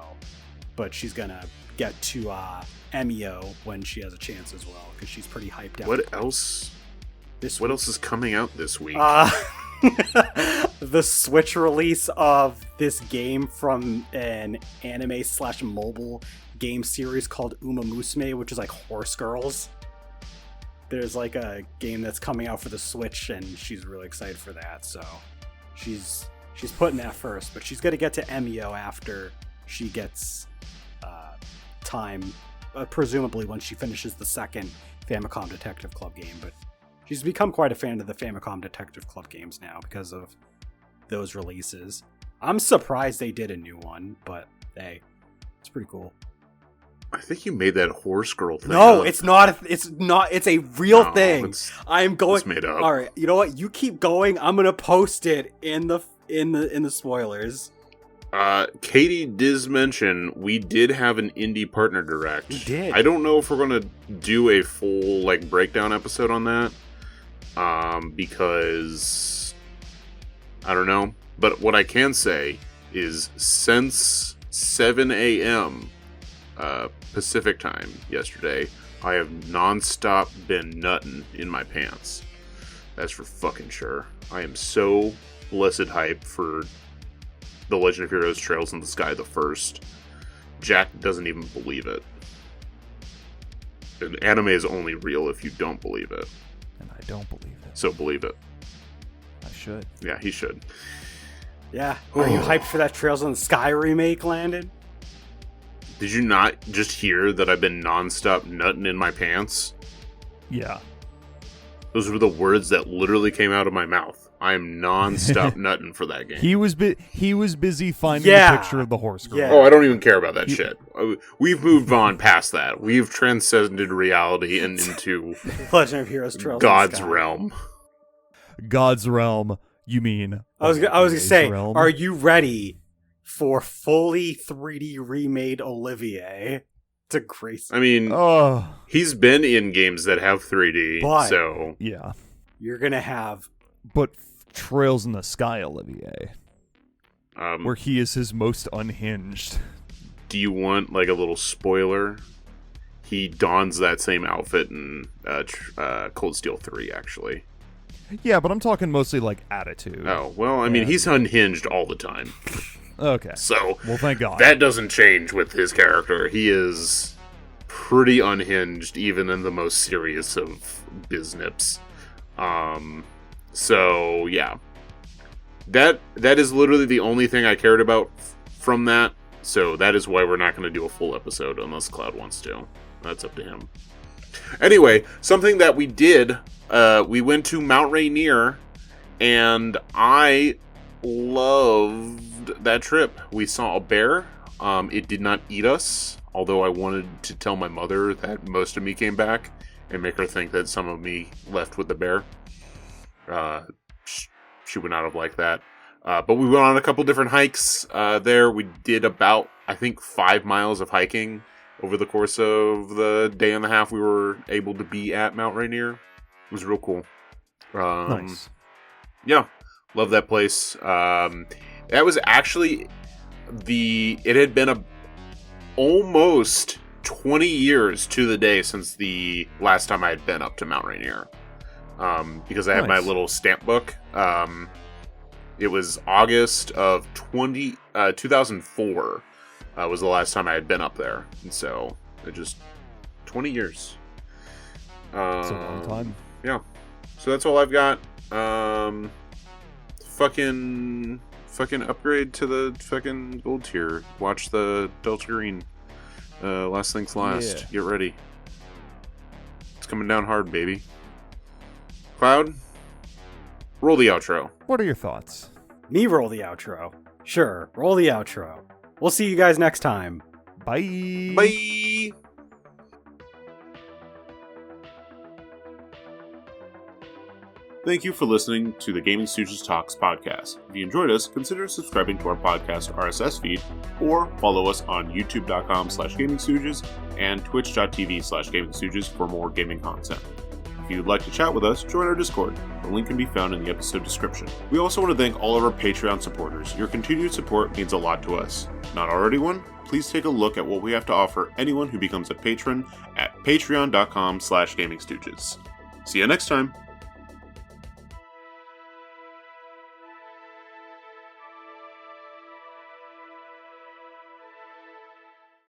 Speaker 1: but she's going to get to MEO when she has a chance as well, because she's pretty hyped out.
Speaker 3: What else is coming out this week?
Speaker 1: The Switch release of this game from an anime/mobile game series called Uma Musume, which is like horse girls. There's like a game that's coming out for the Switch, and she's really excited for that. So she's putting that first, but she's going to get to MEO after she gets time, presumably when she finishes the second Famicom Detective Club game. But she's become quite a fan of the Famicom Detective Club games now because of those releases. I'm surprised they did a new one, but hey, it's pretty cool.
Speaker 3: I think you made that horse girl thing.
Speaker 1: No,
Speaker 3: up.
Speaker 1: it's not. It's a real thing. I'm going.
Speaker 3: It's made up.
Speaker 1: All right, you know what? You keep going. I'm gonna post it in the spoilers.
Speaker 3: Katie did mention we did have an indie partner direct.
Speaker 1: We did.
Speaker 3: I don't know if we're gonna do a full like breakdown episode on that. Because I don't know. But what I can say is since 7 a.m. Pacific time yesterday, I have nonstop been nutting in my pants. That's for fucking sure. I am so blessed hype for The Legend of Heroes Trails in the Sky the First. Jack doesn't even believe it. And anime is only real if you don't believe it.
Speaker 2: And I don't believe it.
Speaker 3: So believe it.
Speaker 2: I should.
Speaker 3: Yeah, he should.
Speaker 1: Yeah. Are you hyped for that Trails in the Sky remake, Landon?
Speaker 3: Did you not just hear that I've been nonstop nutting in my pants?
Speaker 2: Yeah.
Speaker 3: Those were the words that literally came out of my mouth. I am nonstop nutting for that game.
Speaker 2: He was busy finding a picture of the horse girl.
Speaker 1: Yeah.
Speaker 3: Oh, I don't even care about that shit. We've moved on past that. We've transcended reality and into
Speaker 1: Legend of Heroes Trails
Speaker 3: God's
Speaker 1: in the Sky.
Speaker 3: realm.
Speaker 2: God's realm, you mean?
Speaker 1: I was gonna say,
Speaker 2: realm?
Speaker 1: are you ready for fully 3D remade Olivier to grace?
Speaker 3: I mean, he's been in games that have 3D,
Speaker 1: But-
Speaker 3: so
Speaker 2: Yeah.
Speaker 1: You're gonna have
Speaker 2: But Trails in the Sky, Olivier, where
Speaker 3: do
Speaker 2: he is his most unhinged.
Speaker 3: you want like a little spoiler? He dons that same outfit in Cold Steel 3, actually.
Speaker 2: Yeah, but I'm talking mostly like attitude.
Speaker 3: Oh, well, I mean, he's unhinged all the time.
Speaker 2: Okay.
Speaker 3: So,
Speaker 2: well, thank God.
Speaker 3: That doesn't change with his character. He is pretty unhinged, even in the most serious of biznips. So, yeah. That is literally the only thing I cared about from that. So, that is why we're not going to do a full episode unless Cloud wants to. That's up to him. Anyway, something that we did, we went to Mount Rainier, and I loved that trip. We saw a bear. It did not eat us, although I wanted to tell my mother that most of me came back and make her think that some of me left with the bear. She would not have liked that. But we went on a couple different hikes there. We did about, I think, 5 miles of hiking over the course of the day and a half we were able to be at Mount Rainier. It was real cool.
Speaker 2: Nice.
Speaker 3: Yeah, love that place. That was actually it had been almost 20 years to the day since the last time I had been up to Mount Rainier. Because I have my little stamp book. It was August of 2004 was the last time I had been up there. And so, it just 20 years.
Speaker 2: It's a long time.
Speaker 3: Yeah. So that's all I've got. Fucking upgrade to the fucking gold tier. Watch the Delta Green. Last things last.
Speaker 2: Yeah.
Speaker 3: Get ready. It's coming down hard, baby. Cloud, roll the outro.
Speaker 2: What are your thoughts?
Speaker 1: Me roll the outro. Sure, roll the outro. We'll see you guys next time.
Speaker 2: Bye.
Speaker 3: Bye. Thank you for listening to the Gaming Stooges Talks podcast. If you enjoyed us, consider subscribing to our podcast RSS feed, or follow us on youtube.com/GamingStooges and twitch.tv/GamingStooges for more gaming content. If you'd like to chat with us, join our Discord. The link can be found in the episode description. We also want to thank all of our Patreon supporters. Your continued support means a lot to us. Not already one? Please take a look at what we have to offer anyone who becomes a patron at patreon.com/GamingStooges. See you next time.